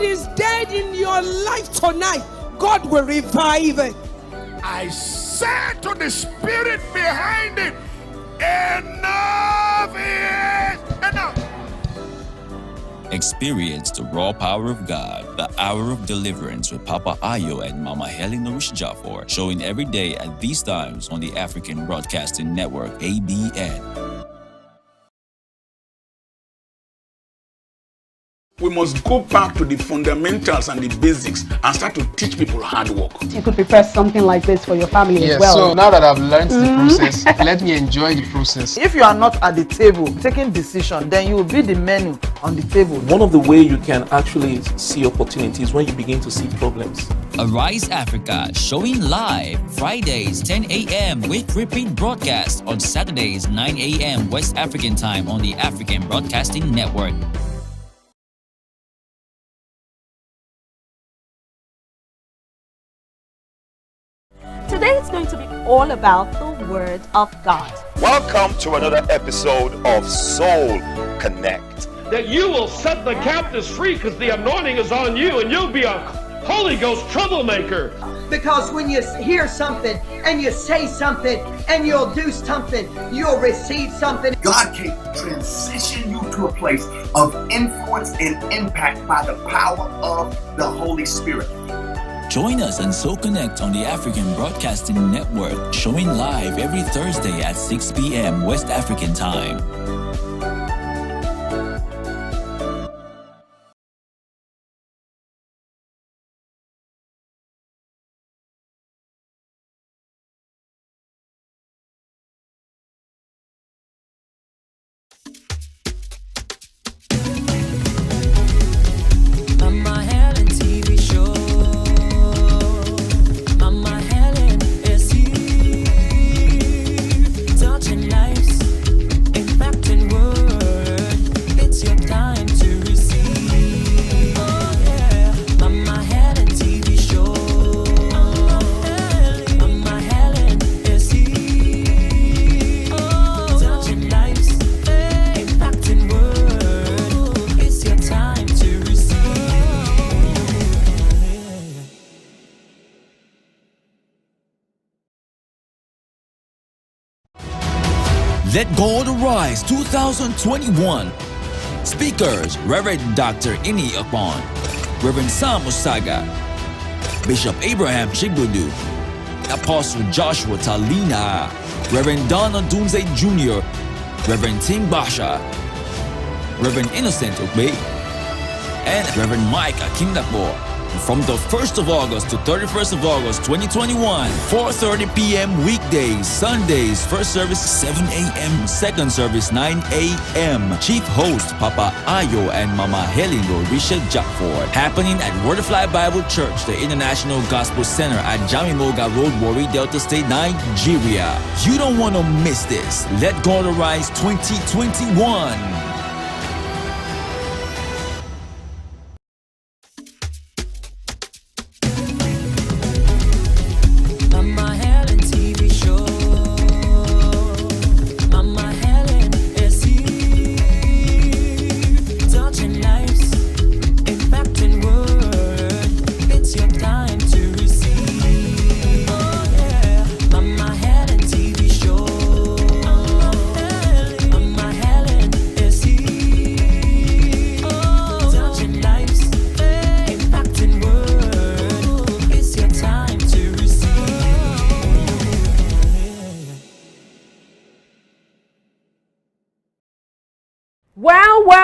what is dead in your life tonight, God will revive it. I said to the spirit behind it, enough is enough. Experience the raw power of God, the hour of deliverance with Papa Ayo and Mama Helen Jaffor, showing every day at these times on the African Broadcasting Network, ABN. We must go back to the fundamentals and the basics and start to teach people hard work. You could prepare something like this for your family as well. So now that I've learned the process, let me enjoy the process. If you are not at the table taking decision, then you will be the menu on the table. One of the ways you can actually see opportunities when you begin to see problems. Arise Africa, showing live Fridays 10 a.m. with repeat broadcast on Saturdays 9 a.m. West African time on the African Broadcasting Network. Today it's going to be all about the Word of God. Welcome to another episode of Soul Connect. That you will set the captives free because the anointing is on you and you'll be a Holy Ghost troublemaker. Because when you hear something and you say something and you'll do something, you'll receive something. God can transition you to a place of influence and impact by the power of the Holy Spirit. Join us and So Connect on the African Broadcasting Network, showing live every Thursday at 6 p.m. West African time. Let God Arise 2021. Speakers: Reverend Dr. Ini Akpon, Reverend Sam Usaga, Bishop Abraham Chigbudu, Apostle Joshua Talina, Reverend Donna Dunze Jr., Reverend Tim Basha, Reverend Innocent Obey, and Reverend Mike Akindakbo. From the 1st of August to 31st of August 2021, 4:30 p.m. weekdays, Sundays, first service 7 a.m., second service 9 a.m. Chief host Papa Ayo and Mama Helen Risha Jackford. Happening at Word of Life Bible Church, the International Gospel Center at Jamimoga Road, Warri, Delta State, Nigeria. You don't want to miss this. Let God Arise 2021.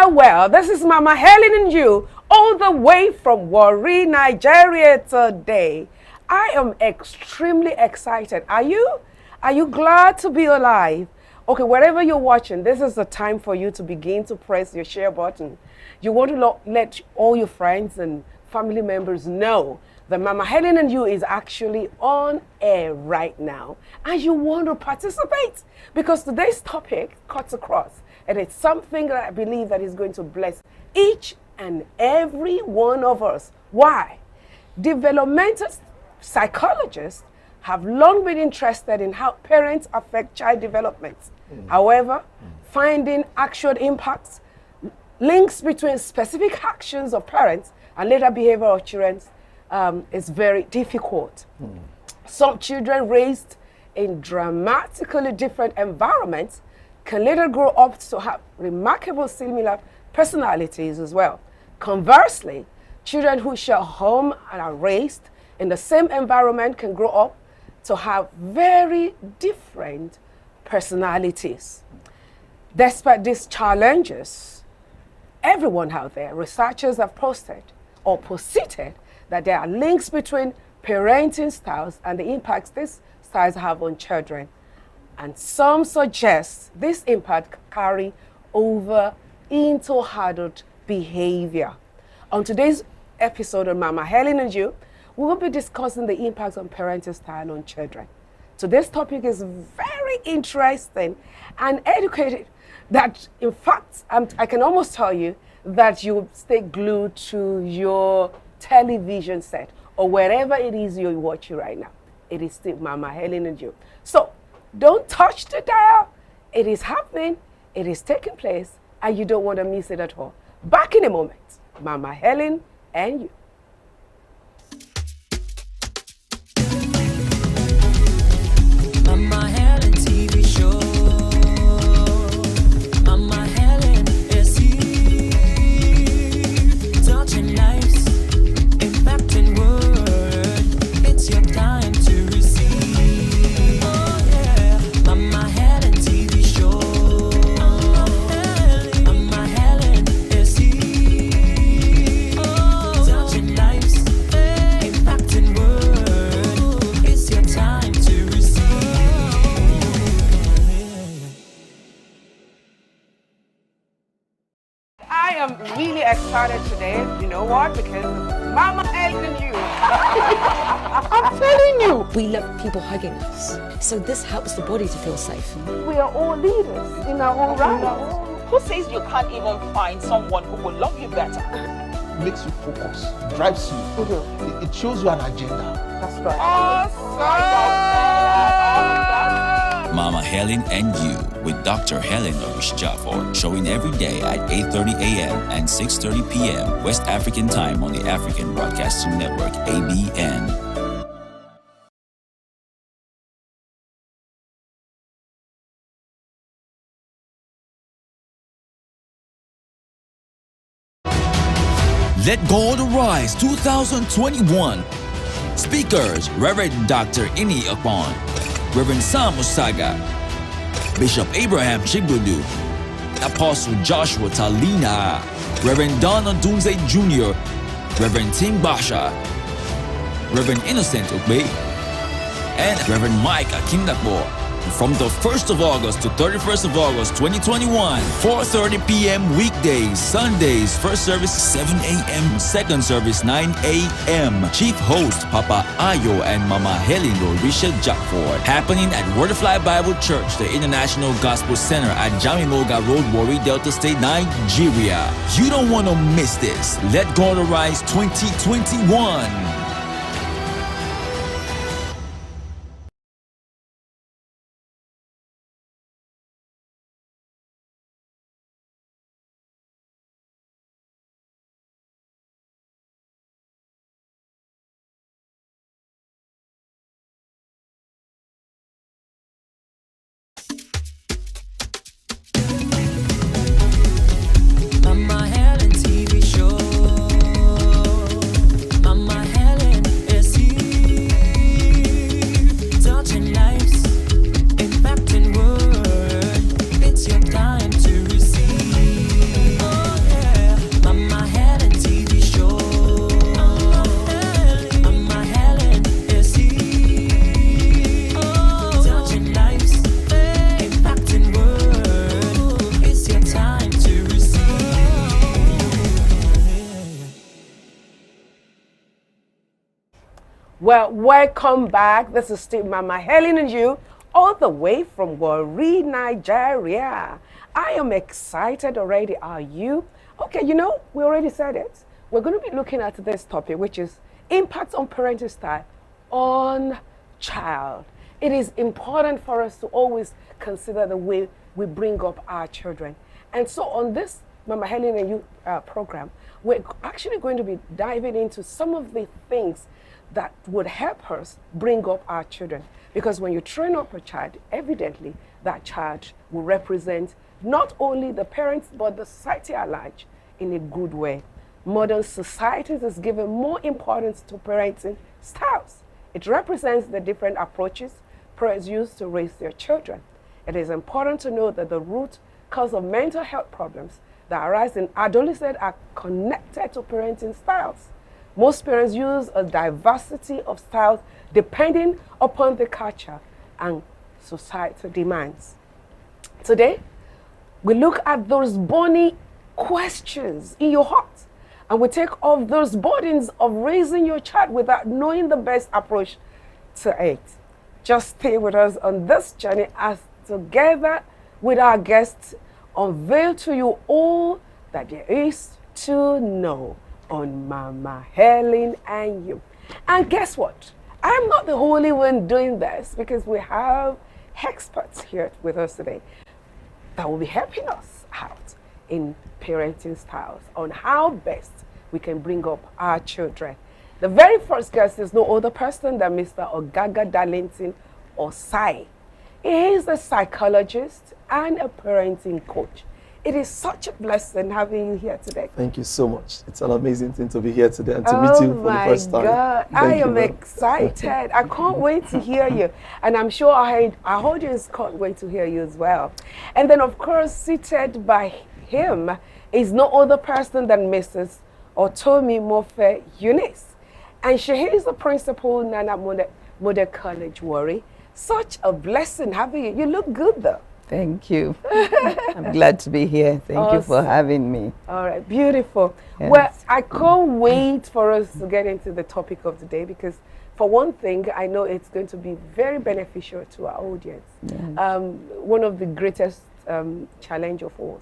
Well, this is Mama Helen and you, all the way from Warri, Nigeria today. I am extremely excited. Are you? Are you glad to be alive? Okay, wherever you're watching, this is the time for you to begin to press your share button. You want to let all your friends and family members know that Mama Helen and you is actually on air right now. And you want to participate because today's topic cuts across. And it's something that I believe that is going to bless each and every one of us. Why? Developmental psychologists have long been interested in how parents affect child development. However, finding actual impacts links between specific actions of parents and later behavior of children is very difficult. Some children raised in dramatically different environments can later grow up to have remarkable similar personalities as well. Conversely, children who share home and are raised in the same environment can grow up to have very different personalities. Despite these challenges, everyone out there, researchers have posted or posited that there are links between parenting styles and the impacts these styles have on children. And some suggest this impact carry over into adult behavior. On today's episode of Mama Helen and You, we will be discussing the impacts on parenting style on children. Today's topic is very interesting and educated that, in fact, I can almost tell you that you will stay glued to your television set or wherever it is you're watching right now. It is still Mama Helen and You. So don't touch the dial. It is happening. It is taking place, and you don't want to miss it at all. Back in a moment, Mama Helen and You. Mama Helen TV show. Mama Helen is here, touching lives, impacting world. It's your time to receive. Oh yeah, Mama Helen TV show. Mama Helen is here, touching lives, impacting world. It's your time to receive. I am really excited today. You know what? Because Mama Helen and You. I'm telling you. We love people hugging us. So this helps the body to feel safe. We are all leaders in our own right. Who says you can't even find someone who will love you better? Makes you focus, drives you. It shows you an agenda. That's right. Mama Helen and You with Dr. Helen Jaffor, showing every day at 8:30 a.m. and 6:30 p.m. West African time on the African Broadcasting Network, ABN. Let God Arise 2021. Speakers, Reverend Dr. Ini Akpan, Reverend Sam Usaga, Bishop Abraham Chigbudu, Apostle Joshua Talina, Reverend Don Odunze Jr., Reverend Tim Basha, Reverend Innocent Ogbe, and Reverend Mike Akindakbo. From the 1st of August to 31st of August 2021, 4:30 p.m. weekdays, Sundays, first service 7 a.m., second service 9 a.m. Chief host Papa Ayo and Mama Helen Richard Jackford. Happening at Wordfly Bible Church, the International Gospel Center at Jamimoga Road, Warri, Delta State, Nigeria. You don't want to miss this. Let God Arise 2021. Mama Helen TV show. Mama Helen is here, touching lives, impacting world. It's your time to receive. Oh yeah, Mama Helen TV show. Mama Helen is here, touching lives, impacting world. It's your time to receive. Well, welcome back. This is still Mama Helen and You, all the way from Warri, Nigeria. I am excited already. Are you? Okay, you know, we already said it. We're going to be looking at this topic, which is impacts on parenting style on child. It is important for us to always consider the way we bring up our children. And so on this Mama Helen and You program, we're actually going to be diving into some of the things that would help us bring up our children. Because when you train up a child, evidently that child will represent not only the parents, but the society at large in a good way. Modern societies is giving more importance to parenting styles. It represents the different approaches parents use to raise their children. It is important to know that the root cause of mental health problems that arise in adolescence are connected to parenting styles. Most parents use a diversity of styles depending upon the culture and societal demands. Today, we look at those burning questions in your heart, and we take off those burdens of raising your child without knowing the best approach to it. Just stay with us on this journey as together with our guests unveil to you all that there is to know on Mama Helen and You. And guess what? I'm not the only one doing this, because we have experts here with us today that will be helping us out in parenting styles on how best we can bring up our children. The very first guest is no other person than Mr. Ogaga Darlington Osai. He is a psychologist and a parenting coach. It is such a blessing having you here today. Thank you so much. It's an amazing thing to be here today and to meet you for the first time. Oh my God, I am excited. I can't wait to hear you. And I'm sure our audience can't wait to hear you as well. And then, of course, seated by him is no other person than Mrs. Otomi Mofe Eunice. And she is the principal Nana Model College Warri. Such a blessing having you. You look good though. Thank you. I'm glad to be here. Thank you for having me. All right, beautiful. Yes. Well, I can't wait for us to get into the topic of the day, because for one thing, I know it's going to be very beneficial to our audience. Yes. One of the greatest challenge of all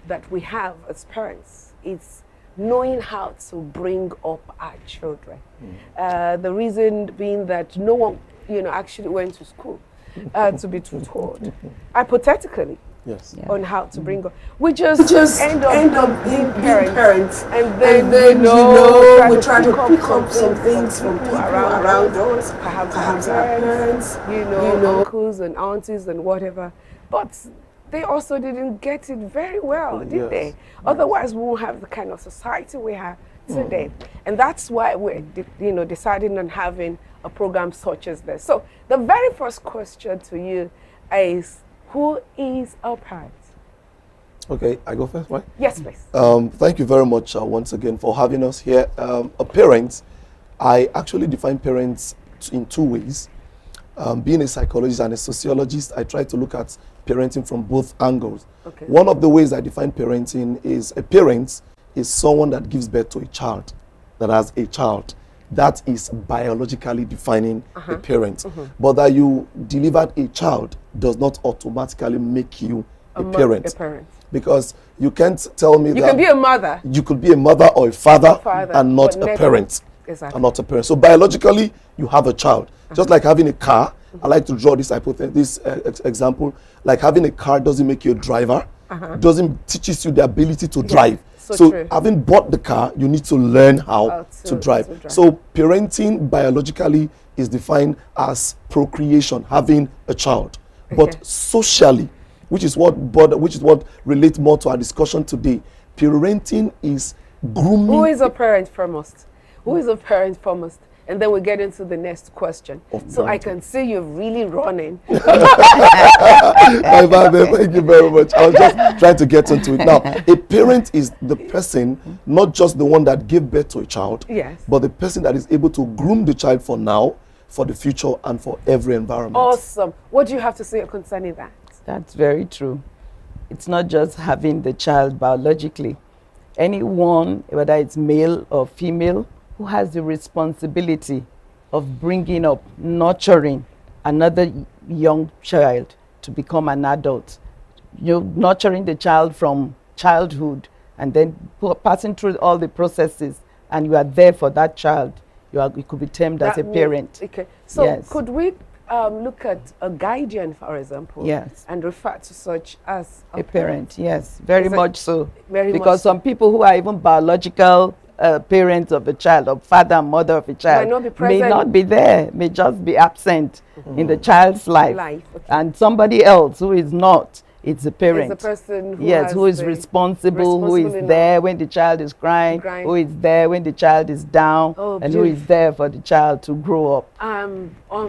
that we have as parents is knowing how to bring up our children. The reason being that no one, actually went to school to be tutored, hypothetically, on how to bring up. We just end up being parents, and then we try to pick up some things from people around us, perhaps our parents, uncles and aunties and whatever. But they also didn't get it very well, did they? Otherwise, we won't have the kind of society we have today. And that's why we're deciding on having a program such as this. So the very first question to you is, who is a parent? Okay, I go first, right? Yes, please. Thank you very much once again for having us here. A parent, I actually define parents in two ways. Being a psychologist and a sociologist, I try to look at parenting from both angles. Okay. One of the ways I define parenting is a parent is someone that gives birth to a child, that has a child. That is biologically defining a parent. But that you delivered a child does not automatically make you a parent. Because you can't tell me that you can be a mother. You could be a mother or a father and not a parent. Exactly. And not a parent. So biologically, you have a child. Just like having a car. I like to draw this example. Like having a car doesn't make you a driver. Doesn't teaches you the ability to drive. So having bought the car, you need to learn how to drive. So parenting biologically is defined as procreation, having a child. But socially, which is what relates more to our discussion today, parenting is grooming. Who is a parent foremost? Who is a parent foremost? And then we get into the next question. So I can see you're really running. Thank you very much. I was just trying to get into it. Now, a parent is the person, not just the one that gave birth to a child, but the person that is able to groom the child for now, for the future, and for every environment. Awesome. What do you have to say concerning that? That's very true. It's not just having the child biologically. Anyone, whether it's male or female, who has the responsibility of bringing up, nurturing another young child to become an adult. You're nurturing the child from childhood and then passing through all the processes, and you are there for that child. You could be termed as a parent. Okay. So could we look at a guardian, for example, yes, and refer to such as a parent. Yes, very much so. Very because much some people who are even biological parents of a child, or father and mother of a child, may not be there, may just be absent in the child's life. Okay. And somebody else who is not, it's the parent. It's the person who who is responsible, who is there when the child is crying, who is there when the child is down, and who is there for the child to grow up.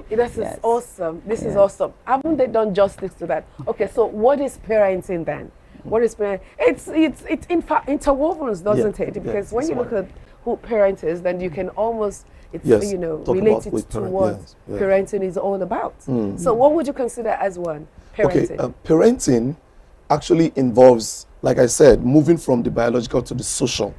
This is awesome. This is awesome. Haven't they done justice to that? Okay, so what is parenting then? What is parenting? It's in fact interwoven, doesn't it? Because when you look at who parent is, then you can almost relate it to what parenting is all about. So what would you consider as one? Parenting. Okay, parenting actually involves, like I said, moving from the biological to the social.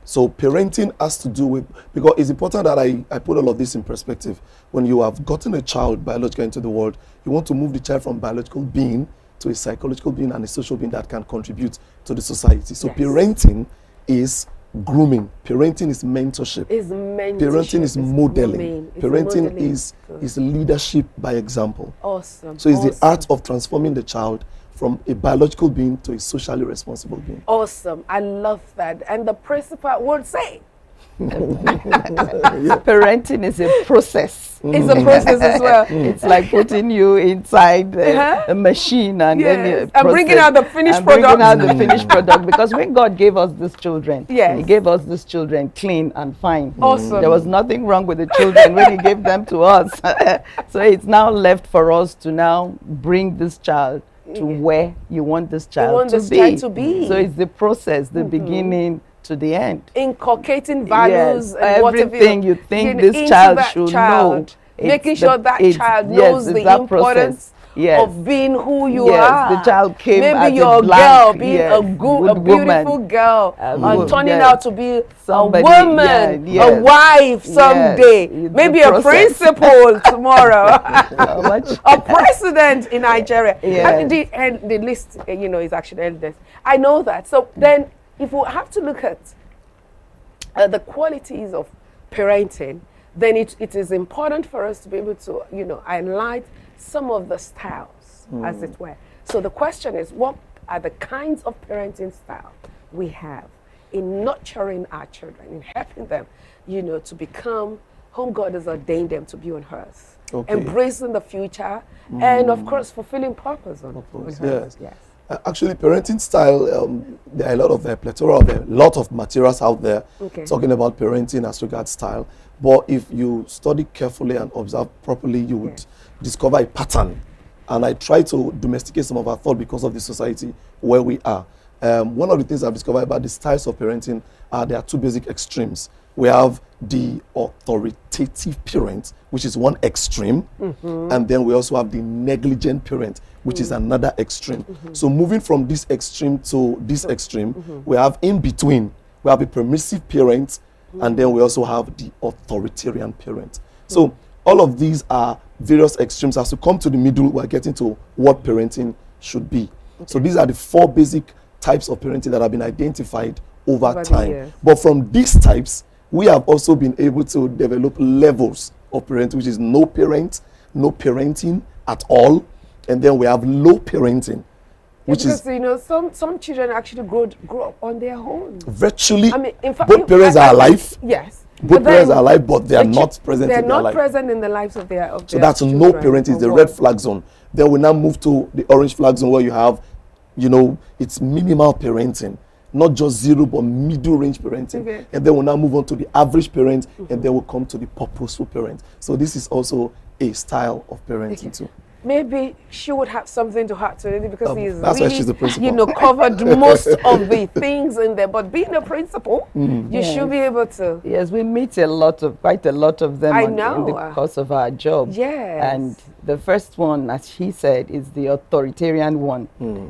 So parenting has to do with, because it's important that I put all of this in perspective. When you have gotten a child biologically into the world, you want to move the child from biological being to a psychological being and a social being that can contribute to the society. So parenting is grooming. Parenting is mentorship. Parenting is modeling. Parenting is leadership by example. Awesome. So it's the art of transforming the child from a biological being to a socially responsible being. Awesome. I love that. And the principal would say, parenting is a process. It's a process as well. It's like putting you inside a machine and then bringing out the finished product. Because when God gave us these children, He gave us these children clean and fine. Awesome. There was nothing wrong with the children when He gave them to us. So it's now left for us to now bring this child to where you want this child to be. So it's the process, the beginning to the end. Inculcating values and everything you think this child should know. Making sure that child knows the importance of being who you are. The child came maybe you're a girl, being a beautiful girl, and turning out to be somebody, a woman, a wife someday, maybe a principal tomorrow, a president in Nigeria. And the list, is actually endless. I know that. So then, if we have to look at the qualities of parenting, then it is important for us to be able to, highlight some of the styles, as it were. So the question is, what are the kinds of parenting style we have in nurturing our children, in helping them, to become whom God has ordained them to be on earth, embracing the future, and of course fulfilling purpose on earth. Yes. Actually, parenting style, there are a lot of plethora of a lot of materials out there talking about parenting as regards style. But if you study carefully and observe properly, you would discover a pattern. And I try to domesticate some of our thought because of the society where we are. One of the things I've discovered about the styles of parenting there are two basic extremes. We have the authoritative parent, which is one extreme, and then we also have the negligent parent, which is another extreme. So moving from this extreme to this extreme, we have in between, we have a permissive parent, and then we also have the authoritarian parent. So all of these are various extremes. As we come to the middle, we're getting to what parenting should be. So these are the four basic types of parenting that have been identified over time. But from these types, we have also been able to develop levels of parenting, which is no parent, no parenting at all, and then we have low parenting, which is some children actually grow up on their own. Virtually, in fact, both parents are alive. Yes, both parents are alive, but they are not present. They are in their not life. present in the lives of their. So that's no parenting. Is the red flag zone. Then we now move to the orange flag zone, where you have, it's minimal parenting. Not just zero, but middle range parenting. And then we'll now move on to the average parent, and then we'll come to the purposeful parent. So this is also a style of parenting too. Maybe she would have something to add to it because he's that's really, why she's the principal. Covered most of the things in there. But being a principal, you should be able to. Yes, we meet quite a lot of them in the course of our job. Yes. And the first one, as she said, is the authoritarian one.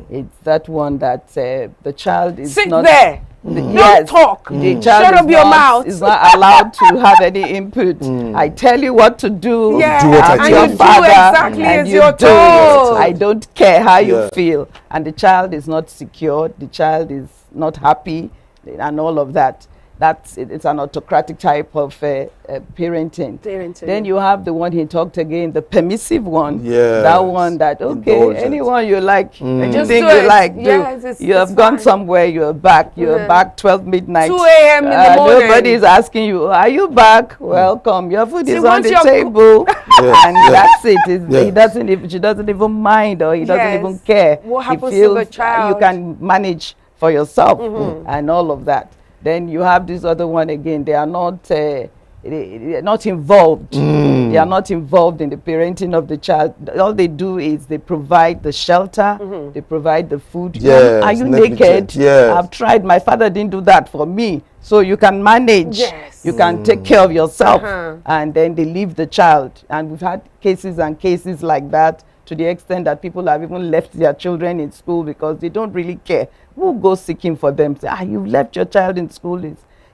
It's that one that the child is Sit not... there. Don't talk. The child Shut up your mouth. Is not allowed to have any input. I tell you what to do. Yeah. Do what I and tell you do exactly as you're told. I don't care how you feel. And the child is not secure. The child is not happy and all of that. it's an autocratic type of parenting. Then you have the one he talked again, the permissive one. Yes. That one that, okay, Indulgent. anyone you like, anything do you it. like, Yes, do. You have gone somewhere, you're back. You're back 12 midnight. 2 a.m. in the morning. Nobody is asking you, are you back? Welcome. Your food is on the wants your table. And that's it. He doesn't even, she doesn't even mind, or he doesn't even care. What happens he feels to the child? You can manage for yourself and all of that. Then you have this other one again. They are not they're not involved. They are not involved in the parenting of the child. All they do is they provide the shelter, they provide the food. Yes, Are you naked? Yes. I've tried. My father didn't do that for me. So you can manage. Yes. You can take care of yourself. And then they leave the child. And we've had cases and cases like that, to the extent that people have even left their children in school because they don't really care. Who goes seeking for them? Say, you've left your child in school.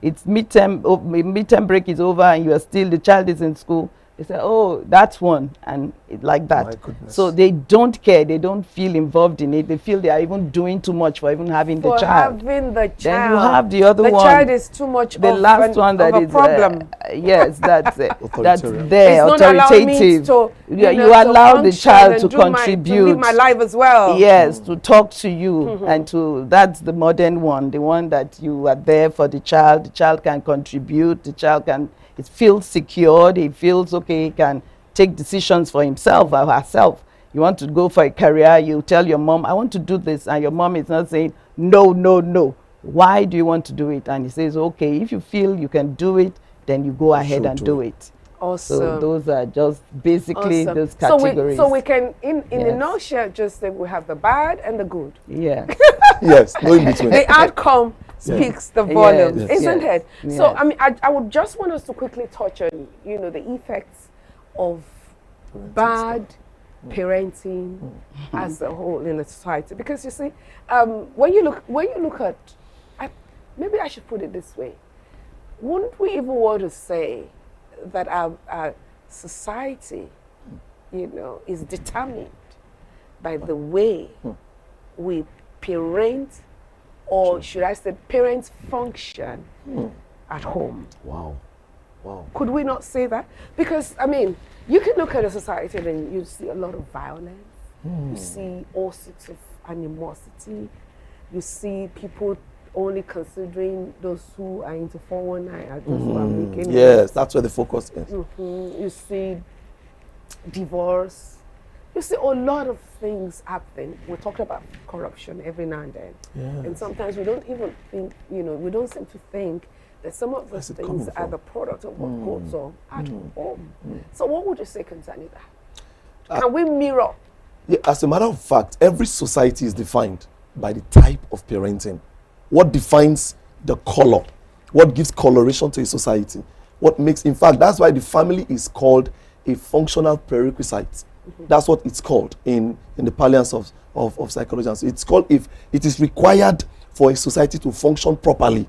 It's midterm break is over and you are still, the child is in school. They say, oh, that's one, and like that. My goodness. So they don't care. They don't feel involved in it. They feel they are even doing too much for even having the child. Then you have the other one. The child is too much the of last one that of a is problem. Yes, that's there, It's authoritative. You allow the child to contribute, to live my life as well. Yes, to talk to you, and that's the modern one, the one that you are there for the child. The child can contribute. The child can. It feels secured. He feels okay. He can take decisions for himself or herself. You want to go for a career, you tell your mom, I want to do this, and your mom is not saying no, no, no. Why do you want to do it? And he says, okay, if you feel you can do it, then you go ahead and do it. Awesome. So those are just basically those categories. So we can, in a nutshell, just say we have the bad and the good. Yeah. Yes, no in between. The outcome speaks the volume, isn't it? Yes. So I mean, I would just want us to quickly touch on, the effects of bad parenting as a whole in a society. Because you see, when you look at, maybe I should put it this way: wouldn't we even want to say that our society, is determined by the way we parent, or should I say parents function at home? Wow. Could we not say that? Because, I mean, you can look at a society and you see a lot of violence. You see all sorts of animosity. You see people only considering those who are into 419 as those who are making Yes, that's where the focus is. You see divorce. You see a lot of things happen. We're talking about corruption every now and then. Yes. And sometimes we don't even think, we don't seem to think that some of those things are the product of what goes on at home. So what would you say concerning that? Can we mirror? Yeah, as a matter of fact, every society is defined by the type of parenting. What defines the color? What gives coloration to a society? What makes, in fact, that's why the family is called a functional prerequisite. That's what it's called in the parlance of psychology. So it's called, if it is required for a society to function properly,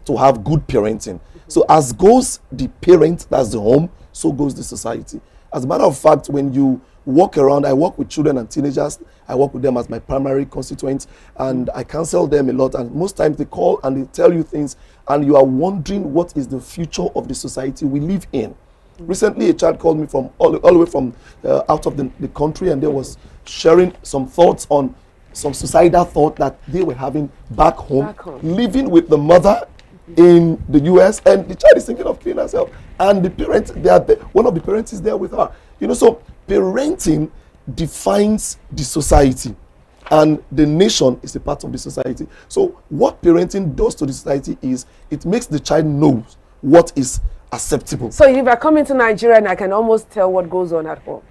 to have good parenting. So as goes the parent, that's the home, so goes the society. As a matter of fact, when you walk around, I work with children and teenagers, I work with them as my primary constituents, and I counsel them a lot, and most times they call and they tell you things, and you are wondering what is the future of the society we live in. Recently, a child called me from all the way from out of the country, and they was sharing some thoughts on some suicidal thought that they were having back home, living with the mother in the US, and the child is thinking of killing herself, and the parents, one of the parents is there with her. So parenting defines the society, and the nation is a part of the society. So what parenting does to the society is it makes the child know what is acceptable. So if I come into Nigeria and I can almost tell what goes on at home.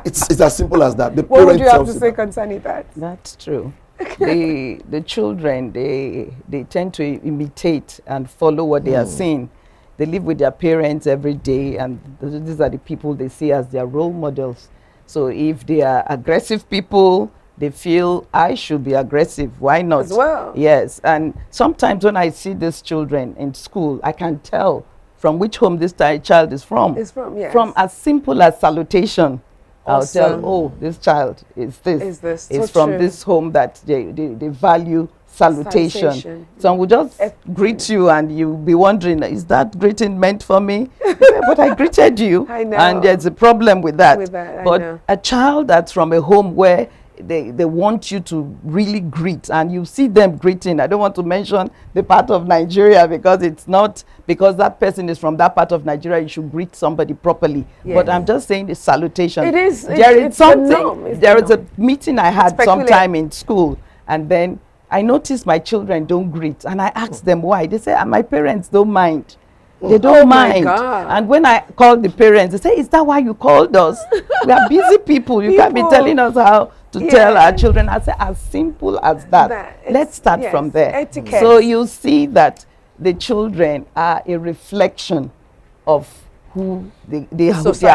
It's as simple as that. What would you have to say concerning that? That's true. The children, they tend to imitate and follow what they are seeing. They live with their parents every day, and these are the people they see as their role models. So if they are aggressive people, they feel I should be aggressive. Why not? As well. Yes. And sometimes when I see these children in school, I can tell from which home this child is from. It's from, yes. From as simple as salutation. Awesome. I'll tell, oh, this child is this. Is this It's so from true. this home that they value salutation. Some will just greet you and you'll be wondering, is that greeting meant for me? But I greeted you. I know. And there's a problem with that. I But know. a child that's from a home where they want you to really greet and you see them greeting. I don't want to mention the part of Nigeria because it's not because that person is from that part of Nigeria you should greet somebody properly. Yes. But I'm just saying the salutation. It is. It's something. The norm. There is a meeting I had sometime in school, and then I noticed my children don't greet, and I asked them why. They say, my parents don't mind. They don't mind. And when I called the parents, they say, is that why you called us? We are busy people. You can't be telling us how to tell our children. I say, as simple as that. Let's start from there. Etiquette. So you see that the children are a reflection of who their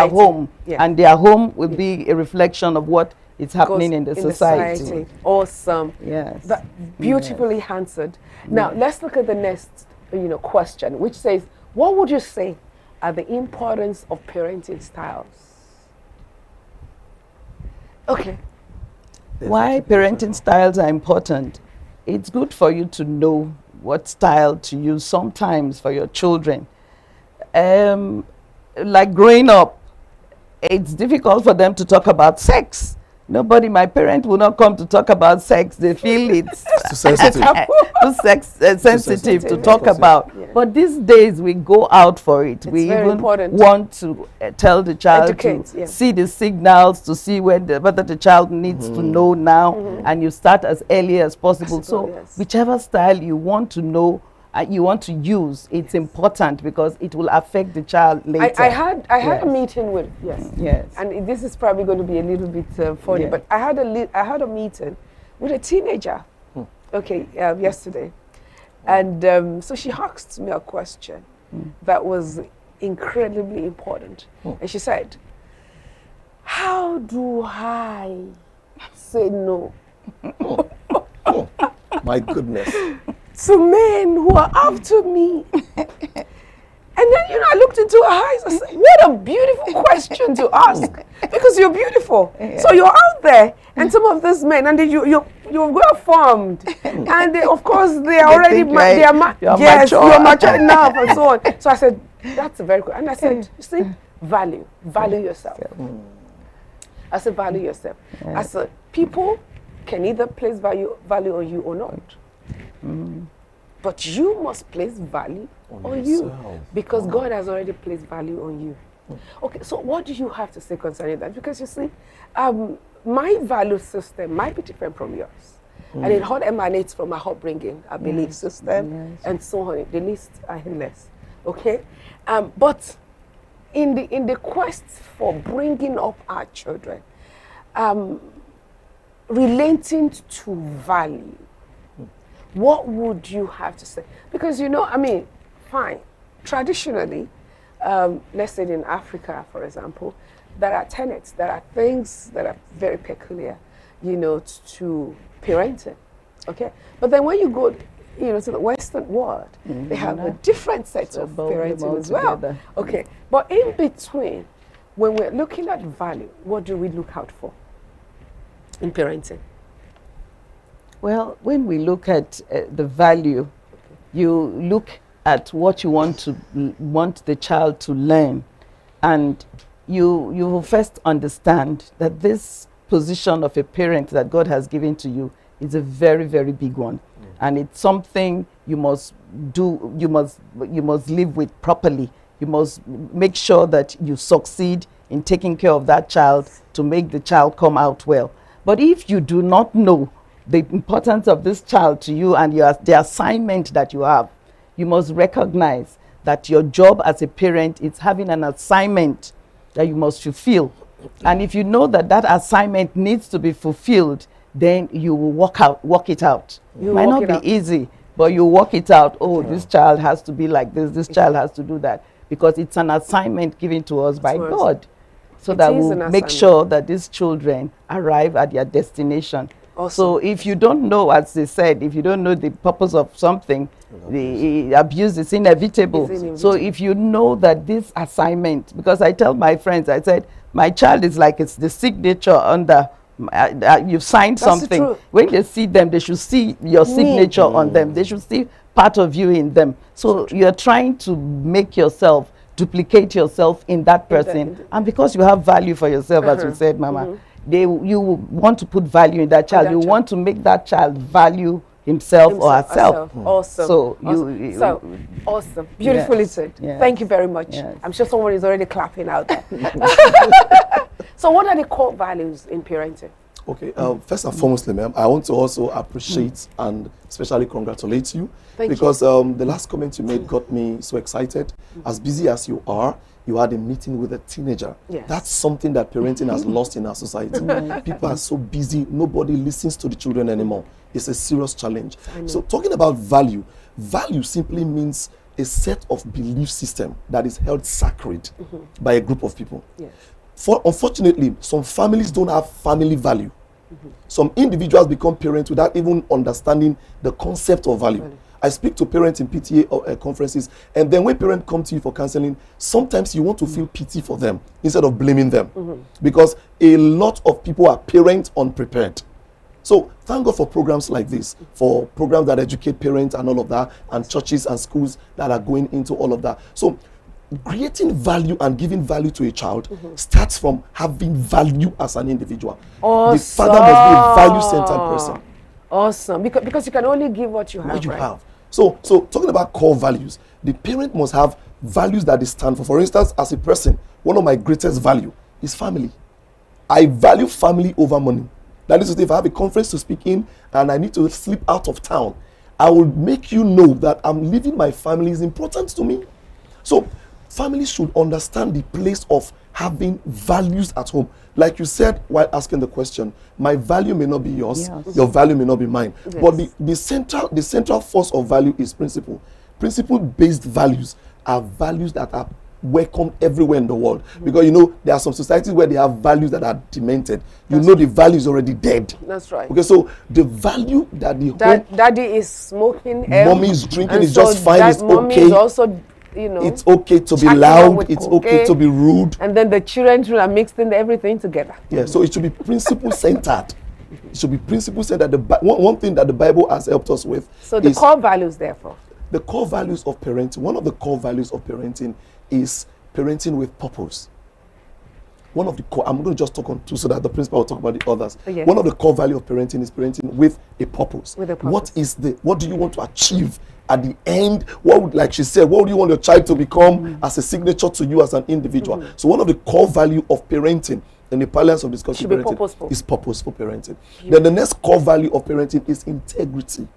home. And their home will be a reflection of what is happening in the society. Awesome. Yes. That beautifully answered. Now let's look at the next question, which says, what would you say are the importance of parenting styles? Okay. Why parenting styles are important? It's good for you to know what style to use sometimes for your children. Like growing up, it's difficult for them to talk about sex. My parent will not come to talk about sex. They feel it's too sensitive. sensitive to talk about. Yeah. But these days we go out for it. We even want to tell the child to see the signals, to see whether the child needs to know now, and you start as early as possible. Whichever style you want to know, you want to use, it's important because it will affect the child later. I had a meeting with and this is probably going to be a little bit funny, but I had a meeting with a teenager, yesterday, and so she asked me a question that was incredibly important, and she said, "How do I say no?" My goodness. To men who are after me. And then, I looked into her eyes and said, what a beautiful question to ask. Because you're beautiful. So you're out there, and some of these men, and you're well formed. And they, of course, they are already, you're mature enough, and so on. So I said, that's a very good. And I said, you see, value yourself. I said, value yourself. I said, people can either place value on you or not. But you must place value on you because God has already placed value on you. Okay, so what do you have to say concerning that? Because you see, my value system might be different from yours. And it all emanates from our upbringing, our belief system, and so on. The list are endless. Okay? But in the quest for bringing up our children, relating to value, what would you have to say? Because, fine, traditionally, let's say in Africa, for example, there are tenets, there are things that are very peculiar, to parenting, okay? But then when you go, to the Western world, they have a different set of parenting as well. Okay, but in between, when we're looking at value, what do we look out for in parenting? Well, when we look at the value, you look at what you want the child to learn, and you will first understand that this position of a parent that God has given to you is a very, very big one, and it's something you must do. You must live with properly. You must make sure that you succeed in taking care of that child to make the child come out well. But if you do not know the importance of this child to you and the assignment that you have, you must recognize that your job as a parent is having an assignment that you must fulfill. And if you know that assignment needs to be fulfilled, then you will work it out. It might not be easy, but you work it out. Oh, this child has to be like this child has to do that, because it's an assignment given to us by God, so that we'll make sure that these children arrive at their destination. Awesome. So if you don't know, as they said, if you don't know the purpose of something, the abuse is inevitable. So if you know that this assignment, because I tell my friends, I said, my child is like, it's the signature under you've signed That's something. true. When they see them, they should see your signature on them. They should see part of you in them. So you're trying to make yourself, duplicate yourself in that person. And because you have value for yourself, as you said, Mama, you want to put value in that child. You want to make that child value himself or herself. Awesome. So awesome. Beautifully said. Yes. Thank you very much. Yes. I'm sure someone is already clapping out there. So what are the core values in parenting? Okay, first and foremostly, ma'am, I want to also appreciate and especially congratulate you. Thank because the last comment you made got me so excited. As busy as you are, you had a meeting with a teenager. Yes. That's something that parenting has lost in our society. People are so busy, nobody listens to the children anymore. It's a serious challenge. So talking about value, value simply means a set of belief system that is held sacred by a group of people. Yes. Unfortunately, some families don't have family value. Some individuals become parents without even understanding the concept of value. I speak to parents in PTA conferences, and then when parents come to you for counseling, sometimes you want to feel pity for them instead of blaming them, because a lot of people are parents unprepared. So thank God for programs like this, for programs that educate parents and all of that, and churches and schools that are going into all of that. So creating value and giving value to a child starts from having value as an individual. Awesome. The father must be a value-centered person. Awesome. Because you can only give what you have. What you have. So talking about core values, the parent must have values that they stand for. For instance, as a person, one of my greatest value is family. I value family over money. That is to say, if I have a conference to speak in and I need to sleep out of town, I will make you know that I'm leaving my family is important to me. So families should understand the place of having values at home. Like you said while asking the question, my value may not be yours, your value may not be mine. Yes. But the central force of value is principle. Principle-based values are values that are welcome everywhere in the world. Because you know, there are some societies where they have values that are demented. The value is already dead. That's right. Okay, so the value that the daddy is smoking, mommy is drinking is just fine, it's okay. Is also, you know, it's okay to be loud, it's okay to be rude. And then the children are mixing everything together. Yeah, so it should be principle-centered. It should be principle-centered. One thing that the Bible has helped us with. So the core values, therefore. The core values of parenting, one of the core values of parenting is parenting with purpose. One of the core, I'm going to just talk on two so that the principal will talk about the others. Yes. One of the core value of parenting is parenting with a purpose. With a purpose. What do you want to achieve at the end? Like she said, what do you want your child to become as a signature to you as an individual? So one of the core value of parenting in the parlance of discussing parenting is purposeful parenting. Then the next core value of parenting is integrity.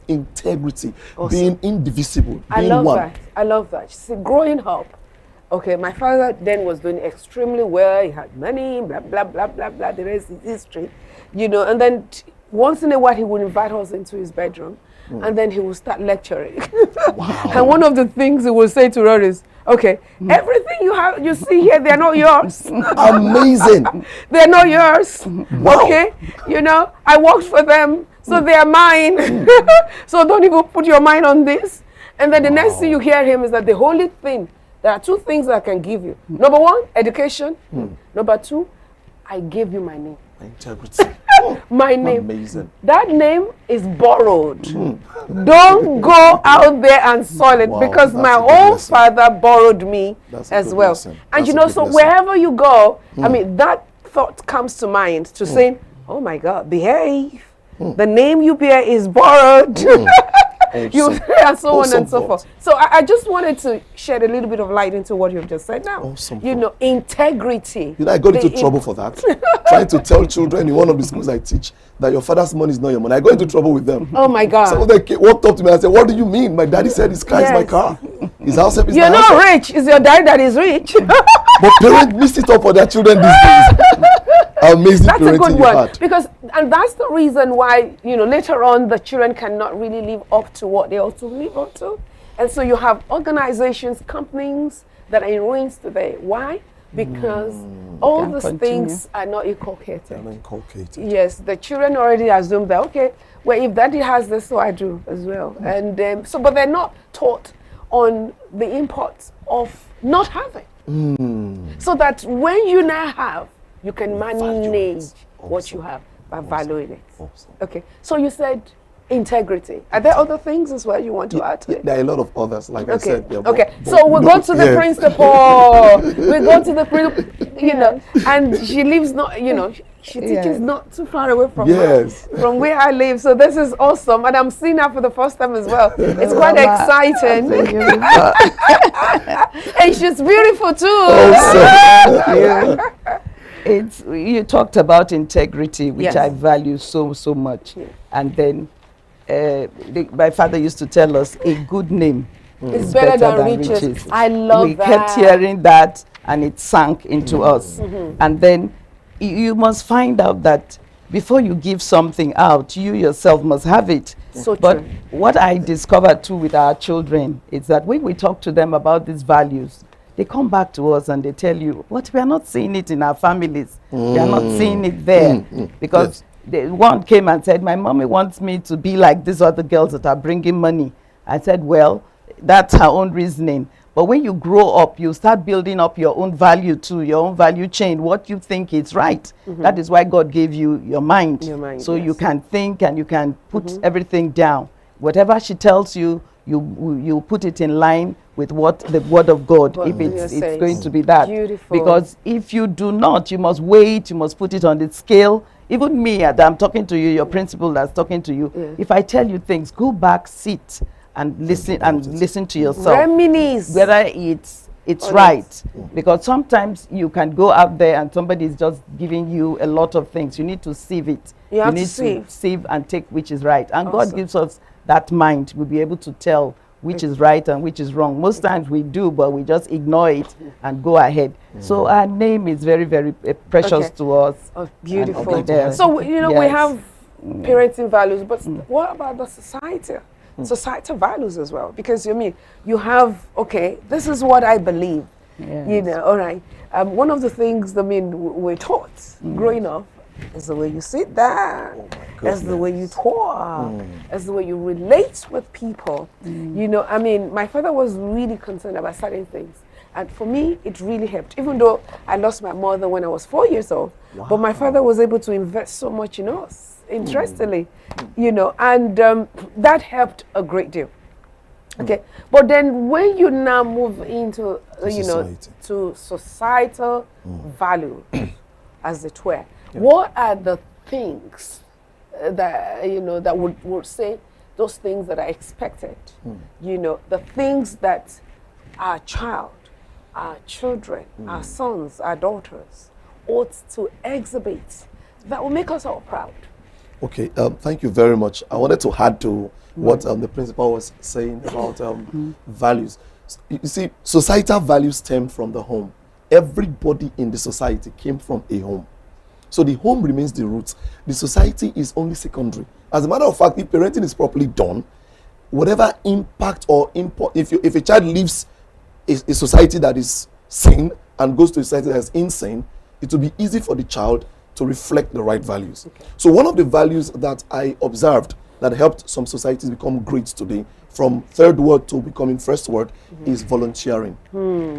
Integrity, being indivisible, being one. I love that. See, growing up, okay, my father then was doing extremely well. He had money, blah, blah, blah, blah, blah. The rest is history, you know. And then once in a while, he would invite us into his bedroom, and then he would start lecturing. Wow. And one of the things he would say to us is, okay, everything you see here, they're not yours. Amazing. They're not yours. Wow. Okay, you know, I worked for them, so they are mine. So don't even put your mind on this. And then the next thing you hear him is that the holy thing, there are two things I can give you. Number one, education. Number two, I gave you my name. Integrity. My name. Amazing. That name is borrowed. Don't go out there and soil it, because my own father borrowed me as well. And you know, so wherever you go, I mean, that thought comes to mind to saying, oh my God, behave. The name you bear is borrowed. You and so on and so forth. So I just wanted to shed a little bit of light into what you've just said now. You know, integrity. You know, I got into trouble for that. Trying to tell children in one of the schools I teach that your father's money is not your money. I got into trouble with them. Oh my God. Some of them walked up to me and said, what do you mean? My daddy said his car is my car. His house is You're not rich. It's your daddy that is rich. But parents missed it up for their children these days. Amazing that's a good one. Had. Because, and that's the reason why, you know, later on the children cannot really live up to what they ought to live up to. And so you have organizations, companies that are in ruins today. Why? Because all these things are not inculcated. They're not inculcated. Yes, the children already assume that, okay, well, if daddy has this, so I do as well. And but they're not taught on the import of not having. So that when you now have, you can manage what you have by valuing it. Okay, so you said integrity. Are there other things as well you want to add to it? There are a lot of others, like I said. So we go to the principal. We go to the principal, you know, and she lives not, you know, she teaches not too far away from from where I live. So this is awesome, and I'm seeing her for the first time as well. It's quite exciting. And she's beautiful too. You talked about integrity, which I value so much, and then my father used to tell us a good name is better than riches. I love we that. We kept hearing that, and it sank into us. And then you must find out that before you give something out, you yourself must have it. But what I discovered too with our children is that when we talk to them about these values, they come back to us and they tell you, what, we are not seeing it in our families. We are not seeing it there. Because one came and said, my mommy wants me to be like these other girls that are bringing money. I said, well, that's her own reasoning. But when you grow up, you start building up your own value too, your own value chain, what you think is right. That is why God gave you your mind. So you can think and you can put everything down. Whatever she tells you, you put it in line with what the word of God, if it's going to be that. Beautiful. Because if you do not, you must wait, you must put it on the scale. Even me, as I'm talking to you, your principal that's talking to you, if I tell you things, go back, sit and listen to yourself. Reminisce. Whether it's right. Because sometimes you can go out there and somebody is just giving you a lot of things. You need to sieve it. You need to sieve and take which is right. And God gives us that mind. We'll be able to tell which is right and which is wrong. Most times we do, but we just ignore it and go ahead. So our name is very, very precious to us. Oh, beautiful. So, you know, we have parenting values, but what about the society? Societal values as well, because you have, okay, this is what I believe, you know, all right. One of the things we're taught growing up is the way you sit down, that's the way you talk, that's the way you relate with people. You know, my father was really concerned about certain things, and for me, it really helped. Even though I lost my mother when I was 4 years old, but my father was able to invest so much in us. Interestingly, you know, and that helped a great deal. Okay, but then when you now move into, you know, to societal value, as it were, what are the things that, you know, that would say those things that are expected? You know, the things that our child, our children, our sons, our daughters ought to exhibit that will make us all proud. Okay, thank you very much. I wanted to add to what the principal was saying about values. You see, societal values stem from the home. Everybody in the society came from a home. So the home remains the root. The society is only secondary. As a matter of fact, if parenting is properly done, whatever impact or import, if a child leaves a society that is sane and goes to a society that is insane, it will be easy for the child to reflect the right values. So one of the values that I observed that helped some societies become great today, from third world to becoming first world, is volunteering.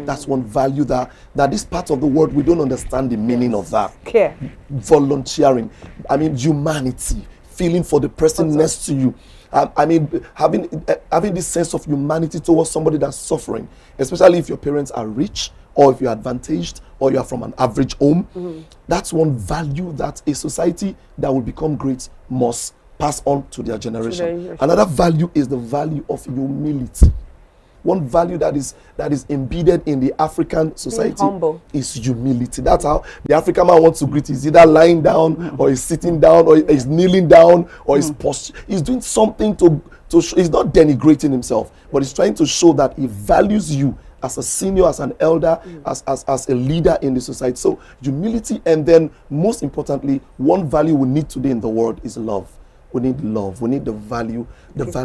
That's one value that this part of the world, we don't understand the meaning of that. Care. Volunteering. Humanity, feeling for the person next to you. Having this sense of humanity towards somebody that's suffering, especially if your parents are rich, or if you're advantaged, or you are from an average home. That's one value that a society that will become great must pass on to their generation. Another value is the value of humility. One value that is embedded in the African society is humility. That's how the African man wants to greet. He's either lying down, or he's sitting down, or he's kneeling down, or he's posture. He's doing something to show. He's not denigrating himself, but he's trying to show that he values you as a senior, as an elder, as a leader in the society. So humility, and then most importantly, one value we need today in the world is love. We need love. We need the value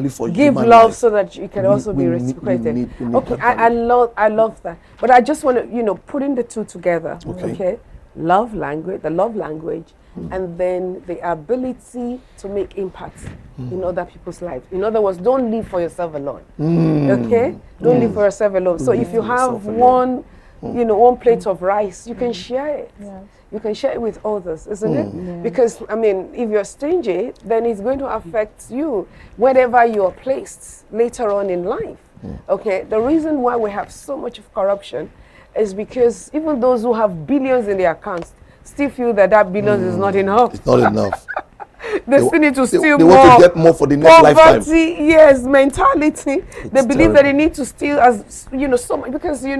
for give human love life. So that you can also be reciprocated. We need Okay, I love that. But I just want to, you know, putting the two together. Okay, love language, the love language, and then the ability to make impact in other people's lives. In other words, don't live for yourself alone. Okay, don't live for yourself alone. So if you have one, you know, one plate of rice, you can share it. you can share it with others, isn't it? Yeah. Because, I mean, if you're stingy, then it's going to affect you wherever you're placed later on in life. Okay, the reason why we have so much of corruption is because even those who have billions in their accounts still feel that billions is not enough. It's not enough. They still need to steal they more. Want to get more for the next lifetime. Yes, mentality. They believe that they need to steal as so much because they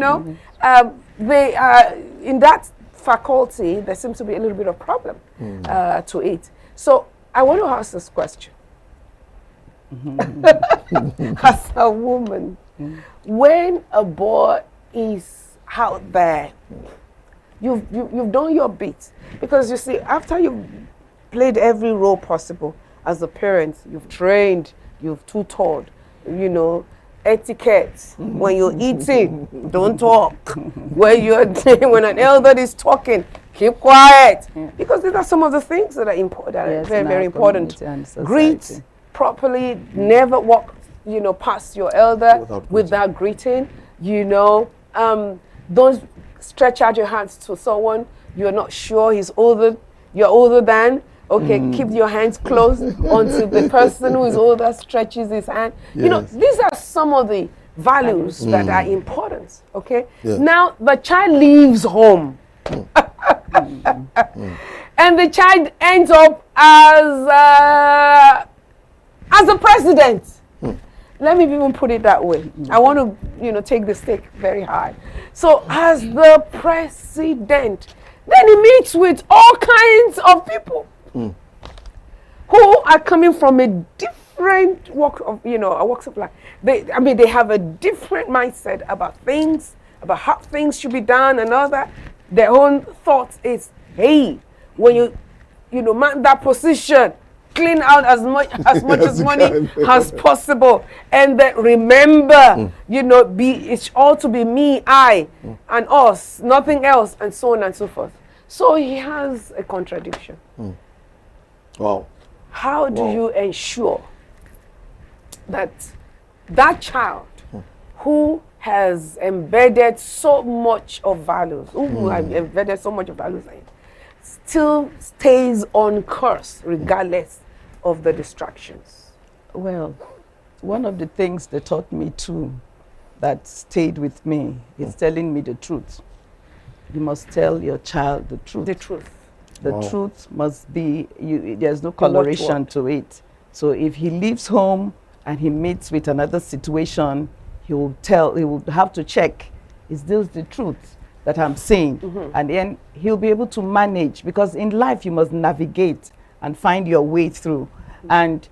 are in that faculty. There seems to be a little bit of problem to it. So I want to ask this question: as a woman, when a boy is out there, you've done your bit, because you see, after you've played every role possible as a parent, you've trained, you've tutored, etiquette. When you're eating, don't talk. When an elder is talking, keep quiet. Because these are some of the things that are important, very, very important. Greet properly, never walk, past your elder without greeting. Don't stretch out your hands to someone you're not sure you're older than. Okay, keep your hands closed until the person who is older stretches his hand. Yes. These are some of the values that are important. Okay, now the child leaves home, and the child ends up as a president. Let me even put it that way. I want to, take the stake very high. So as the president, then he meets with all kinds of people who are coming from a different walks of life. They have a different mindset about things, about how things should be done and all that. Their own thought is, hey, when you man that position, clean out as much as money as possible, and then remember, it's all to be me, I, and us, nothing else, and so on and so forth. So he has a contradiction. Wow. How do you ensure that child who has embedded so much of values, still stays on course regardless of the distractions? Well, one of the things they taught me too that stayed with me is telling me the truth. You must tell your child the truth. The truth. The truth must be, there's no coloration to it. So if he leaves home and he meets with another situation, he will have to check, is this the truth that I'm saying? And then he'll be able to manage, because in life you must navigate and find your way through. And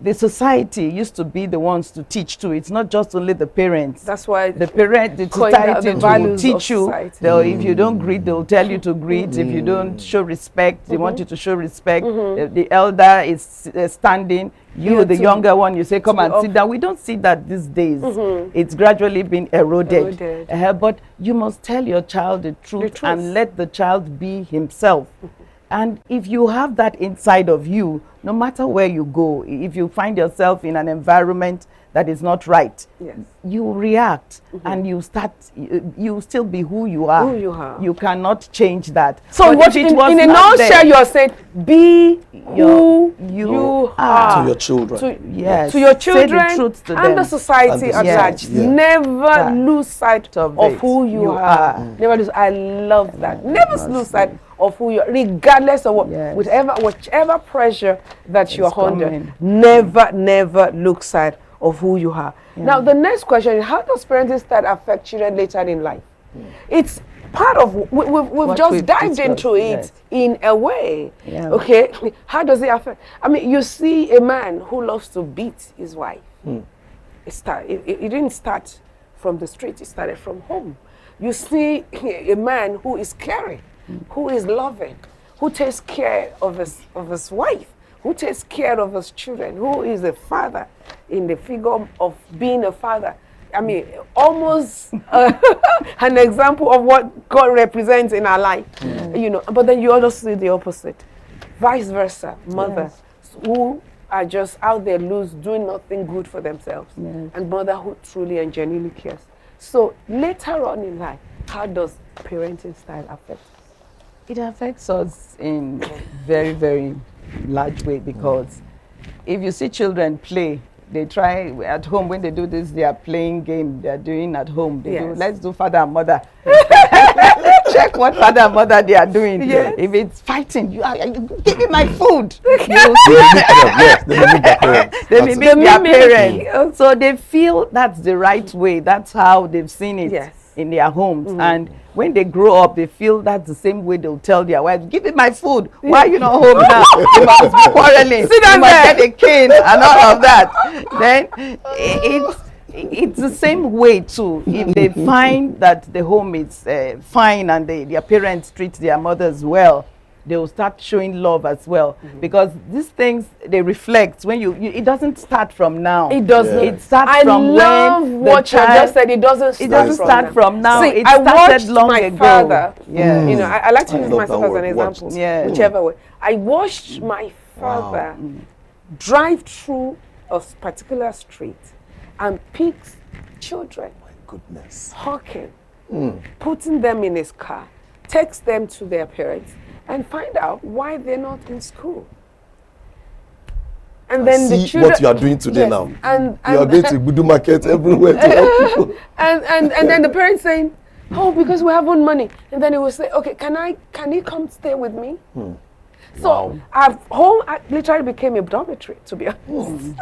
the society used to be the ones to teach too. It's not just only the parents. That's why the society will teach you. If you don't greet, they'll tell you to greet. If you don't show respect, they want you to show respect. The elder is standing. You, the younger one, you say, come and sit down. We don't see that these days. It's gradually been eroded. But you must tell your child the truth and let the child be himself. And if you have that inside of you, no matter where you go, if you find yourself in an environment that is not right, you react and you still be who you are. You cannot change that. So what in a nutshell, you're saying, be who you are. To your children. To your children, say the truth to them. The society at large. Never lose sight of who you are. Never lose. I love that. Never lose sight of who you are, regardless of whichever pressure that you're under. Never look sight of who you are. Now the next question is, how does parenting style affect children later in life? It's part of, we've just dived into it in a way. Okay, how does it affect? I mean, you see a man who loves to beat his wife. It didn't start from the street, it started from home. You see a man who is caring, who is loving, who takes care of his wife, who takes care of his children, who is a father in the figure of being a father. I mean, almost an example of what God represents in our life, But then you also see the opposite, vice versa, mothers who are just out there doing nothing good for themselves, and mother who truly and genuinely cares. So later on in life, how does parenting style affect us? It affects us in very, very large way because if you see children play, they try at home when they do this, they are playing game, they are doing at home. They do, let's do father and mother. Check what father and mother they are doing. Yes. If it's fighting, give me my food. They mimic their parents. So they feel that's the right way. That's how they've seen it in their homes. And when they grow up, they feel that's the same way they'll tell their wives, give me my food. Why are you not home now? You must be quarreling. You must get a cane and all of that. Then it's the same way too. If they find that the home is fine and their parents treat their mothers well, they will start showing love as well. Because these things, they reflect when it doesn't start from now. It doesn't. It starts from when what you just said. It doesn't start from now. See, it I started watched long my ago. father. Yeah. You know, I like to use myself as an example. Whichever way. I watched my father drive through a particular street and pick children. My goodness. Hawking, putting them in his car, takes them to their parents, and find out why they're not in school. And then see the children, what you are doing today now. And you are going to Budu market everywhere to help people. And then the parents saying, oh, because we have one money. And then he will say, okay, can you come stay with me? So our home literally became a dormitory, to be honest.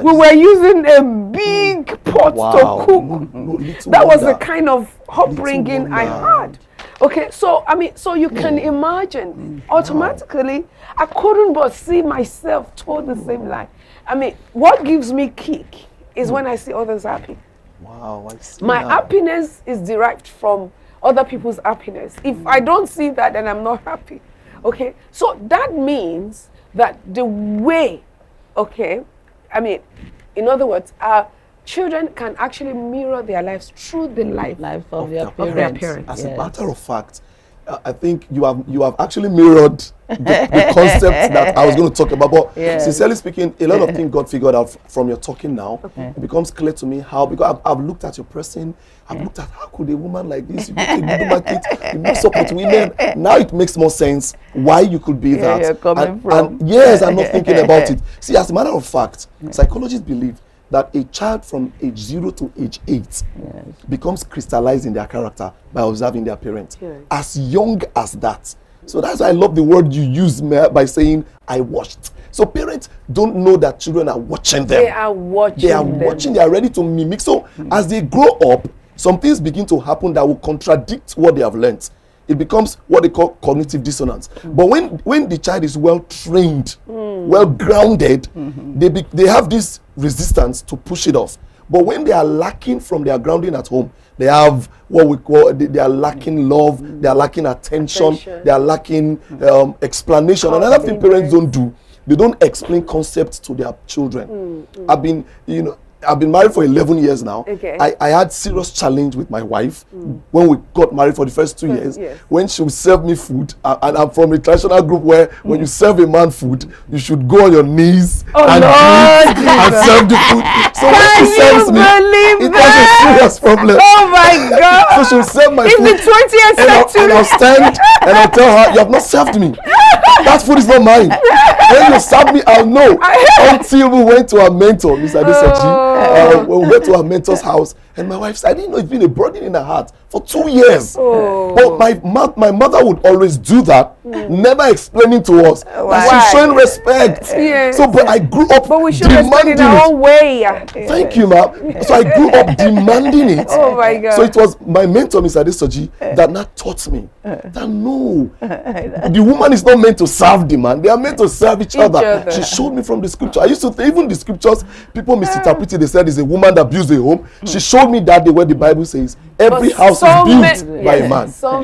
we were using a big pot to cook. That was the kind of upbringing I had. Okay, so I mean, so you can imagine automatically, I couldn't but see myself told the same lie. I mean, what gives me kick is when I see others happy. Wow, I see. My happiness is derived from other people's happiness. If I don't see that, then I'm not happy. Okay, so that means that the way, I mean, in other words, our children can actually mirror their lives through the life of their parents. As a matter of fact, I think you have actually mirrored the concept that I was going to talk about. But sincerely speaking, a lot of things got figured out from your talking now. It becomes clear to me how, because I've looked at your person, I've looked at how could a woman like this, you go to the market, you mix up with women. Now it makes more sense why you could be that. You're coming from. And yes, I'm not thinking about it. See, as a matter of fact, psychologists believe that a child from age 0 to age 8 becomes crystallized in their character by observing their parents. As young as that. So that's why I love the word you use by saying, I watched. So parents don't know that children are watching them. They are watching. They are ready to mimic. So as they grow up, some things begin to happen that will contradict what they have learned. It becomes what they call cognitive dissonance. But when the child is well trained, well grounded, they have this resistance to push it off. But when they are lacking from their grounding at home, they have what we call, they are lacking love, they are lacking attention, they are lacking explanation. Another thing parents don't do, they don't explain concepts to their children. I've been married for 11 years now. I had serious challenge with my wife when we got married for the first 2 years. When she would serve me food, and I'm from a traditional group where when you serve a man food, you should go on your knees and serve the food. So when she serves me, it was a serious problem. Oh my God! So she'll serve my food. In the 20th century. And I'll stand and I'll tell her, you have not served me. That food is not mine. When you serve me, I'll know. Until we went to our mentor, Mr. Adesoji. When we went to our mentor's house, and my wife said, I didn't know it's been a burden in her heart for 2 years. But my mother would always do that, never explaining to us that she's showing respect. So, but I grew up but we should respect in our own way. Thank you, ma'am. So I grew up demanding it. Oh my God. So it was my mentor, Mr. Adesoji, that now taught me that no, the woman is not meant to serve the man. They are meant to serve each other. She showed me from the scripture. I used to think even the scriptures, people misinterpreted. They said it's a woman that builds a home. She showed me that the way the Bible says every house is built by a man. So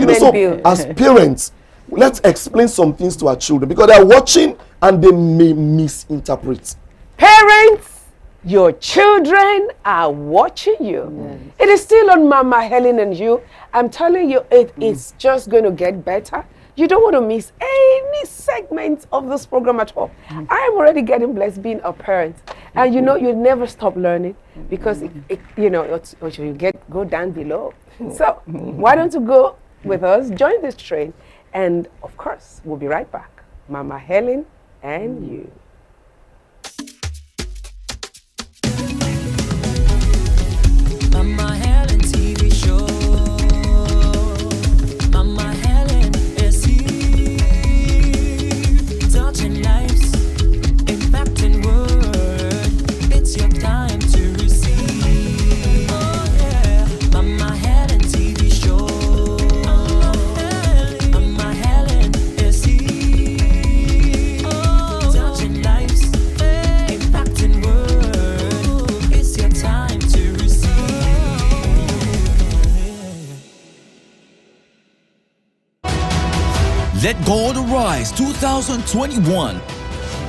as parents, let's explain some things to our children because they are watching and they may misinterpret. Parents, your children are watching you. It is still on Mama Helen and you. I'm telling you, it is just going to get better. You don't want to miss any segment of this program at all. I am already getting blessed being a parent. And you know, you never stop learning because, you go down below. So why don't you go with us. Join this train. And of course, we'll be right back. Mama Helen and you. Mama Helen TV show. Mama Helen is here, touching lives, impacting world. It's your time to receive. Oh yeah, Mama Helen TV show. Mama Helen is here, touching lives, impacting world. It's your time to receive. Let God Arise 2021.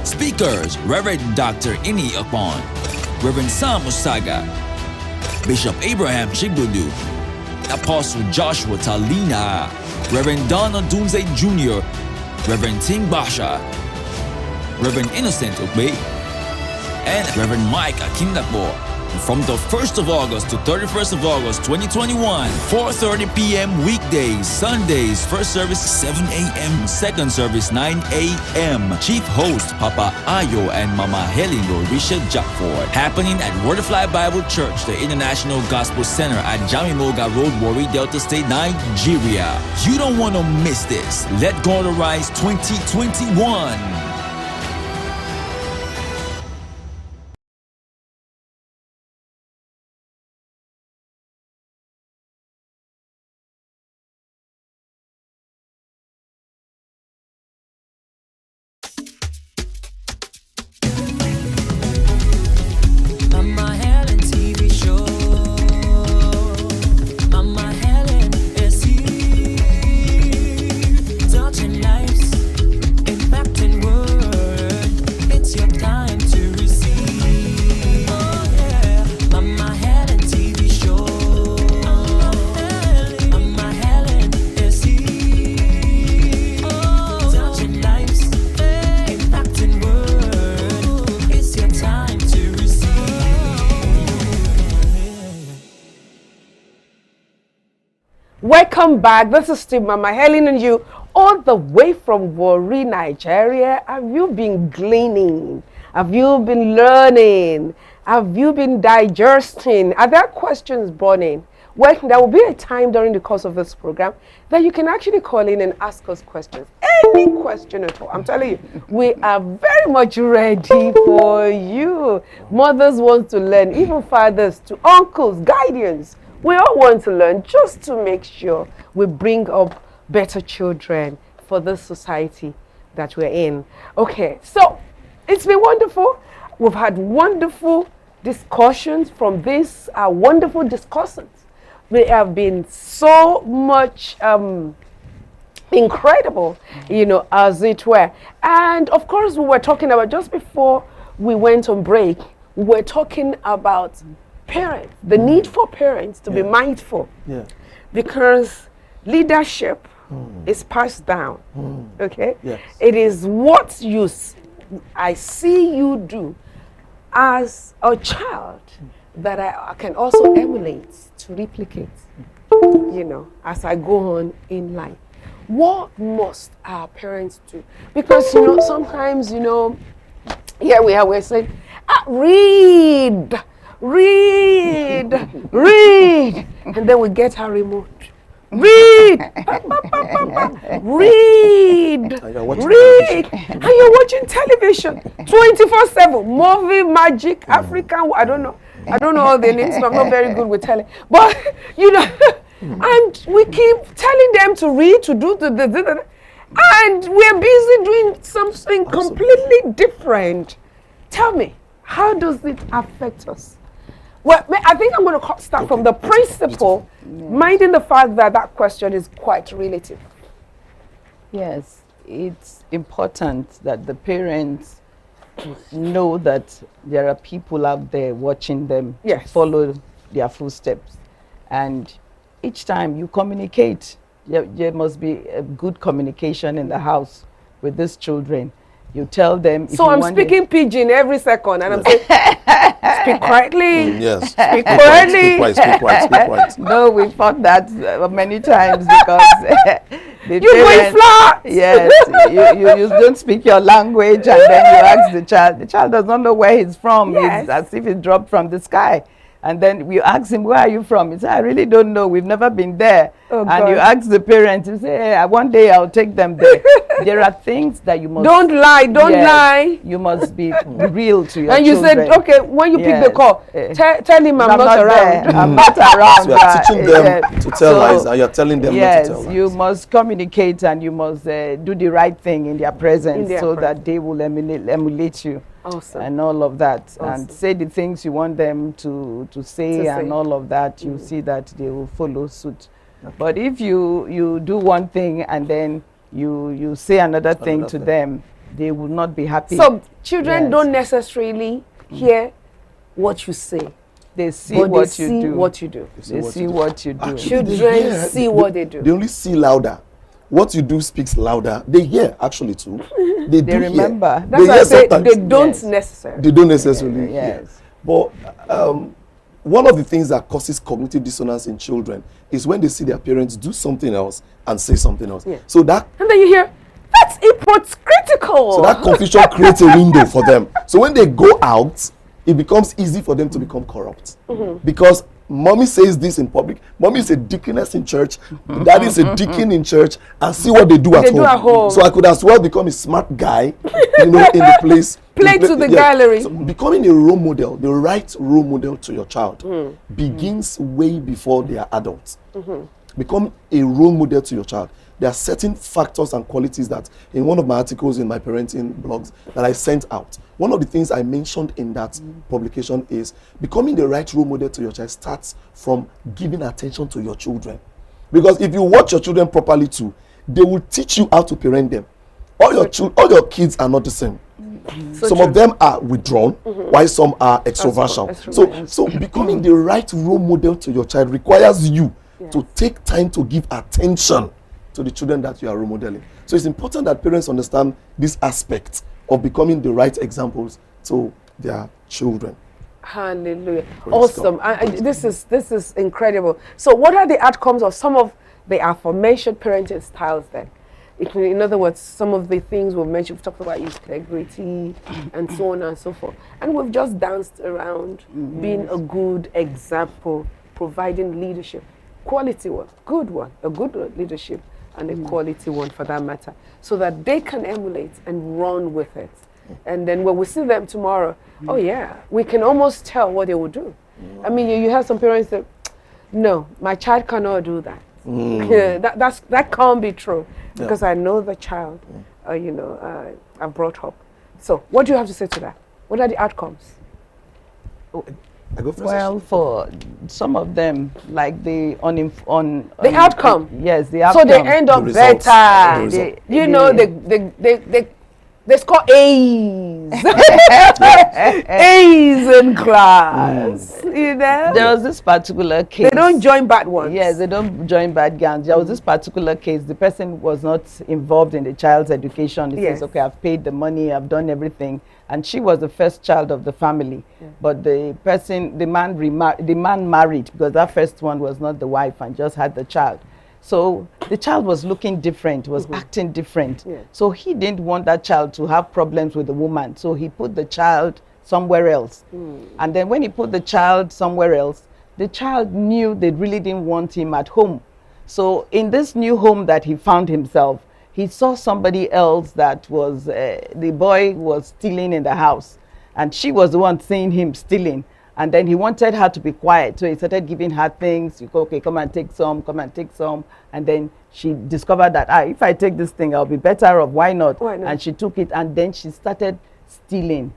Speakers, Reverend Dr. Ini Akpon, Reverend Sam Usaga, Bishop Abraham Chigbudu, Apostle Joshua Talina, Reverend Donna Dunze Jr., Reverend Ting Basha, Reverend Innocent Ogbe, and Reverend Mike Akindakbo. From the 1st of August to 31st of August 2021, 4:30 p.m. weekdays, Sundays, first service 7 a.m., second service 9 a.m. Chief host Papa Ayo and Mama Helen Risha Jackford. Happening at Word of Life Bible Church, the International Gospel Center at Jamimoga Road, Warri, Delta State, Nigeria. You don't want to miss this. Let God Arise 2021. Mama Helen TV show. Mama Helen is here, touching lives, impacting world. It's your time to receive. Oh yeah, Mama Helen TV show. Mama Helen is here, touching lives, impacting world. It's your time to receive. Welcome back. This is still Mama Helen and you, all the way from Warri, Nigeria. Have you been gleaning? Have you been learning? Have you been digesting? Are there questions burning? Well, there will be a time during the course of this program that you can actually call in and ask us questions. Any question at all. I'm telling you, we are very much ready for you. Mothers want to learn, even fathers to uncles, guardians. We all want to learn just to make sure we bring up better children for this society that we're in. Okay, so it's been wonderful. We've had wonderful discussions from these wonderful discussants. They have been so much incredible, you know, as it were. And of course, we were talking about, just before we went on break, we were talking about parents, the need for parents to be mindful. Yeah. Because leadership is passed down. Okay? Yes. It is what I see you do as a child that I can also emulate to replicate, you know, as I go on in life. What must our parents do? Because, you know, sometimes, you know, here we are, we're saying, read, and then we get our remote. Read, read, and you're watching television 24/7, movie, magic, African, I don't know all the names, but I'm not very good with telling. But, you know, and we keep telling them to read, to do, and we're busy doing something completely different. Tell me, how does it affect us? Well, I think I'm going to start from the principle, minding the fact that that question is quite relative. Yes, it's important that the parents know that there are people out there watching them to follow their footsteps. And each time you communicate, there must be a good communication in the house with these children. You tell them. So I'm speaking pidgin every second, and I'm saying, speak quietly. Yes. Speak quietly. Speak quiet. No, we fought that many times because the you going flat. Yes, you don't speak your language, and then you ask the child. The child does not know where he's from. Yes. It's as if it dropped from the sky. And then we ask him, where are you from? He said, I really don't know. We've never been there. Oh, and God. you ask the parents, you say, hey, one day I'll take them there. There are things that you must... Don't lie. Lie. You must be real to your and you children. said, okay, when you pick the call, tell him I'm not around. I'm not around. So you are teaching them to tell lies, and you're telling them not to tell lies. Yes, you must communicate, and you must do the right thing in their presence that they will emulate you. Awesome. And all of that. Awesome. And say the things you want them to say and all of that. You see that they will follow suit. Okay. But if you do one thing and then you say another thing to them, they will not be happy. So children don't necessarily hear what you say. They see what you do. What you do. They see what you do. Actually, children see what they do. They only see louder. What you do speaks louder. They hear actually too. They do remember. Hear. That's why I say sometimes. they don't necessarily. They don't necessarily yes. hear. But one of the things that causes cognitive dissonance in children is when they see their parents do something else and say something else. Yeah. So that and then you hear, that's hypocritical. So that confusion creates a window for them. So when they go out, it becomes easy for them to become corrupt. Because mommy says this in public. Mommy is a deaconess in church. Daddy is a deacon in church. And see what they do at home. So I could as well become a smart guy, in the place. Play to the gallery. So becoming a role model, the right role model to your child, begins way before they are adults. Become a role model to your child. There are certain factors and qualities that in one of my articles in my parenting blogs that I sent out. One of the things I mentioned in that publication is becoming the right role model to your child starts from giving attention to your children. Because if you watch your children properly too, they will teach you how to parent them. All your kids are not the same. Some of them are withdrawn, while some are extroversion. So becoming the right role model to your child requires you to take time to give attention to the children that you are role modeling. So it's important that parents understand this aspect of becoming the right examples to their children. Hallelujah. Awesome. This is incredible. So what are the outcomes of some of the aforementioned parenting styles then? In other words, some of the things we've mentioned, we've talked about integrity and so on and so forth. And we've just danced around being a good example, providing leadership. Quality one, good one, a good leadership, and a quality one for that matter, so that they can emulate and run with it. And then when we see them tomorrow, oh yeah, we can almost tell what they will do. I mean, you have some parents that, no, my child cannot do that. That can't be true, because I know the child, I brought up. So what do you have to say to that? What are the outcomes? I go first. Well, for some of them, like the outcome. Yes, the outcome. So they end up better. They score A's. A's in class. You know? There was this particular case. They don't join bad ones. Yes, they don't join bad gangs. There was this particular case. The person was not involved in the child's education. He says, okay, I've paid the money, I've done everything. And she was the first child of the family. But the man married, because that first one was not the wife and just had the child. So the child was looking different, was acting different. So he didn't want that child to have problems with the woman. So he put the child somewhere else. And then when he put the child somewhere else, the child knew they really didn't want him at home. So in this new home that he found himself, he saw somebody else that was, the boy was stealing in the house. And she was the one seeing him stealing. And then he wanted her to be quiet. So he started giving her things. You go, okay, come and take some, come and take some. And then she discovered that, if I take this thing, I'll be better off. Why not? And she took it, and then she started stealing.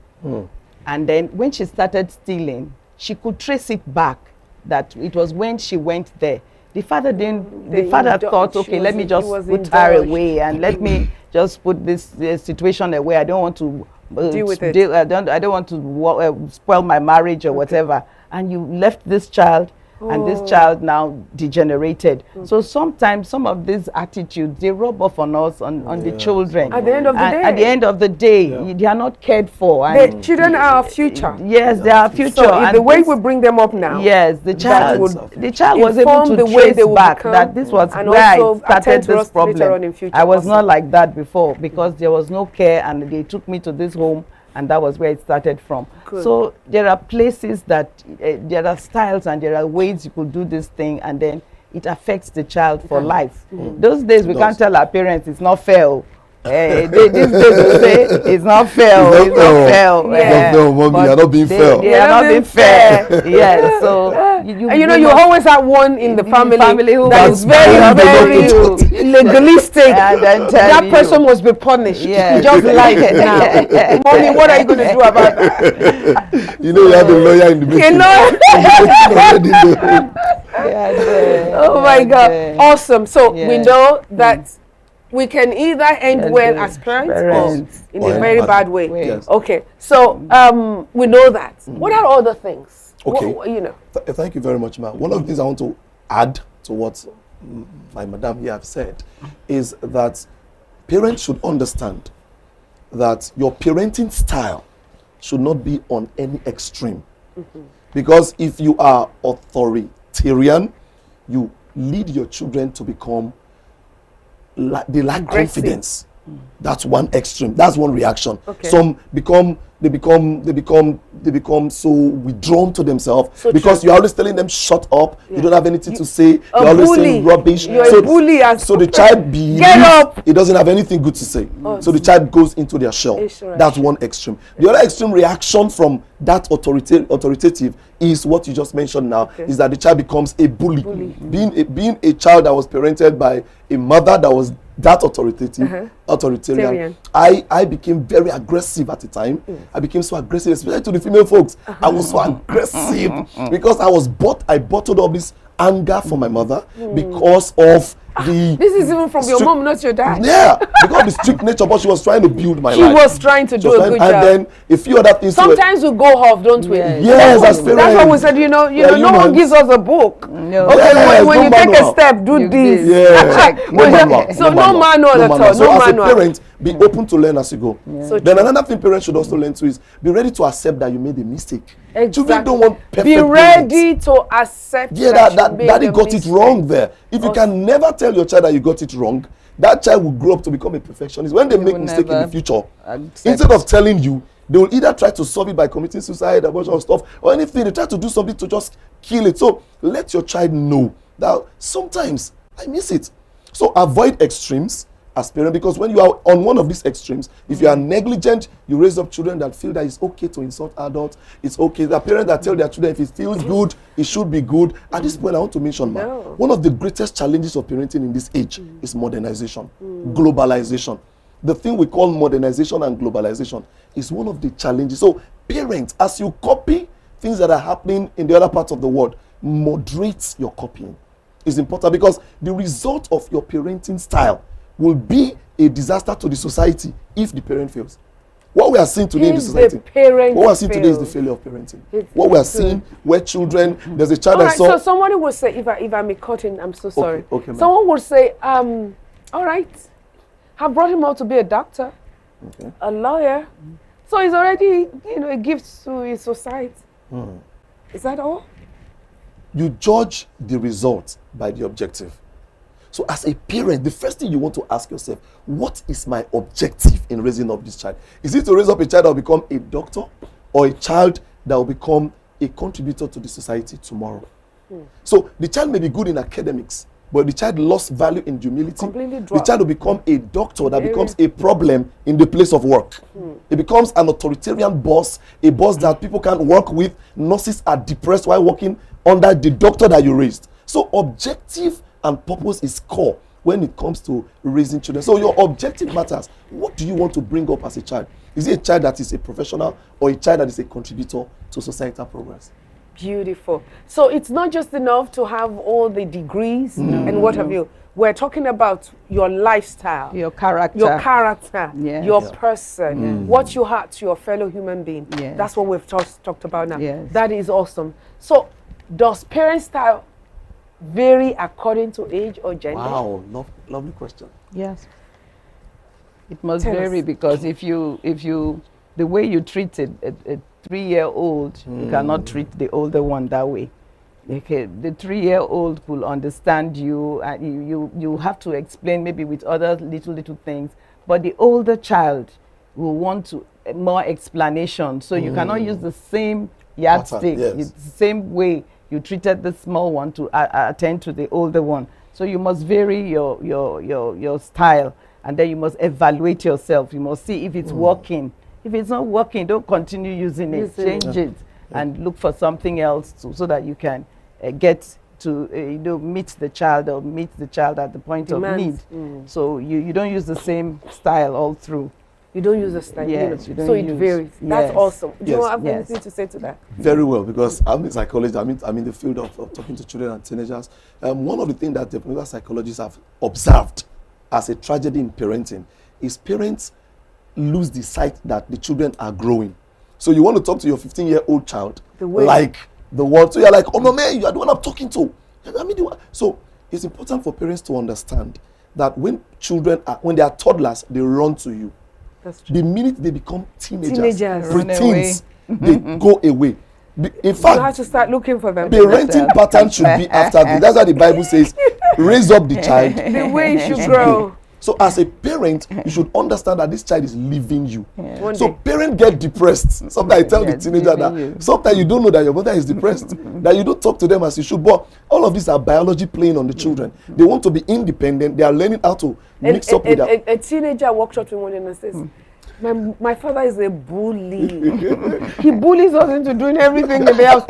And then when she started stealing, she could trace it back that it was when she went there. The father didn't, the father thought, okay, let me just put her away and let me just put this situation away. I don't want to deal with it. I don't want to spoil my marriage or whatever. And you left this child, and this child now degenerated. So sometimes some of these attitudes, they rub off on us, on the children. At the end of the day. At the end of the day, they are not cared for. The children are our future. Yes, they are our future. So and the way we bring them up now. Yes, the child was able to trace back that this was where I started this problem. I was not like that before because there was no care, and they took me to this home, and that was where it started from. Good. So there are places that there are styles and there are ways you could do this thing, and then it affects the child for life. Those days we can't tell our parents it's not fair. These days we say it's not fair. It's not fair. No, mommy, you're not being fair. They are not being fair. Yes. So you always have one in the family who is very legalistic. That person must be punished. Yeah. Just like it now. Mommy, what are you going to do about that? You have a lawyer in the meeting. Oh my God. Awesome. So we know that we can either end well as parents or in a very bad way. Yes. Okay. So we know that. What are other things? Okay. Thank you very much, ma'am. One of the things I want to add to what my madam here have said is that parents should understand that your parenting style should not be on any extreme. Because if you are authoritarian, you lead your children to become they lack confidence. That's one extreme. That's one reaction. Okay. Some become so withdrawn to themselves because you're always telling them shut up. You don't have anything to say. You're always saying rubbish. You're a bully. So the child believes he doesn't have anything good to say. So the child goes into their shell. That's one extreme. The other extreme reaction from that authoritative is what you just mentioned now, is that the child becomes a bully. Being a child that was parented by a mother that was that authoritarian. I became very aggressive at the time. I became so aggressive, especially to the female folks. I was so aggressive because I bottled up this anger from my mother because of the... This is even from your mom, not your dad. Yeah, because of the strict nature, but she was trying to build my life. She was trying to do a good job. And then a few other things. Sometimes we go off, don't we? Yes, as parents. That's why we said, no one gives us a book. No. Okay, when you take a step, do this. Yeah. So no manual at all. So as a parent, be open to learn as you go. So then another thing parents should also learn too is be ready to accept that you made a mistake. Children don't want perfect Be ready to accept that daddy got it wrong there. If you can never tell your child that you got it wrong, that child will grow up to become a perfectionist. When they make mistake in the future, instead of telling you, they will either try to solve it by committing suicide, abortion or stuff, or anything. They try to do something to just kill it. So let your child know that sometimes I miss it. So avoid extremes as parents, because when you are on one of these extremes, if you are negligent, you raise up children that feel that it's okay to insult adults. It's okay. The parents that tell their children if it feels good, it should be good. At this point, I want to mention, one of the greatest challenges of parenting in this age is modernization, globalization. The thing we call modernization and globalization is one of the challenges. So parents, as you copy things that are happening in the other parts of the world, moderate your copying. It's important because the result of your parenting style will be a disaster to the society if the parent fails. What we are seeing today in the society, what we are seeing today is the failure of parenting. What we are seeing where children, there's a child that saw... So somebody will say, if I may cut in, I'm so sorry. Okay, someone will say, all right, I brought him out to be a doctor, a lawyer. So he's already, a gift to his society. Is that all? You judge the result by the objective. So as a parent, the first thing you want to ask yourself, what is my objective in raising up this child? Is it to raise up a child that will become a doctor, or a child that will become a contributor to the society tomorrow? So the child may be good in academics, but the child lost value in humility. Completely the child will become a doctor that becomes a problem in the place of work. It becomes an authoritarian boss, a boss that people can't work with. Nurses are depressed while working under the doctor that you raised. So objective and purpose is core when it comes to raising children. So your objective matters. What do you want to bring up as a child? Is it a child that is a professional or a child that is a contributor to societal progress? Beautiful. So it's not just enough to have all the degrees and what have you. We're talking about your lifestyle, your character, your person, what you have to your fellow human being. That's what we've talked about now. That is awesome. So Does parent style vary according to age or gender? Wow, lovely question. Yes. It must Tell vary us. because if you the way you treat a 3-year-old, you cannot treat the older one that way. Okay, the 3-year-old will understand you, and you have to explain maybe with other little things. But the older child will want to more explanation. So you cannot use the same yardstick. Yes. It's the same way you treated the small one to attend to the older one. So you must vary your style, and then you must evaluate yourself. You must see if it's working. If it's not working, don't continue using it. Change it and look for something else so that you can get to meet the child or meet the child at the point of need. So you don't use the same style all through. You don't use the style. Yes, you don't so it use- varies. That's yes. awesome. Do you Yes. have Yes. anything to say to that? Very well, because I'm in psychology. I'm in the field of talking to children and teenagers. One of the things that developmental psychologists have observed as a tragedy in parenting is parents lose the sight that the children are growing. So you want to talk to your 15-year-old child like the world. So you're like, oh, no, man, you are the one I'm talking to. I mean, so it's important for parents to understand that when when they are toddlers, they run to you. That's true. The minute they become teenagers, Run preteens, they go away. In You fact, have to start looking for them. parenting pattern should be after this. That's why the Bible says, raise up the child. The way it should grow. So as a parent, you should understand that this child is leaving you. One So day. parents get depressed. Sometimes I tell the teenager that sometimes you don't know that your mother is depressed, that you don't talk to them as you should. But all of these are biology playing on the children. They want to be independent. They are learning how to mix up with their... A teenager walked up to me one day and says, my father is a bully. He bullies us into doing everything in the house.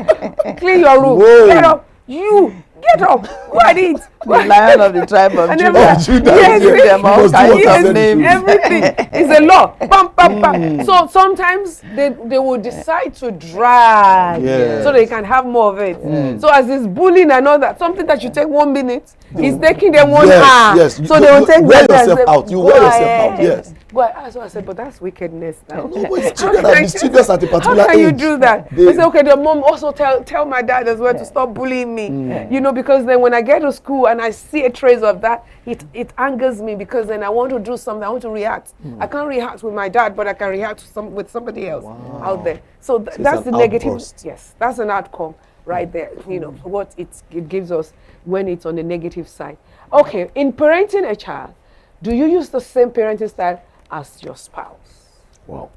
Clean your room. Whoa. Get up. You get up. Go and eat. The lion of the tribe of And Judah. everyone- Yes, give them all must do kinds what I of said names. Everything is a law. Bam, bam, bam. So sometimes they will decide to drag Yes. so they can have more of it. So as this bullying and all that, something that should take 1 minute is taking them 1 hour. Yes. So they will take wear that as yourself a- out. You go wear yourself ahead. out. Yes. Well, so I said, but that's wickedness now. No, but it's children are mischievous at a particular How can you age. do that? They- I say, okay, the mom also tell my dad as well to stop bullying me. You know, because then when I get to school and I see a trace of that, it angers me because then I want to do something, I want to react. I can't react with my dad, but I can react with somebody else out there. So it's that's the an negative. outburst. Yes, that's an outcome right there. You know, what it gives us when it's on the negative side. Okay, in parenting a child, do you use the same parenting style as your spouse? Wow.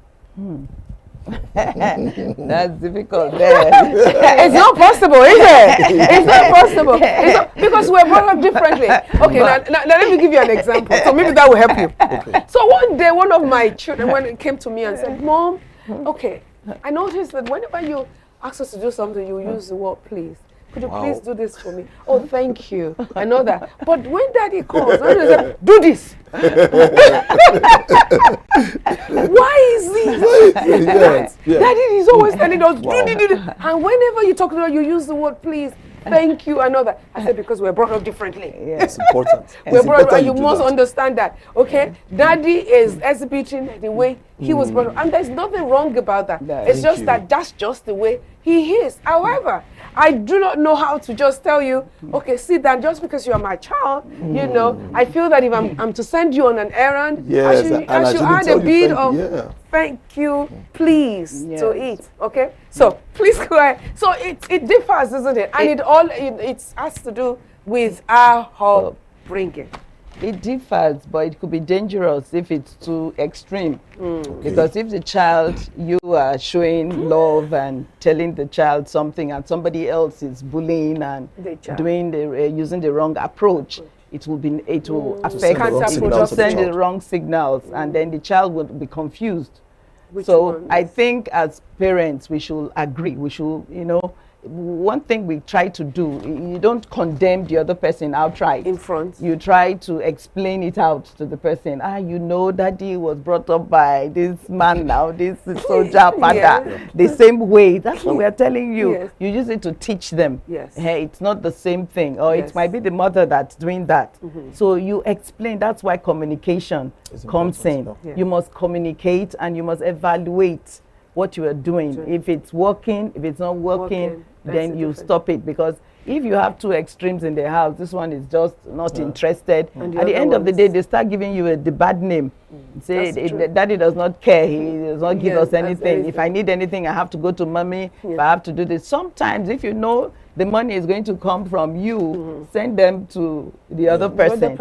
That's difficult there. It's not possible, is it? It's not possible. It's not, because we're brought up differently. Okay, now let me give you an example. So maybe that will help you. Okay. So one day, one of my children when it came to me and said, Mom, okay, I noticed that whenever you ask us to do something, you use the word please. Could you please do this for me? Oh, thank you. I know that. But when daddy calls, when he says, do this. Why is this? Yes, yes. Daddy is always telling us, do. And whenever you talk to her, you use the word please, thank you, and all that. I said, because we're brought up differently. It's important. We're brought up, and you do must that. understand that, okay? Daddy is exhibiting the way he was brought up. And there's nothing wrong about that. It's just that that's just the way he is. However, I do not know how to just tell you, okay, sit down, just because you are my child, you know, I feel that if I'm to send you on an errand, Yes, I should add a bit of yeah. thank you, please, to it, okay? So, please go ahead. So, it differs, isn't it? And it has to do with our upbringing. It differs, but it could be dangerous if it's too extreme. Because if the child, you are showing love and telling the child something and somebody else is bullying and doing using the wrong approach, it will affect, it will send the wrong signals, and then the child will be confused. So I think as parents, we should agree. We should, one thing we try to do, you don't condemn the other person outright. In front. You try to explain it out to the person. Daddy was brought up by this man now, this soldier father. The same way. That's what we are telling you. Yes. You use it to teach them. Yes. Hey, it's not the same thing. Or it might be the mother that's doing that. So you explain. That's why communication comes in. Yeah. You must communicate and you must evaluate what you are doing. If it's working, if it's not working, then you stop it. Because if you have two extremes in the house, this one is just not interested. At the end of the day, they start giving you the bad name. Say, daddy does not care. He does not give us anything. If I need anything, I have to go to mommy. If I have to do this. Sometimes, if you know the money is going to come from you, send them to the other person,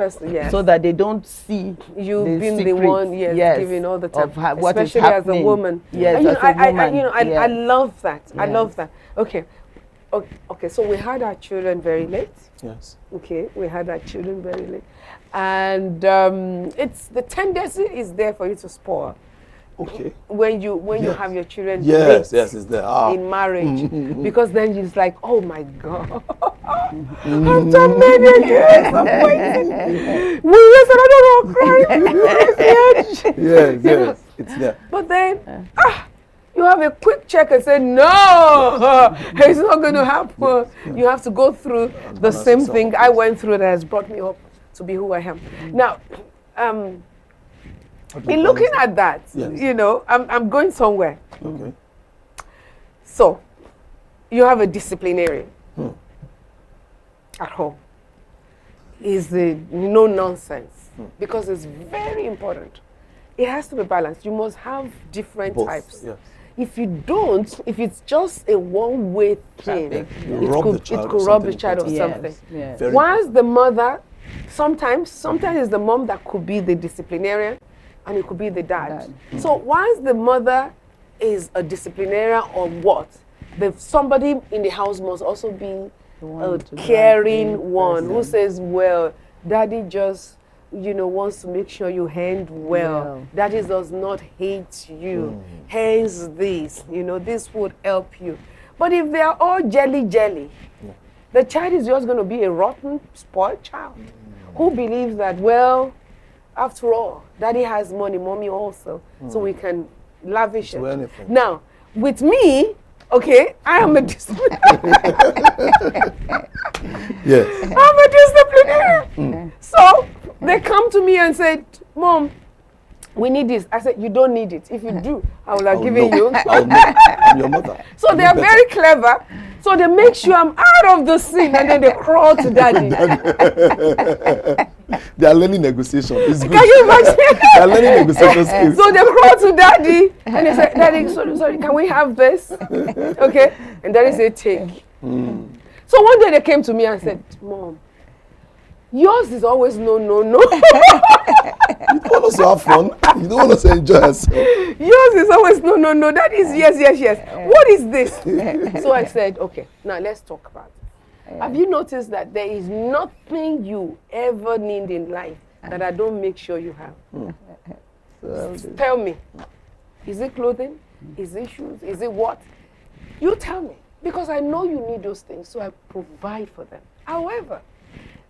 so that they don't see you the being the secret, one giving all the time, what is especially as a woman. Yes, I love that. I love that. Okay. Okay, so we had our children very late. Yes. Okay, we had our children very late. And it's the tendency is there for you to spoil. Okay. When you have your children yes, it's there. In marriage. Because then it's like, oh my God. After many years of waiting. We used another crying. Yes, it's there. But then you have a quick check and say, no, it's not going to happen. You have to go through the same thing I went through that has brought me up to be who I am. Now, in looking at that, you know, I'm going somewhere. Okay. So, you have a disciplinarian at home. Is the no nonsense because it's very important. It has to be balanced. You must have different types. Yes. If you don't, if it's just a one-way thing, it could rob the child of something. Yes. Once the mother, sometimes it's the mom that could be the disciplinarian, and it could be the dad. So once the mother is a disciplinarian or what, somebody in the house must also be a caring one who says, well, daddy just wants to make sure you hand well. Daddy does not hate you. Hence this, this would help you. But if they are all jelly, the child is just going to be a rotten, spoiled child who believes that, well, after all, daddy has money, mommy also, so we can lavish it. Now, with me, okay, I am a disciplinarian. Yes. I'm a disciplinarian. So they come to me and said, Mom, we need this. I said, you don't need it. If you do, I will have given you. I'll know. I'm your mother. So they are very clever. So they make sure I'm out of the scene and then they crawl to daddy. They are learning negotiation. It's good. Can you imagine? They are learning negotiation skills. So they crawl to daddy and they say, Daddy, sorry, can we have this? Okay. And daddy said, take. So one day they came to me and said, Mom, yours is always no. You don't want us to have fun. You don't want us to enjoy yourself. Yours is always no. That is yes. What is this? So I said, okay, now let's talk about it. Have you noticed that there is nothing you ever need in life that I don't make sure you have? Tell me. Is it clothing? Is it shoes? Is it what? You tell me. Because I know you need those things, so I provide for them. However,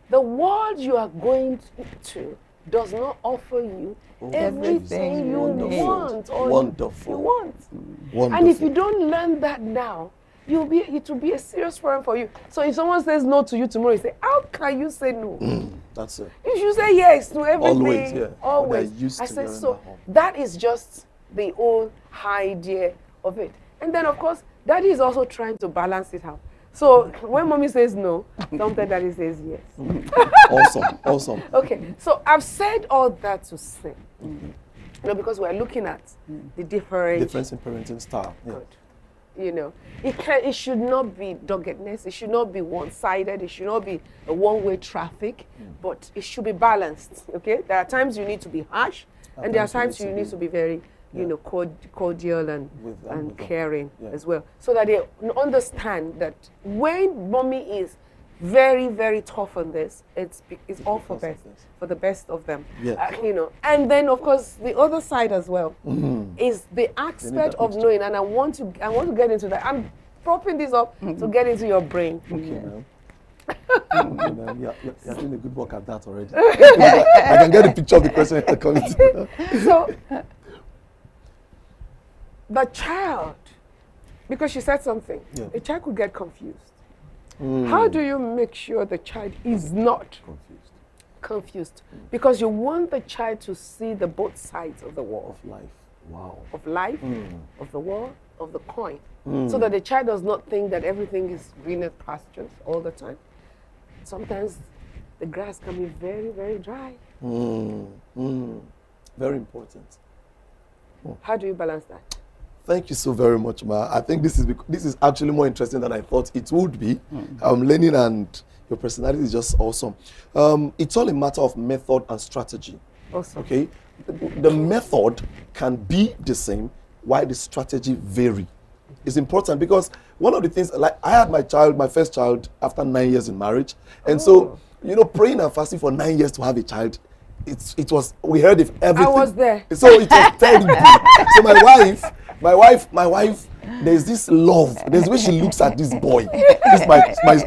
the world you are going to does not offer you everything you want or you want. Wonderful. And if you don't learn that now, it will be a serious problem for you. So if someone says no to you tomorrow, you say, how can you say no? That's it. You should say yes to everything. Always, yeah. Always. I said, so that is just the whole idea of it. And then, of course, daddy is also trying to balance it out. So when mommy says no, sometimes daddy says yes. Awesome. Okay, so I've said all that to say, because we're looking at the difference in parenting style. Yeah. Good. It should not be doggedness. It should not be one-sided. It should not be a one-way traffic, but it should be balanced. Okay, there are times you need to be harsh, and there are times you need to be very cordial and caring as well, so that they understand that when mommy is very, very tough on this, it's all for the best of them. And then of course the other side as well is the aspect of knowing, and I want to get into that. I'm propping this up to get into your brain. You're doing a good work at that already. I can get a picture of the question coming. So the child, because she said something, the child could get confused. How do you make sure the child is not confused? Because you want the child to see the both sides of the wall. Of life. of life, of the world, of the coin, so that the child does not think that everything is greener pastures all the time. Sometimes the grass can be very, very dry. Very important. How do you balance that? Thank you so very much, Ma. I think this is actually more interesting than I thought it would be. Learning and your personality is just awesome. It's all a matter of method and strategy. Awesome. Okay? The method can be the same, while the strategy vary. It's important because one of the things, like I had my first child after 9 years in marriage. And so, praying and fasting for 9 years to have a child, we heard if everything. I was there. So it was terrible. So my wife, there's this love. There's the way she looks at this boy. This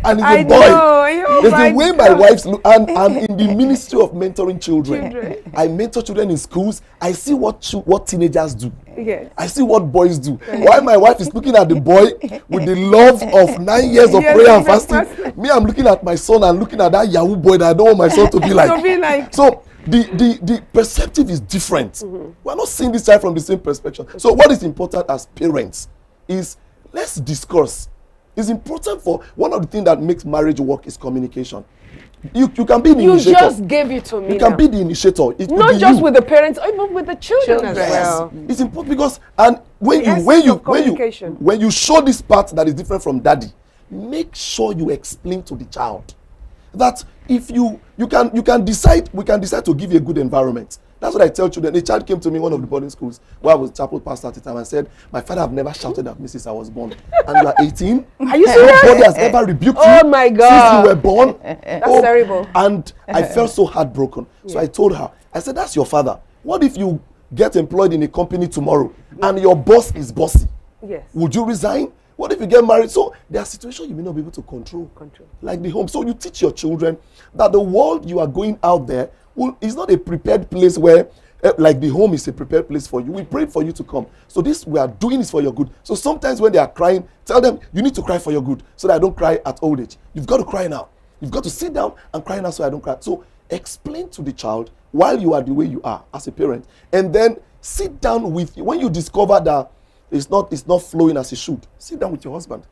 and he's a boy. There's the way my wife's look, and I'm in the ministry of mentoring children. I mentor children in schools. I see what teenagers do. Yes. I see what boys do. While my wife is looking at the boy with the love of 9 years of prayer and fasting, me, I'm looking at my son and looking at that Yahoo boy that I don't want my son to be like. So the perspective is different. We're not seeing this child from the same perspective. So what is important as parents is let's discuss. It's important for one of the things that makes marriage work is communication. You can be the initiator. You just gave it to me. You can be the initiator. It not just with the parents, even with the children as well. It's important because when you show this part that is different from daddy, make sure you explain to the child that if we can decide to give you a good environment. That's what I tell children. A child came to me in one of the boarding schools where I was chapel pastor at the time and said, my father have never shouted at me since I was born. And you are 18. Are you serious? Nobody has ever rebuked you. Oh my God. Since you were born. That's terrible. And I felt so heartbroken. So I told her, I said, that's your father. What if you get employed in a company tomorrow and your boss is bossy? Yes. Would you resign? What if you get married? So there are situations you may not be able to control. Like the home. So you teach your children that the world you are going out there is not a prepared place where, like the home is a prepared place for you. We prayed for you to come. So this we are doing is for your good. So sometimes when they are crying, tell them you need to cry for your good so that I don't cry at old age. You've got to cry now. You've got to sit down and cry now so I don't cry. So explain to the child while you are the way you are as a parent. And then sit down with you. When you discover that it's not flowing as it should, sit down with your husband.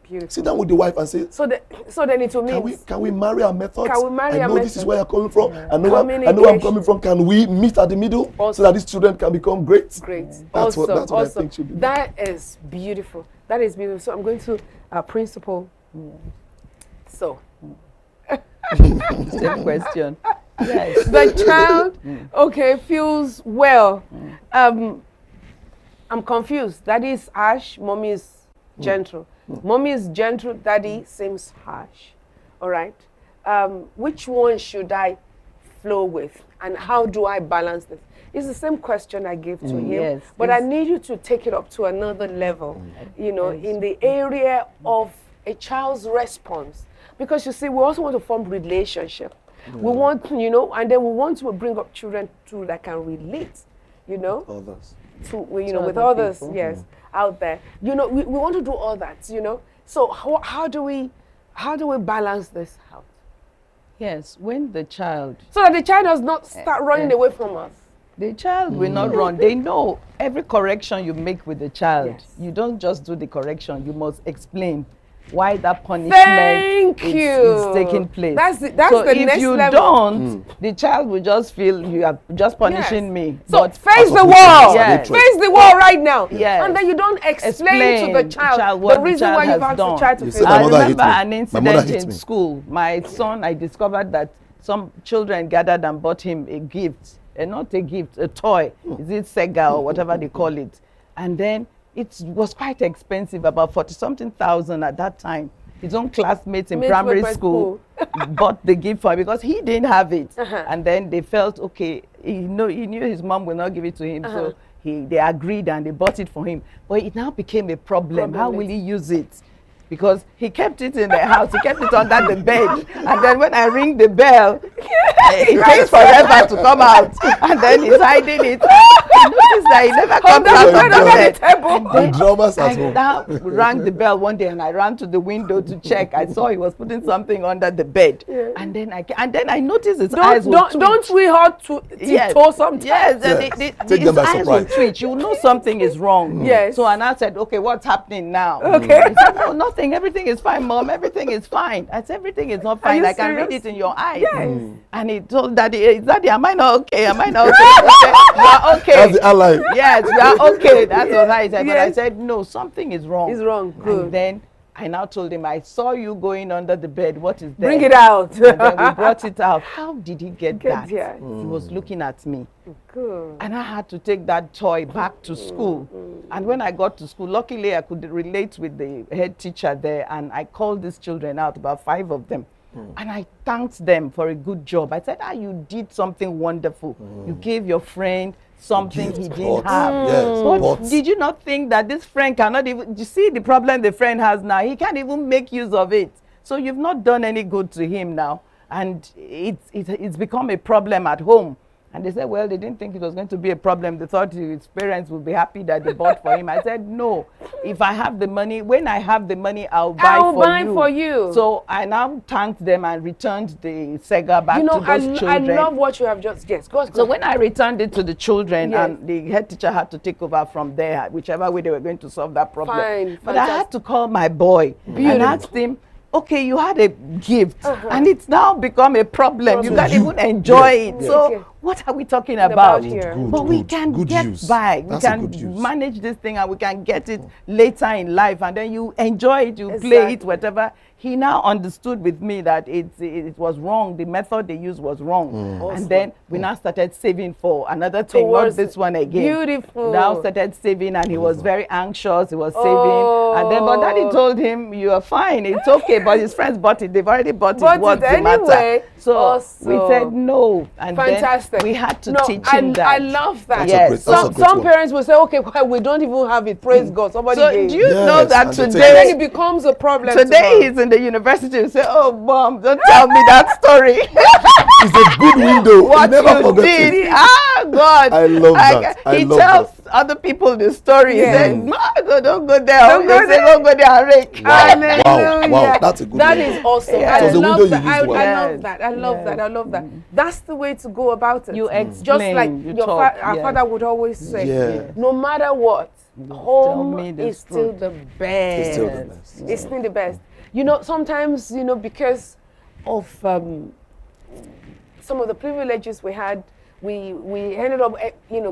Beautiful. Sit down with the wife and say, so then it will mean, can we marry our methods? Can we marry I know this is where you're coming from. Yeah. I know where I'm coming from. Can we meet at the middle so that these children can become great? Great. That's what I think should be. That is beautiful. That is beautiful. So I'm going to principal. So. Same question. Yes. The child, feels well. I'm confused. Daddy is harsh. Mommy is gentle. Mommy is gentle. Daddy seems harsh. All right. Which one should I flow with? And how do I balance this? It's the same question I gave to him. Yes, but I need you to take it up to another level, in the area of a child's response. Because you see, we also want to form relationship. We want, and then we want to bring up children that can relate, others. With others, yes, out there. We want to do all that, So how do we balance this out? Yes, when the child. So that the child does not start running away from us. The child will not run. They know every correction you make with the child. Yes. You don't just do the correction. You must explain why that punishment is taking place. That's so the next level. If you don't, the child will just feel you are just punishing me. So but face the wall. Yes. Face the wall right now. Yes. And then you don't explain to the child the reason why you've asked the child to face the I wall. remember an incident in school. My son, I discovered that some children gathered and bought him a gift. Not a gift, a toy. Is it Sega or whatever they call it? And then it was quite expensive, about 40-something thousand at that time. His own classmates in primary school bought the gift for him because he didn't have it. And then they felt, okay, he knew his mom will not give it to him, so they agreed and they bought it for him. But it now became a problem. How will he use it? Because he kept it in the house, he kept it under the bed. And then when I ring the bell, it takes forever to come out. And then he's hiding it I noticed that he never comes out of the bed. The dramas at home. I rang the bell one day and I ran to the window to check. I saw he was putting something under the bed. Yeah. And then I noticed his eyes would twitch. Don't we hurt to tiptoe sometimes? Yes, his eyes would twitch. You know something is wrong. Yes. So and I said, okay, what's happening now? Okay. He said, no, nothing. Everything is fine, Mom. Everything is fine. I said, everything is not fine. I can read it in your eyes. Yes. And he told Daddy, Daddy, am I not okay? Am I not okay? You are okay. That's the ally. Yes, you are okay. That's what I said. Yes. But I said, no, something is wrong. It's wrong. Good. And then I now told him, I saw you going under the bed. What is there? Bring it out. And then we brought it out. How did he get that? Yeah. He was looking at me. Good. And I had to take that toy back to school. And when I got to school, luckily I could relate with the head teacher there. And I called these children out, about 5 of them. And I thanked them for a good job. I said, you did something wonderful. You gave your friend something he didn't have. Yes, but did you not think that this friend cannot even, you see the problem the friend has now, he can't even make use of it. So you've not done any good to him now. And it's become a problem at home. And they said, well, they didn't think it was going to be a problem. They thought his parents would be happy that they bought for him. I said, no, if I have the money, when I have the money, I'll buy for you. So I now thanked them and returned the Sega back to those children. I love what you have just, yes, go. So when I returned it to the children, and the head teacher had to take over from there, whichever way they were going to solve that problem. Fine, but I had to call my boy and ask him, okay, you had a gift, and it's now become a problem. You can't even enjoy it. So what are we talking about here? But we can get by. We can manage this thing, and we can get it later in life, and then you enjoy it, you play it, whatever. He now understood with me that it was wrong. The method they used was wrong. Awesome. And then we now started saving for another thing, not this one again. Beautiful. Now started saving, and he was very anxious. He was saving. And then, but Daddy told him, you are fine. It's okay. But his friends bought it. They've already bought it. What's the matter? So we said no. And then we had to teach him that. I love that. Yes. Some parents will say, okay, well, we don't even have it. Praise God. Somebody gave. Do you know that today? Then it becomes a problem. Today he's in the university. You say, oh, Mom, don't tell me that story. It's a good window. What you did. Ah, God. I love that. He tells other people the story. Yes. He says, no, don't go there. Don't go there and rake. Wow, that's a good That is awesome. Yeah. I love that. I Well. love that. I love that. I love that. That's the way to go about it. You explain. Just like our father would always say, no matter what, home is still the best. It's still the best. It's still the best. You know, sometimes, because of some of the privileges we had, we ended up,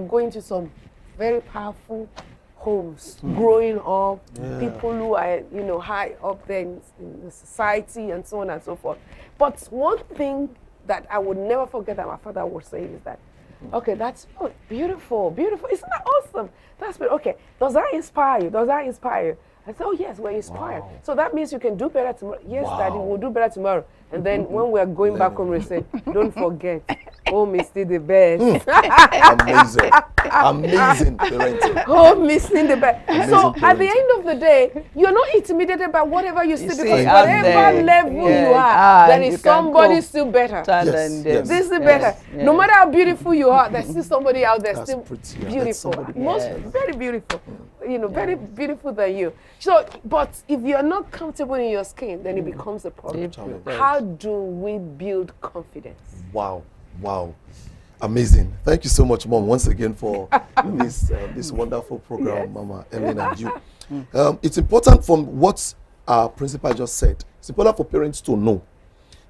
going to some very powerful homes, growing up, people who are, high up there in the society and so on and so forth. But one thing that I would never forget that my father would say is that, okay, that's beautiful, beautiful. Isn't that awesome? That's okay. Does that inspire you? Does that inspire you? I said, oh yes, we're inspired. Wow. So that means you can do better tomorrow. Yes, Daddy, we'll do better tomorrow. And then when we're going back home, we say, don't forget, home is still the best. Amazing. Amazing parenting. Home is still the best. So at the end of the day, you're not intimidated by whatever you see, because whatever level you are, there is somebody still better. Yes. This is better. No matter how beautiful you are, there's still somebody out there still beautiful. Very beautiful. Very beautiful than you. So, but if you're not comfortable in your skin, then it becomes a problem. How do we build confidence? Wow. Amazing. Thank you so much, Mom, once again for this wonderful program, Mama Helen and you. It's important from what our principal just said. It's important for parents to know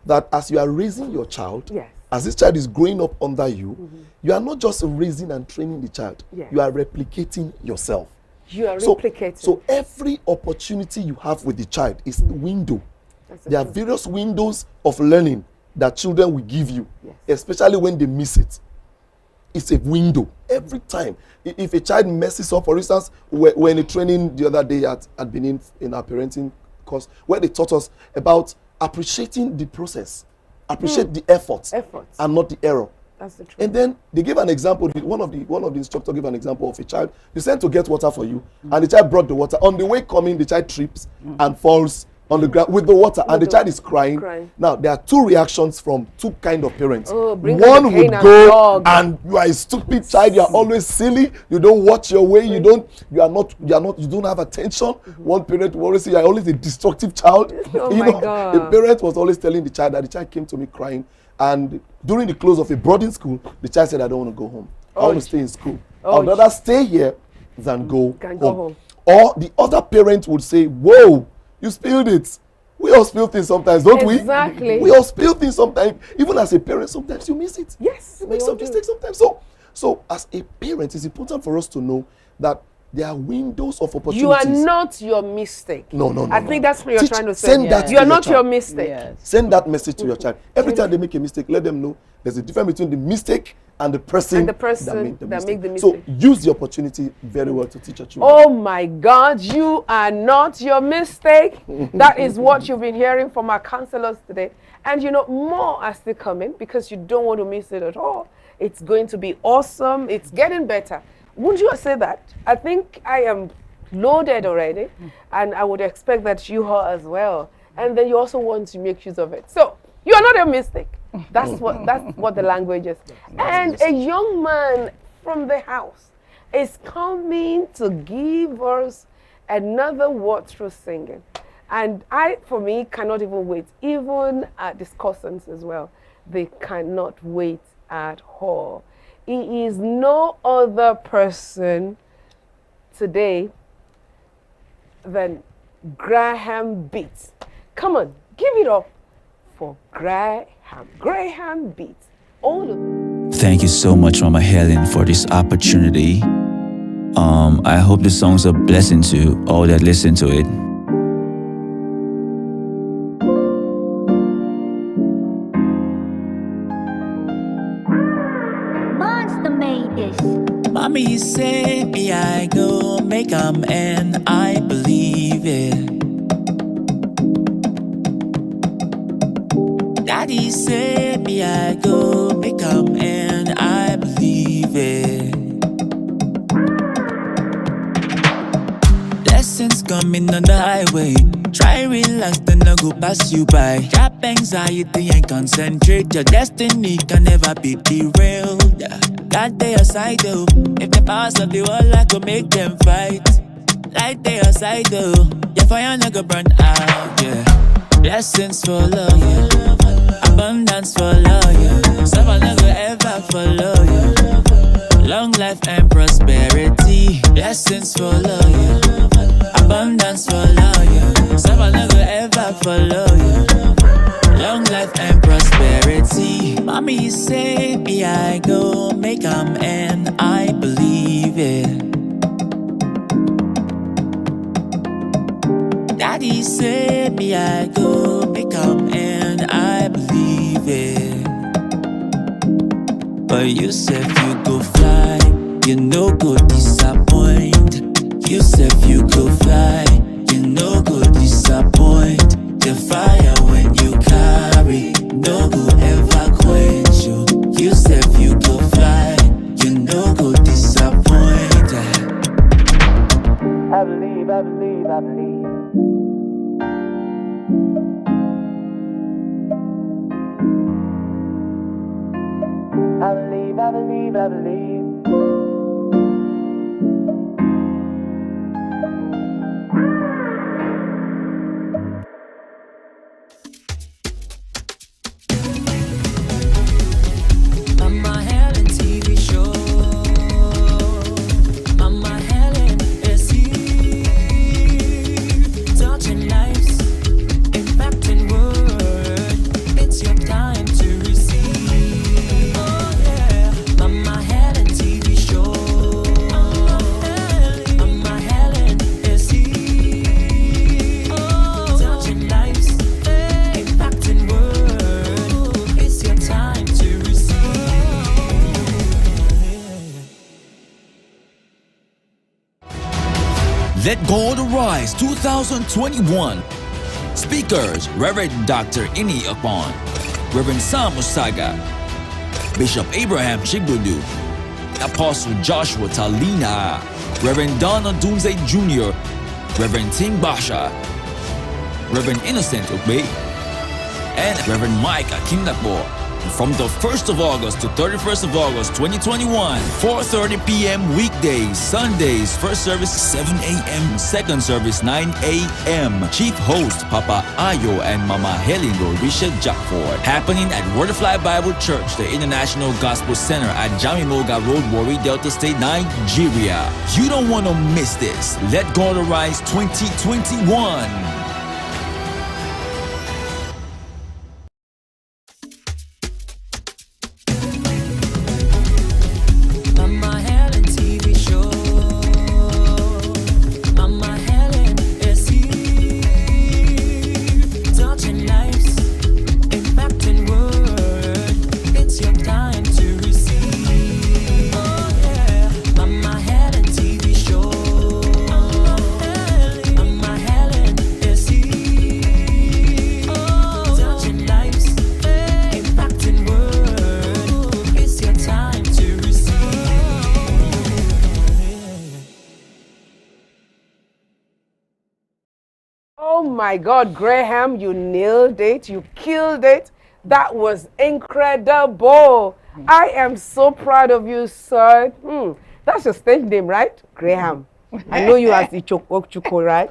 that as you are raising your child, as this child is growing up under you, you are not just raising and training the child. You are replicating yourself. You are replicating. So every opportunity you have with the child is a window. There are various windows of learning that children will give you, especially when they miss it. It's a window. Every time. If a child messes up, for instance, when a training the other day at Benin in our parenting course, where they taught us about appreciating the process, appreciate the efforts, and not the error. That's the truth. And then they gave an example. One of the instructors gave an example of a child. You sent to get water for you, and the child brought the water. On the way coming, the child trips and falls on the ground with the water, and the child is crying. Now there are two reactions from two kind of parents. One would go and you are a stupid child, you are always silly, you don't watch your way, you don't have attention. One parent will always say you are always a destructive child. The parent was always telling the child that the child came to me crying, and during the close of a boarding school, the child said, I don't want to go home. I want to stay in school. I'd rather stay here than go home. Or the other parent would say, whoa, you spilled it. We all spill things sometimes, don't we? Exactly. We all spill things sometimes. Even as a parent, sometimes you miss it. Yes. You make some mistakes sometimes. So as a parent, it's important for us to know that there are windows of opportunities. You are not your mistake. No. I think that's what you're trying to say. Send that you are not your mistake. Yes. Send that message to your child. Every time they make a mistake, let them know there's a difference between the mistake and the person, that made the mistake. So use the opportunity very well to teach your children. Oh my God, you are not your mistake. That is what you've been hearing from our counselors today. And more are still coming because you don't want to miss it at all. It's going to be awesome. It's getting better. Would you say that? I think I am loaded already, and I would expect that you are as well. And then you also want to make use of it. So you are not a mistake. That's what the language is. And a young man from the house is coming to give us another word through singing. And for me, cannot even wait. Even discussants as well, they cannot wait at all. He is no other person today than Graham Beats. Come on, give it up for Graham. Graham Beats. Thank you so much, Mama Helen, for this opportunity. I hope the song's a blessing to all that listen to it. Mommy said me I go make 'em and I believe it. Daddy said me I go make 'em and I believe it. Lessons coming on the highway. Try relax, then I go pass you by. Trap anxiety and concentrate. Your destiny can never be derailed. God they aside though. If the powers of the world I could make them fight. Light they aside though. Your fire never burn out, yeah. Blessings follow you. Abundance follow you. Someone never ever follow you. Long life and prosperity. Blessings follow you. Abundance follow you. Someone never ever follow you. Long life and prosperity. Mommy say me I go make 'em and I believe it. Daddy said me I go make 'em and I believe it. But you said you go fly, you no go disappoint. You said you go fly, you no go disappoint. The fire when you carry, no go ever quench you. You said you go fly, you no go disappoint. I believe, I believe, I believe. I believe, I believe, I believe. Mama Helen TV show. Mama Helen is here, touching lives, impacting world. It's your time to receive. Oh yeah, Mama Helen TV show. Mama Helen is here, touching lives, impacting world. It's your time to receive. Let God Arise 2021. Speakers, Reverend Dr. Ini Akpan, Reverend Sam Usaga, Bishop Abraham Chigbudu, Apostle Joshua Talina, Reverend Donna Dunze Jr., Reverend Ting Basha, Reverend Innocent Ogbe, and Reverend Mike Akindakbo. From the 1st of August to 31st of August 2021, 4:30 p.m. weekdays, Sundays, first service 7 a.m., second service 9 a.m. Chief host Papa Ayo and Mama Helen Risha Jackford. Happening at Wordfly Bible Church, the International Gospel Center at Jamimoga Road, Warri, Delta State, Nigeria. You don't want to miss this. Let God Arise 2021. Mama Helen TV show. Mama Helen is here, touching lives, impacting word. It's your time to receive. Oh yeah, Mama Helen TV show. Mama Helen is here, touching lives, impacting word. It's your time to receive. Oh my God, Graham, you nailed it. You killed it. That was incredible. I am so proud of you, sir. That's your stage name, right? Graham. I know you as Ichoko, right?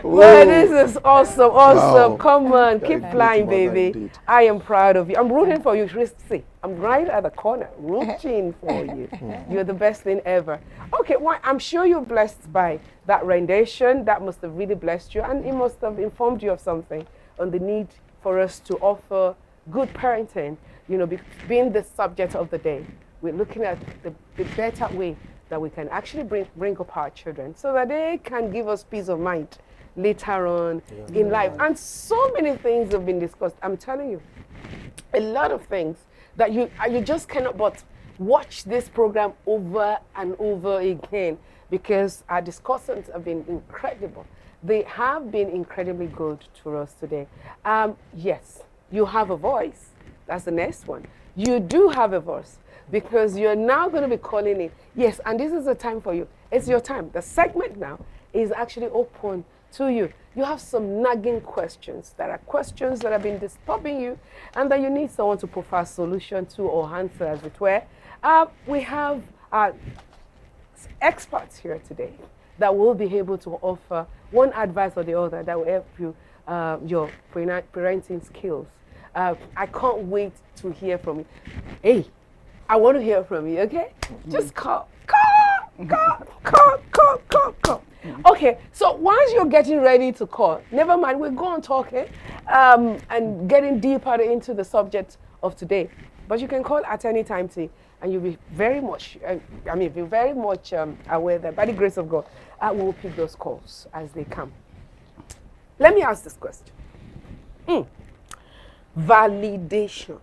But this is awesome, awesome. Wow. Come on, keep Great flying, mother baby. indeed. I am proud of you. I'm rooting for you. See, I'm right at the corner, rooting for you. You're the best thing ever. Okay, well, I'm sure you're blessed by that rendition. That must have really blessed you, and it must have informed you of something on the need for us to offer good parenting, you know, being the subject of the day. We're looking at the better way that we can actually bring up our children so that they can give us peace of mind later on in life. And so many things have been discussed. I'm telling you, a lot of things that you just cannot but watch this program over and over again, because our discussions have been incredible. They have been incredibly good to us today. Yes, you have a voice. That's the next one. You do have a voice, because you're now going to be calling in. Yes, and this is the time for you. It's your time. The segment now is actually open to you. You have some nagging questions. There are questions that have been disturbing you and that you need someone to provide solution to or answer, as it were. We have experts here today that will be able to offer one advice or the other that will help you your parenting skills. I can't wait to hear from you. Hey, I want to hear from you, okay? Just call. Okay, so once you're getting ready to call, never mind, we'll go on talking and getting deeper into the subject of today. But you can call at any time, T, and you'll be very much, aware that by the grace of God, we will pick those calls as they come. Let me ask this question. Validation.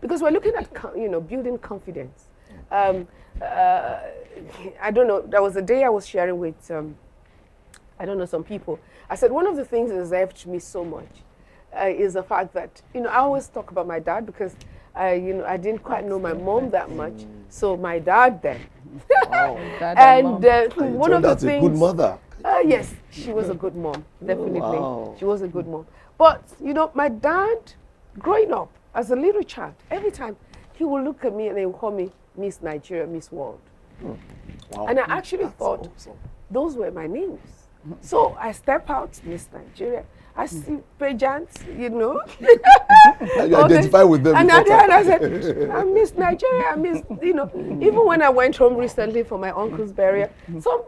Because we're looking at, building confidence. I don't know, there was a day I was sharing with, some people. I said, one of the things that has helped me so much is the fact that, I always talk about my dad because, I didn't quite know my mom that much. So my dad then. Wow. And one of the that's things. a good mother. Yes, she was a good mom, definitely. Wow. She was a good mom. But, my dad, growing up as a little child, every time he would look at me and he would call me Miss Nigeria, Miss World. Wow. And I actually thought those were my names. So I step out, Miss Nigeria. I see pageants, And you identify with them. And I said, I'm Miss Nigeria, I'm Miss, even when I went home recently for my uncle's burial,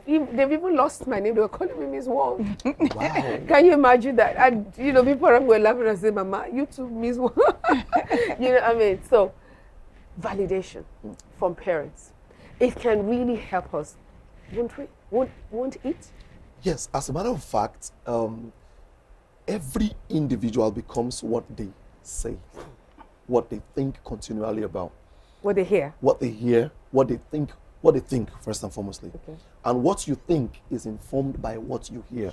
they've even lost my name. They were calling me Miss World. Wow. Can you imagine that? And, people around were laughing and saying, Mama, you too, Miss World. So, validation from parents. It can really help us, won't it? Yes, as a matter of fact, every individual becomes what they say, what they think continually about. What they hear. What they hear, what they think first and foremostly. Okay. And what you think is informed by what you hear.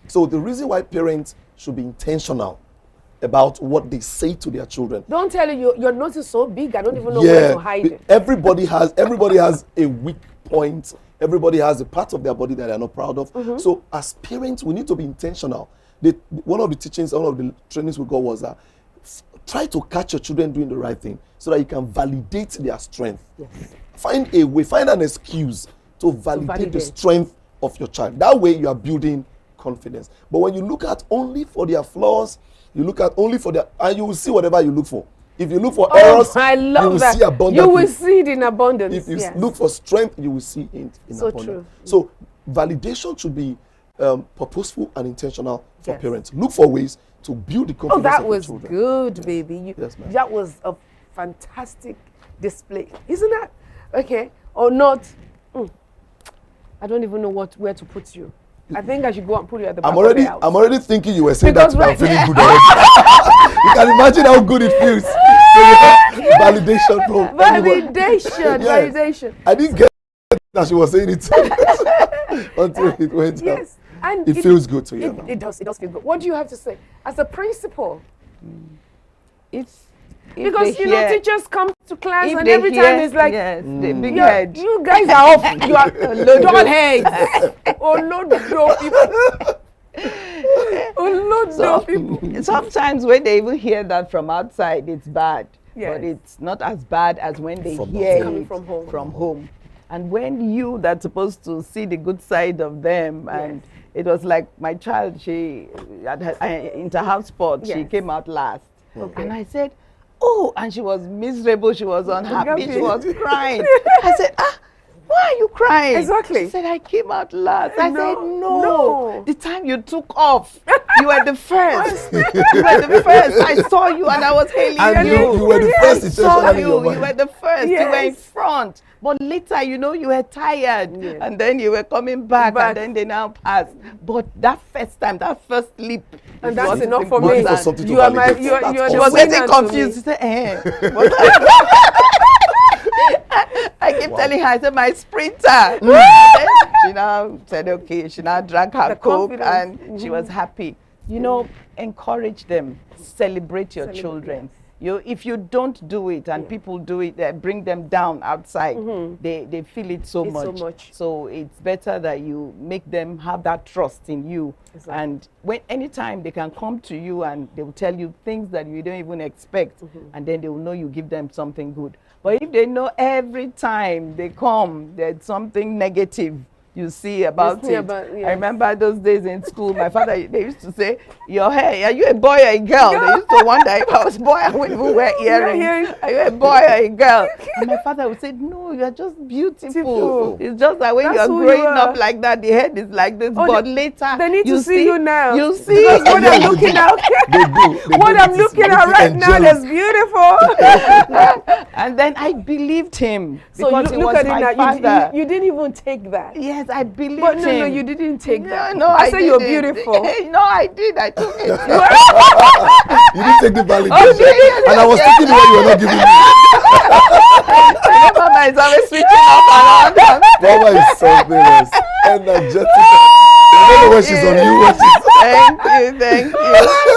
So the reason why parents should be intentional about what they say to their children. Don't tell you your nose is so big, I don't even know where to hide it. Everybody has a weak point. Everybody has a part of their body that they're not proud of. So as parents, we need to be intentional. One of the teachings, one of the trainings we got was that try to catch your children doing the right thing so that you can validate their strength. Yes. Find a way, find an excuse to validate the strength of your child. That way you are building confidence. But when you look at only for their flaws, you look at only for their, and you will see whatever you look for. If you look for errors, you will see abundance. You will see it in abundance. If you look for strength, you will see it in abundance. True. So validation should be purposeful and intentional for parents. Look for ways to build the confidence of your children. Good, baby. Yes, ma'am. That was a fantastic display, isn't that? Okay, or not? I don't even know where to put you. I think I should go and put you at the back of the house. I'm already thinking you were saying because that I'm feeling good already. You can imagine how good it feels. Validation from validation. I didn't get that she was saying it until it went out. And it feels good to you. It does feel good. What do you have to say as a principal? Because teachers come to class and every time it's like, big head. You guys are off. You are load heads. People. Sometimes when they even hear that from outside, it's bad. But it's not as bad as when they hear it from home. And when you that's supposed to see the good side of them, and it was like my child, she had inter-house sport, she came out last. And I said, oh, and she was miserable, she was unhappy, she was crying. I said, why are you crying? Exactly. She said, I came out last. I said, no. The time you took off, you were the first. You were the first. I saw you and I was hailing you. You were the first. I saw you. You were the first. You were in front. But later, you were tired. And then you were coming back. And then they now passed. But that first time, that first leap. And that's enough for me. You are my, you are she was getting confused. She said, I keep telling her, I said, my sprinter. She now said, okay. She now drank her Coke and she was happy. Encourage them. Celebrate your children. If you don't do it and people do it, they bring them down outside. They feel it so much. So it's better that you make them have that trust in you. Exactly. And anytime they can come to you and they will tell you things that you don't even expect, and then they will know you give them something good. But if they know every time they come, there's something negative you see about it. I remember those days in school, my father, they used to say, your hair, are you a boy or a girl? They used to wonder if I was a boy, I wouldn't even wear earrings. Are you a boy or a girl? And my father would say, no, you are just beautiful. It's just that when you're growing up like that, the head is like this, but later, they need to see you now. You see what I'm looking at. What I'm looking at right now is beautiful. And then I believed him. So look at it now. You didn't even take that. Yes, I believed him. But no, you didn't take that. No, I said you're beautiful. No, I did. I took it. You didn't take the validation. And I was taking the one you were not giving me. Mama is always switching up and around. Mama is something else. Energetic. I don't know when she's on you. Thank you.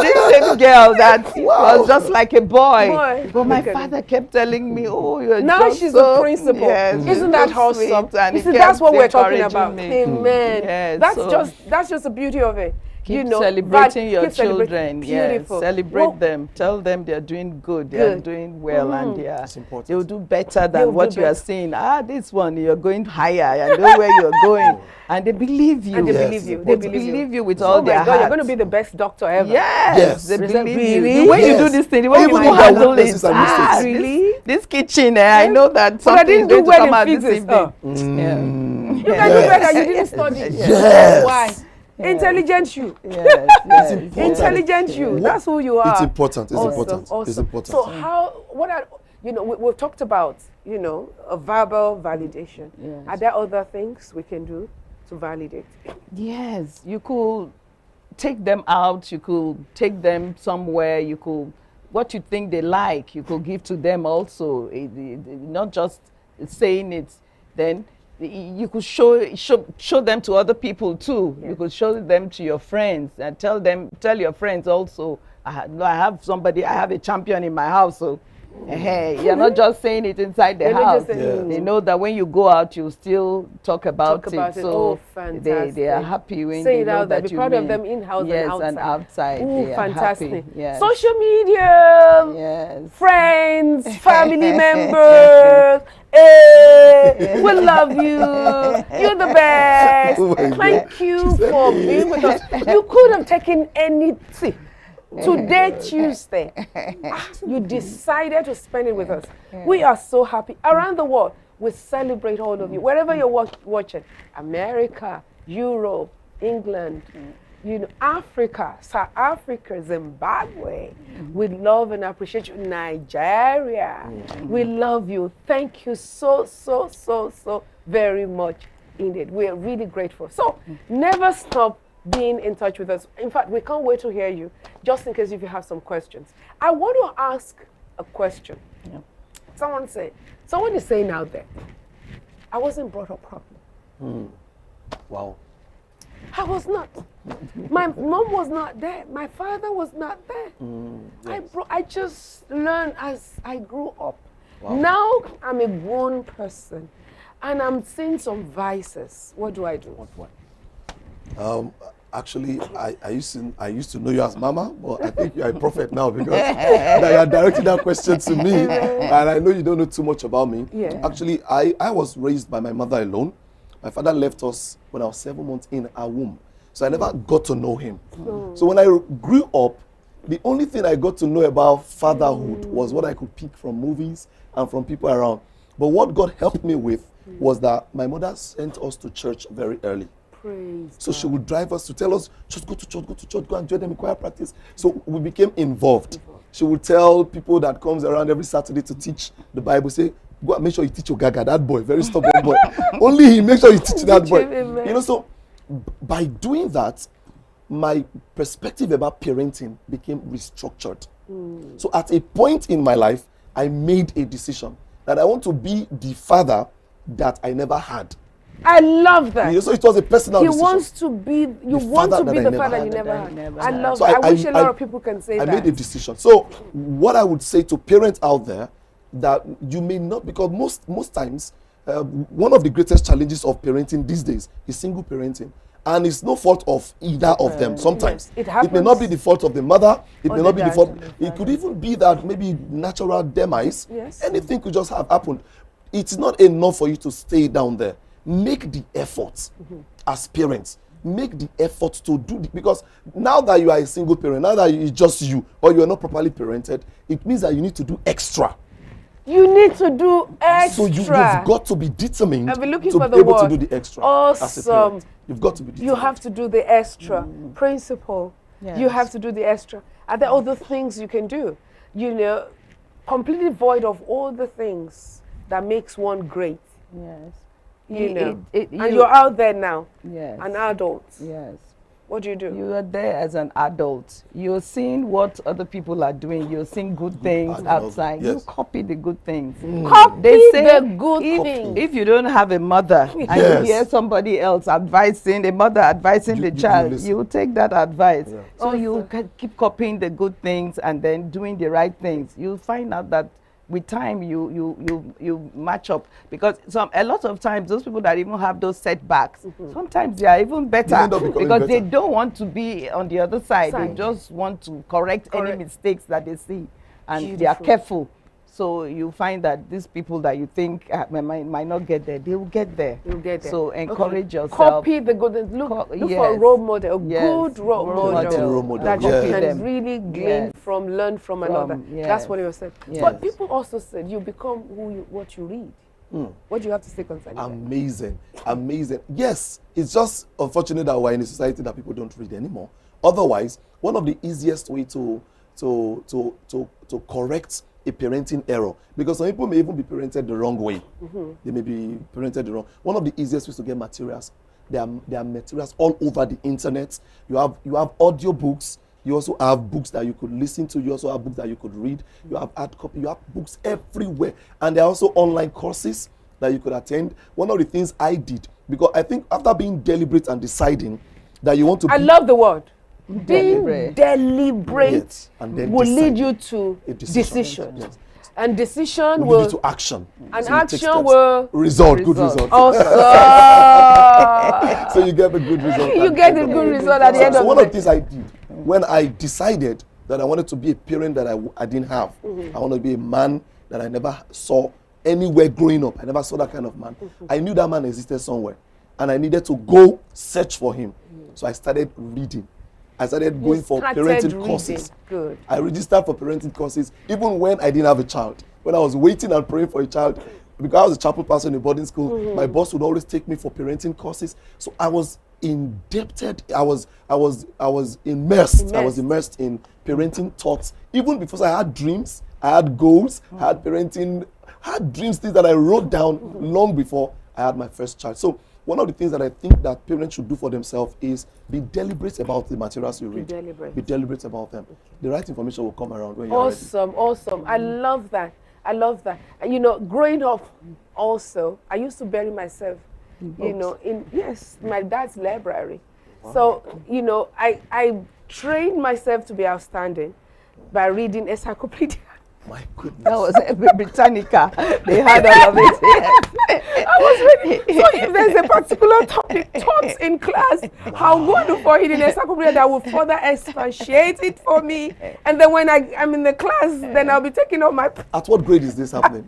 This same girl that was just like a boy. But my father kept telling me, oh, you're now just she's so a principal. Yes, isn't that awesome? You see, that's what we're talking about. Amen. Yes, that's just the beauty of it. Keep celebrating your children. Beautiful. Yes, celebrate them. Tell them they're doing good. They're doing well, and they will do better than what you are seeing. This one you're going higher. I know where you're going, and they believe you. And they believe you. They believe you with all their heart. You're going to be the best doctor ever. Yes, they believe you. The way you do this thing, the way you handle it. Really? This kitchen, I know that something is going to come out this evening. You can do better. You didn't study. Yes. Why? Intelligent you. Yes. Intelligent you. That's who you are. It's important. It's important. Awesome. It's important. So we've talked about, a verbal validation. Yes. Are there other things we can do to validate? Yes. You could take them out. You could take them somewhere. You could, what you think they like, you could give to them also. Not just saying it. Then you could show them to other people too. Yeah. You could show them to your friends and tell your friends also, I have a champion in my house, so Hey, you're not just saying it inside the house. They know that when you go out, you still talk about it. So they are happy when they know that you proud mean. of them in-house and outside. Oh, fantastic. Happy. Yes. Social media, friends, family members. Hey, we love you. You're the best. Thank you for being with us. You could have taken anything. Today, Tuesday, you decided to spend it with us. We are so happy. Around the world, we celebrate all of you. Wherever you're watching, America, Europe, England, Africa, South Africa, Zimbabwe. We love and appreciate you. Nigeria, we love you. Thank you so very much indeed. We are really grateful. So never stop being in touch with us. In fact, we can't wait to hear you, just in case if you have some questions. I want to ask a question. Yeah. Someone is saying out there, I wasn't brought up properly. Wow. I was not. My mom was not there. My father was not there. Yes. I just learned as I grew up. Wow. Now I'm a grown person and I'm seeing some vices. What do I do? What? Actually, I used to know you as Mama, but I think you're a prophet now because that you are directing that question to me, and I know you don't know too much about me. Yeah. Actually, I was raised by my mother alone. My father left us when I was 7 months in our womb, so I never got to know him. So when I grew up, the only thing I got to know about fatherhood was what I could pick from movies and from people around. But what God helped me with was that my mother sent us to church very early. So she would drive us to tell us, just go to church, go and join them in choir practice. So we became involved. She would tell people that comes around every Saturday to teach the Bible, say, go and make sure you teach your Gaga, that boy, very stubborn boy. Only he make sure you teach that boy. So by doing that, my perspective about parenting became restructured. So at a point in my life, I made a decision that I want to be the father that I never had. I love that. So it was a personal decision. You want to be the father you never had. I love that. I wish a lot of people can say that. I made a decision. So what I would say to parents out there, that you may not, because most times, one of the greatest challenges of parenting these days is single parenting. And it's no fault of either of them. Sometimes it may not be the fault of the mother. It may not be the fault. It could even be that maybe natural demise. Yes. Anything could just have happened. It's not enough for you to stay down there. Make the effort as parents. Make the effort to do because now that you are a single parent, now that it's just you or you are not properly parented, it means that you need to do extra. You need to do extra. So you've got to be determined to be able to do the extra. Awesome. You've got to be determined. You have to do the extra. Principle. Yes. You have to do the extra. Are there other things you can do? Completely void of all the things that makes one great. Yes. And you're out there now. Yes. An adult. Yes. What do? You are there as an adult. You're seeing what other people are doing. You're seeing good things outside. Yes. You copy the good things. Copy the good things. If you don't have a mother and you hear somebody else advising, a mother advising the child, you take that advice. Yeah. So you keep copying the good things and then doing the right things. You'll find out that with time you match up, because a lot of times those people that even have those setbacks, sometimes they are even better because they don't want to be on the other side. They just want to correct any mistakes that they see, and they are careful. So you find that these people that you think might not get there, they will get there. You'll get there. So encourage yourself. Copy the good. Look for a role model, good role model that you can really glean from, learn from another. That's what you said. But people also said you become what you read. What do you have to say concerning that? Amazing. Yes, it's just unfortunate that we're in a society that people don't read anymore. Otherwise, one of the easiest way to correct a parenting error, because some people may even be parented the wrong way. They may be parented the wrong. One of the easiest ways to get materials, there are materials all over the internet. You have audio books. You also have books that you could listen to. You also have books that you could read. You have hard copy. You have books everywhere, and there are also online courses that you could attend. One of the things I did, because I think after being deliberate and deciding that you want to, I love the word. Being deliberate Yes. And then will lead decide. you to A decision. decision. Yes. And decision Will lead will you to action. And So you take action steps. will Result, good result. Awesome. So you get the good result. You get the good result at the end So of one the of the things I did when I decided that I wanted to be a parent that I didn't have. I want to be a man that I never saw anywhere growing up. I never saw that kind of man. I knew that man existed somewhere, and I needed to go search for him. So I started reading. I started going for parenting courses. Good. I registered for parenting courses even when I didn't have a child. When I was waiting and praying for a child, because I was a chapel pastor in a boarding school, my boss would always take me for parenting courses. So I was indebted. I was immersed. I was immersed in parenting thoughts. Even before I had dreams, I had goals, I had parenting, I had dreams, things that I wrote down long before I had my first child. So one of the things that I think that parents should do for themselves is be deliberate about the materials you read. Be deliberate about them. Okay. The right information will come around when you're ready. Awesome. I love that. And, you know, growing up also, I used to bury myself, you know, in my dad's library. Wow. So, you know, I trained myself to be outstanding by reading encyclopedia. My goodness. That was Britannica. They had all of it. Yes. I was reading. So if there's a particular topic taught in class, I'll go to for it in encyclopedia that will further expatiate it for me. And then when I'm in the class, then I'll be taking all my... At what grade is this happening?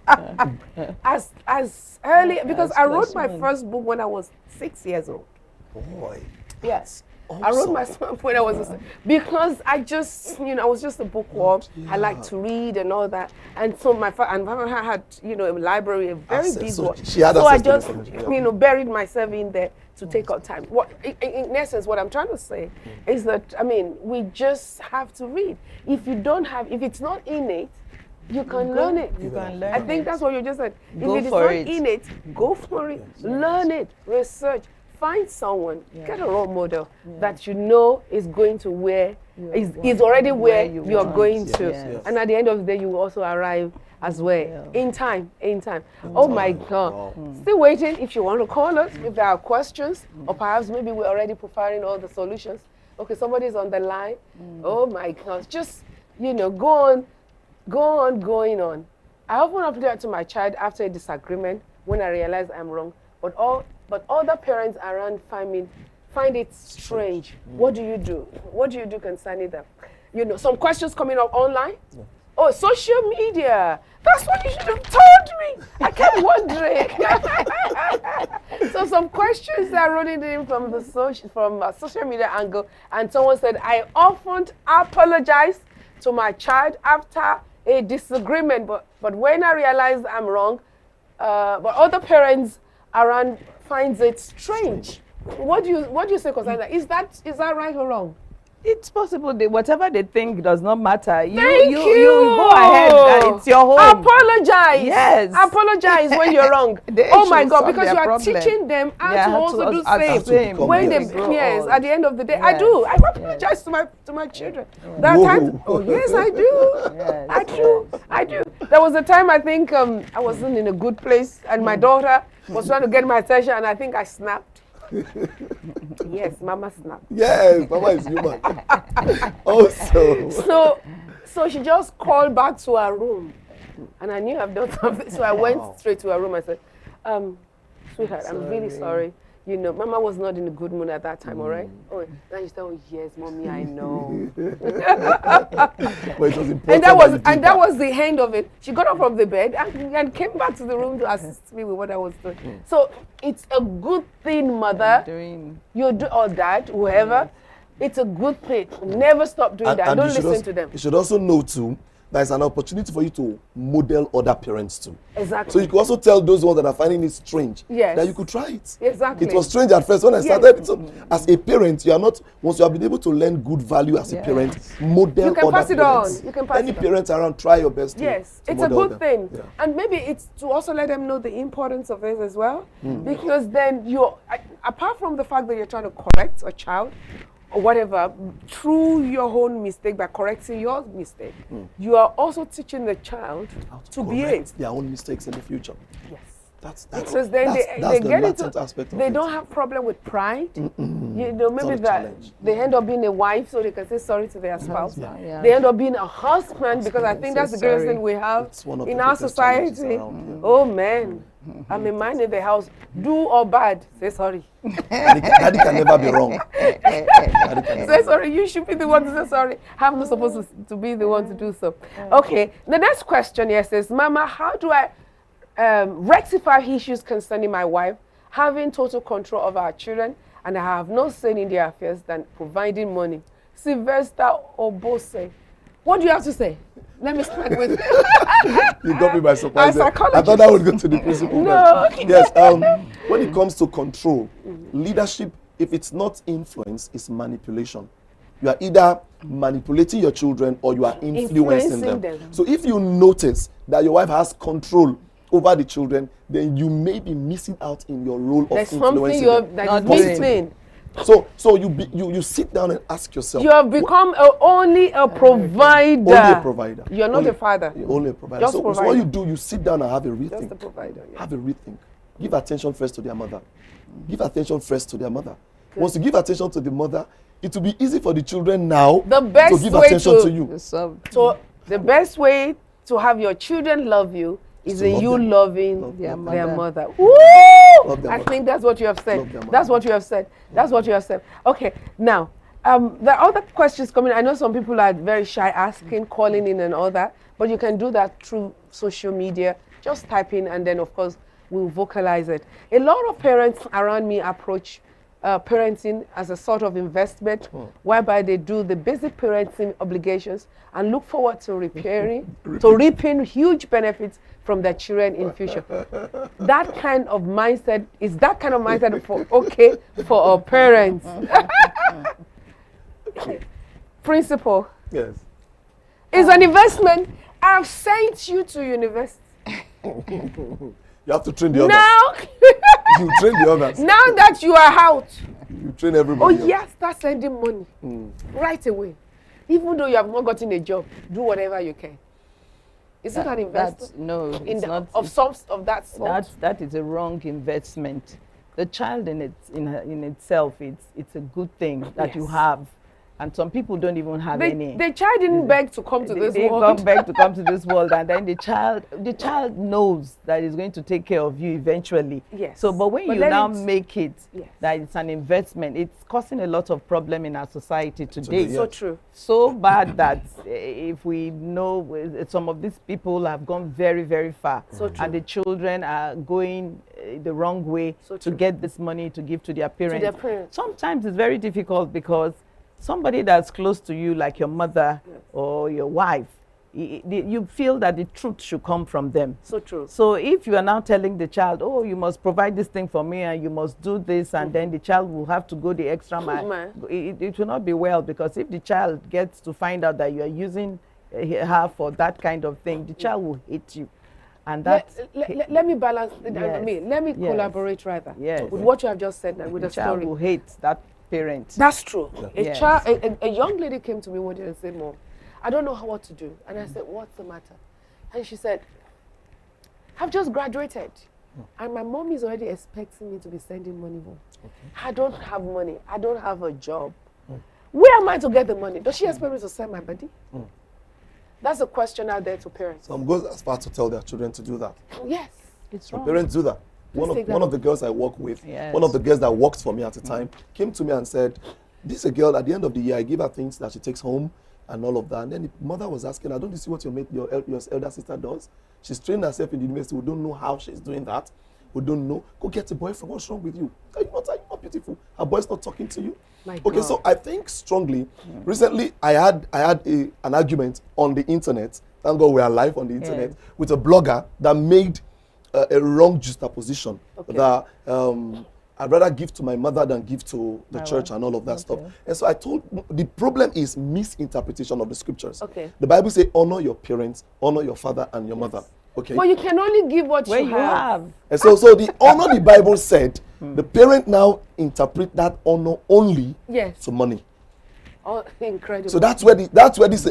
as early, because I wrote my first book when I was 6 years old. Boy. Yes. Awesome. I wrote my first when I was because I just, you know, I was just a bookworm. Yeah. I like to read and all that, and so my father had, you know, a library, a very big one. So I just, you know, buried myself in there to take out time. What, in essence, what I'm trying to say is that, I mean, we just have to read. If it's not innate, you can learn it. You can learn I think that's what you just said. If it is not innate, go for it. Yes. Learn it. Research. Find someone, get a role model that you know is going to is already where you're going to. Yes. And at the end of the day, you will also arrive as well. In time. Oh my God. Still waiting if you want to call us, if there are questions, or perhaps maybe we're already providing all the solutions. Okay, somebody's on the line. Oh my God. Just, you know, go on, going on. I often have to do that to my child after a disagreement when I realize I'm wrong. But other parents around find it strange. What do you do? What do you do concerning them? You know, some questions coming up online. Yeah. Oh, social media. That's what you should have told me. I kept wondering. So some questions are running in from the social media angle, and someone said, I often apologize to my child after a disagreement, but when I realize I'm wrong, but other parents around finds it strange. What do you say concerning that? Is that right or wrong? It's possible. Whatever they think does not matter. You go ahead. It's your home. Apologize. Yes. Apologize when you're wrong. Oh my God! Because you are problem. Teaching them how to also do same. When they at the end of the day, I do. I apologize to my children. There are times. Oh yes, I do. Yes. I do. There was a time I think I wasn't in a good place, and my daughter was trying to get my attention, and I think I snapped. Yes, Mama snapped. Yes, Mama is human. Also. So she just called back to her room, and I knew I've done something. So I went straight to her room. I said, "Sweetheart, I'm really sorry. You know, Mama was not in a good mood at that time, all right?" Oh, then she said, "Oh yes, Mommy, I know." But it was important. And that was the end of it. She got up from the bed and came back to the room to assist me with what I was doing. So it's a good thing, Mother. You do all that, whoever. It's a good thing. Never stop doing that. Don't listen to them. You should also know too. There's an opportunity for you to model other parents too. Exactly. So you can also tell those ones that are finding it strange that you could try it. Exactly. It was strange at first when I started. So as a parent, you are not, once you have been able to learn good value as a parent, model other parents. You can pass it on. You can pass it on. Any parents around, try your best to it's a good thing. Yeah. And maybe it's to also let them know the importance of it as well. Because then apart from the fact that you're trying to correct a child, or whatever, through your own mistake, by correcting your mistake, you are also teaching the child to behave. Their own mistakes in the future. Yes. because then they the get latent into, aspect of they it. don't have problem with pride. Mm-mm. You know, It's maybe not a that challenge. they end up being a wife so they can say sorry to their spouse. Yeah. They end up being a husband because I think that's the greatest thing we have one of in the our greatest challenges society. around, Oh man, I'm a man in the house. Do or bad, say sorry. Daddy can never be wrong. Say sorry. You should be the one to say sorry. I'm not supposed to be the one to do so. Okay. The next question here says, Mama, how do I rectify issues concerning my wife having total control of our children, and I have no say in their affairs than providing money? Sylvester Obose. What do you have to say? Let me start with You got me by surprise. A I thought I would go to the principal. No. Yes. When it comes to control, leadership, if it's not influence, it's manipulation. You are either manipulating your children or you are influencing them. So if you notice that your wife has control over the children, then you may be missing out in your role of influencing them. That is missing. So you sit down and ask yourself. You have become only a provider. Only a provider. You're not a father. Only a provider. Just So provider. what you do, you sit down and have a rethink. Just a provider. Yeah. Have a rethink. Give attention first to their mother. Give attention first to their mother. Good. Once you give attention to the mother, it will be easy for the children now to give attention to you. So the best way to have your children love you is in you loving their mother. Woo! I think that's what you have said. That's what you have said. That's what you have said. Okay, now, there are other questions coming. I know some people are very shy asking, calling in and all that, but you can do that through social media. Just type in and then, of course, we'll vocalize it. A lot of parents around me approach parenting as a sort of investment, whereby they do the basic parenting obligations and look forward to reaping huge benefits from their children in future. That kind of mindset for our parents? Principal. Yes. It's an investment. I've sent you to university. You have to train the others. Now, you train the others. Now that you are out, you train everybody. Yes, start sending money right away. Even though you have not gotten a job, do whatever you can. Is it an investment? No, it's not. Of that sort? That is a wrong investment. The child in itself, it's a good thing that you have. And some people don't even have any. The child didn't beg to come to this world. They didn't beg to come to this world, and then the child knows that it's going to take care of you eventually. Yes. So, but when you now make it that it's an investment, it's causing a lot of problem in our society today. So true. So bad that if we know some of these people have gone very, very far, and the children are going the wrong way to get this money to give to their parents. Sometimes it's very difficult because somebody that's close to you, like your mother or your wife, you feel that the truth should come from them. So true. So if you are now telling the child, oh, you must provide this thing for me and you must do this, and then the child will have to go the extra mile, it will not be well, because if the child gets to find out that you are using her for that kind of thing, the child will hate you. And that let me balance. Let me collaborate rather with what you have just said and with the child story. Will hate that parent. That's true. A young lady came to me one day and said, Mom, I don't know what to do. And I said, what's the matter? And she said, I've just graduated. And my mom is already expecting me to be sending money home. I don't have money. I don't have a job. Where am I to get the money? Does she expect me to send my body? That's a question out there to parents. Some goes as far to tell their children to do that. Yes, it's wrong. Parents do that. One of the girls I work with, one of the girls that worked for me at the time, came to me and said, this is a girl, at the end of the year, I give her things that she takes home and all of that. And then the mother was asking her, don't you see what your elder sister does? She's trained herself in the university. We don't know how she's doing that. We don't know. Go get a boyfriend. What's wrong with you? Are you not beautiful? Her boy's not talking to you? Okay, so I think strongly. Recently, I had an argument on the internet. Thank God we are live on the internet with a blogger that made a wrong juxtaposition that I'd rather give to my mother than give to the church and all of that stuff. And so I told, the problem is misinterpretation of the scriptures. The Bible says, honor your parents, honor your father and your mother. Okay. But you can only give what you have. And so the honor the Bible said, the parent now interpret that honor only to money. Oh, incredible. So that's where this,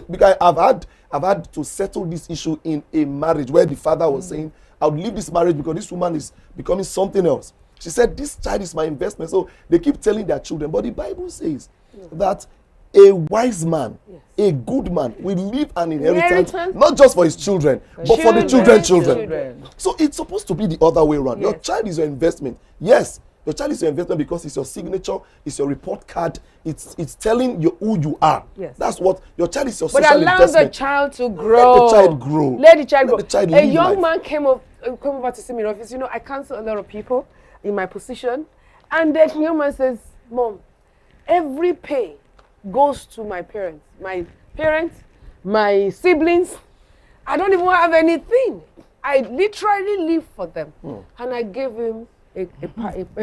because I've had to settle this issue in a marriage where the father was saying, I would leave this marriage because this woman is becoming something else. She said, this child is my investment. So they keep telling their children, but the Bible says that a wise man, a good man, will leave an inheritance, not just for his children, but for the children's children. So it's supposed to be the other way around. Your child is your investment. Yes, your child is your investment because it's your signature, it's your report card, it's telling you who you are. Yes. That's what your child is. Your but social allow investment. the child to grow. Let the child grow. Let the child grow. The child A live young life. man came over to see me in office. You know, I counsel a lot of people in my position, and the young man says, "Mom, every pay goes to my parents, my siblings. I don't even have anything. I literally live for them." And I gave him a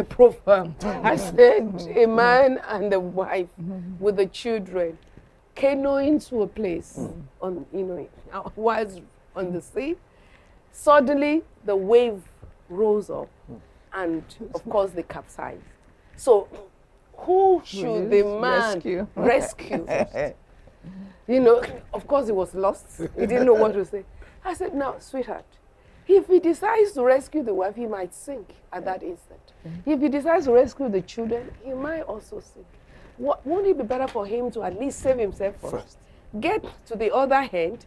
proverb. I said, a man and a wife with the children canoeing to a place on, whilst on the sea. Suddenly, the wave rose up, and of course, they capsized. So, who should the man rescue? Of course, he was lost. He didn't know what to say. I said, "Now, sweetheart, if he decides to rescue the wife, he might sink at that instant. If he decides to rescue the children, he might also sink. Won't it be better for him to at least save himself first? Get to the other hand,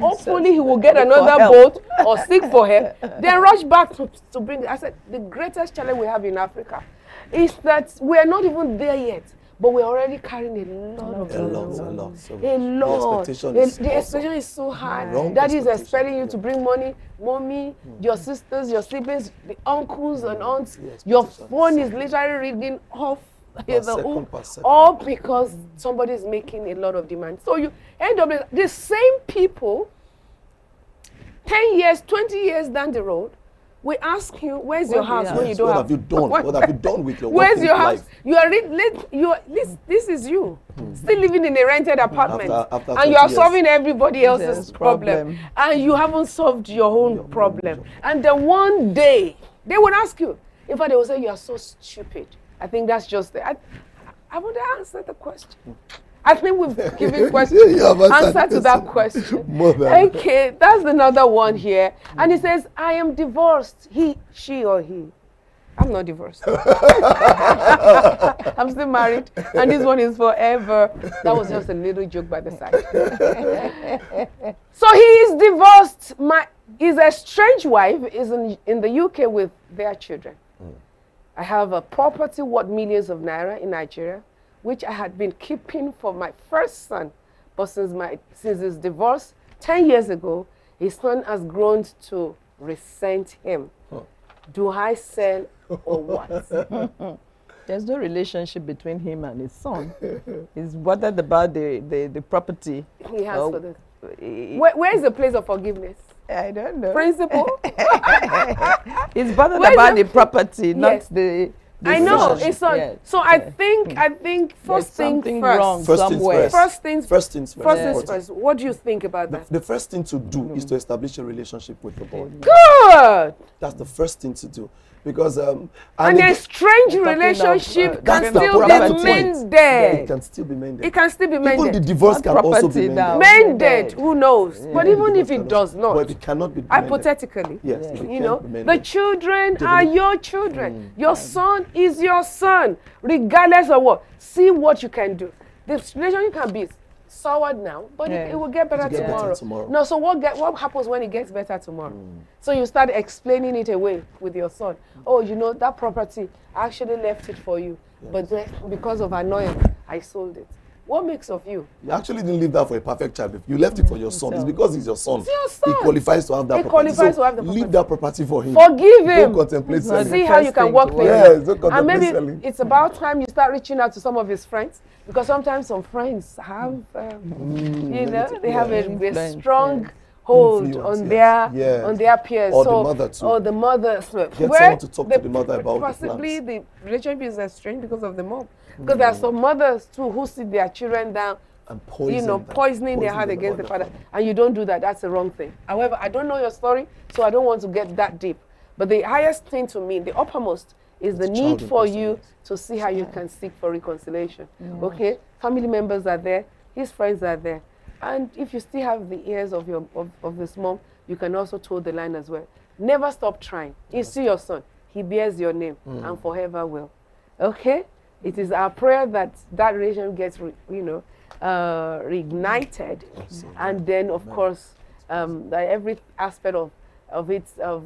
hopefully he will get another boat or seek for help, then rush back to bring it." I said, the greatest challenge we have in Africa is that we are not even there yet, but we're already carrying a lot. The expectation is so high. Daddy is expecting you to bring money, mommy, your sisters, your siblings, the uncles and aunts. Your phone is literally reading off all because somebody is making a lot of demand. So you end up with the same people 10 years, 20 years down the road. We ask you, where's your house when you don't have? What have you done? What have you done with your Where's your house? life? You are this is you still living in a rented apartment, after and you are 20 years. solving everybody else's problem, and you haven't solved your own problem. And then one day they would ask you. In fact, they will say you are so stupid. I think that's just it. I want to answer the question. I think we've given answer to that question. Okay, that's another one here. And he says, I am divorced. He, she, or he. I'm not divorced. I'm still married. And this one is forever. That was just a little joke by the side. So he is divorced. His estranged wife is in the UK with their children. I have a property worth millions of naira in Nigeria, which I had been keeping for my first son. But since his divorce 10 years ago, his son has grown to resent him. Do I sell or what? There's no relationship between him and his son. It's bothered about the property. He has for this. Where is the place of forgiveness? I don't know. Principle? It's bothered about the property, not the I know, it's on. Yes. So I think first things first. First things first. What do you think about that? The first thing to do is to establish a relationship with the boy. Good! That's the first thing to do. Because and a strange relationship can still be mended. It can still be mended. It can still be mended. Even the divorce can also be mended. Mended, who knows? But even if it does not, but it cannot be hypothetically, yes, the children are your children. Your son is your son, regardless of what. See what you can do. This relationship can be soured now, but it will get better tomorrow. No, so what happens when it gets better tomorrow? So you start explaining it away with your son. Oh, that property, I actually left it for you, but because of annoyance, I sold it. What makes of you? You actually didn't leave that for a perfect child. If you left it for your son, it's because he's your son. It's your son. He qualifies to have that property. Leave that property for him. Forgive him. Don't contemplate selling. See how you can work things out. Don't contemplate and maybe selling. It's about time you start reaching out to some of his friends, because sometimes some friends have, they have a strong hold on their peers. Or the mother too. Or the mother. Get someone to talk to the mother about possibly the relationship is estranged because of the mom. Because there are some mothers too who sit their children down and poisoning their heart against the father. And you don't do that. That's the wrong thing. However, I don't know your story, so I don't want to get that deep. But the highest thing to me, the uppermost, is the need for you to see how you can seek for reconciliation. Okay? family members are there, his friends are there. And if you still have the ears of this mom, you can also toe the line as well. Never stop trying. You see your son, he bears your name and forever will. Okay? It is our prayer that that relation gets, reignited, and then of course that every aspect of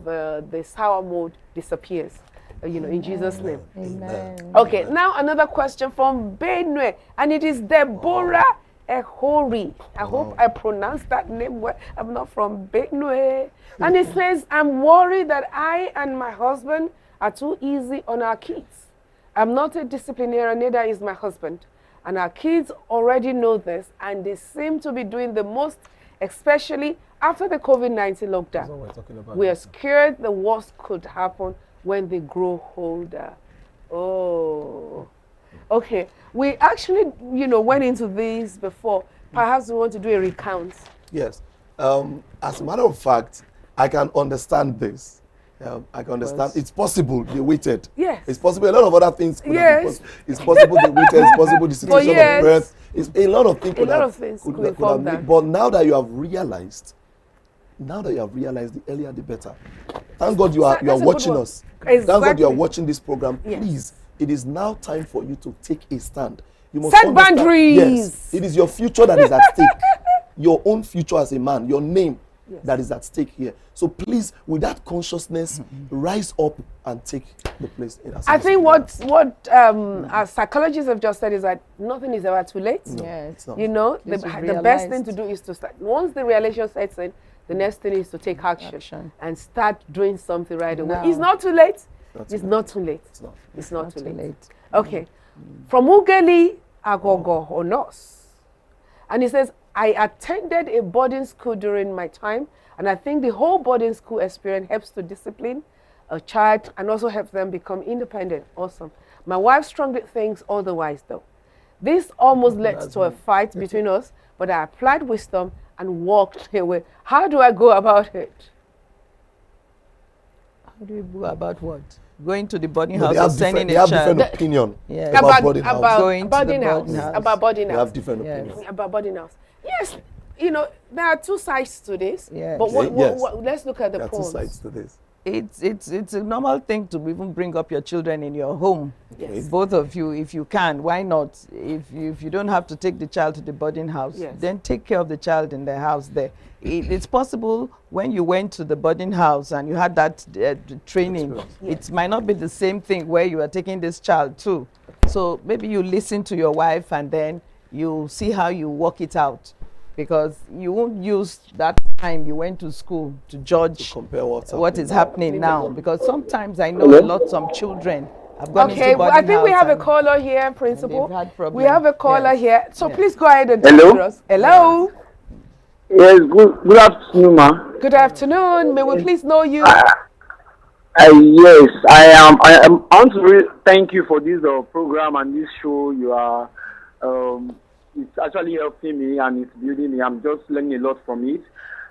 the sour mode disappears. In Jesus' name. Amen. Okay, now another question from Benue, and it is Deborah Ehori. I hope I pronounced that name well. I'm not from Benue. And it says, I'm worried that I and my husband are too easy on our kids. I'm not a disciplinarian, neither is my husband. And our kids already know this, and they seem to be doing the most, especially after the COVID-19 lockdown. That's what we're talking about. We are scared the worst could happen when they grow older. Oh. Okay. We actually, went into this before. Perhaps we want to do a recount. Yes. As a matter of fact, I can understand this. I can understand. It's possible they waited. Yes. It's possible. A lot of other things could have been possible. It's possible they waited. It's possible the situation of birth. It's a lot of things could have made. But now that you have realized, the earlier the better. Thank God you are watching us. Exactly. Thank God you are watching this program. Yes. Please, it is now time for you to take a stand. You must set boundaries. Yes, it is your future that is at stake. Your own future as a man, your name that is at stake here. So please, with that consciousness, rise up and take the place. I think what our psychologists have just said is that nothing is ever too late. No, it's not. The best thing to do is to start. Once the realization sets in, the next thing is to take action and start doing something right away. It's not too late. It's not too late. It's not too late. Okay. From Ugeli Agogo Onos. And he says, I attended a boarding school during my time, and I think the whole boarding school experience helps to discipline a child and also helps them become independent. Awesome. My wife strongly thinks otherwise, though. This almost led to a fight between us, but I applied wisdom and walked away. How do I go about it? How do you go about what? Going to the boarding house or sending a child? They have different opinion about boarding house. About boarding house. They have different opinions. About boarding house. Yes, there are two sides to this. Yes. But let's look at the pros. There are two sides to this. It's a normal thing to even bring up your children in your home. Yes. Both of you, if you can, why not? If you don't have to take the child to the boarding house, then take care of the child in the house there. It's possible when you went to the boarding house and you had that training, it might not be the same thing where you are taking this child too. So maybe you listen to your wife and then you see how you work it out. Because you won't use that time you went to school to judge what is happening now. Because sometimes I know some children have gone into boarding house. I think we have a caller here, Principal. We have a caller here. So please go ahead and talk to us. Hello. Yes, good afternoon, ma. Good afternoon. May we please know you? Yes, I want to thank you for this program and this show. You are it's actually helping me and it's building me. I'm just learning a lot from it.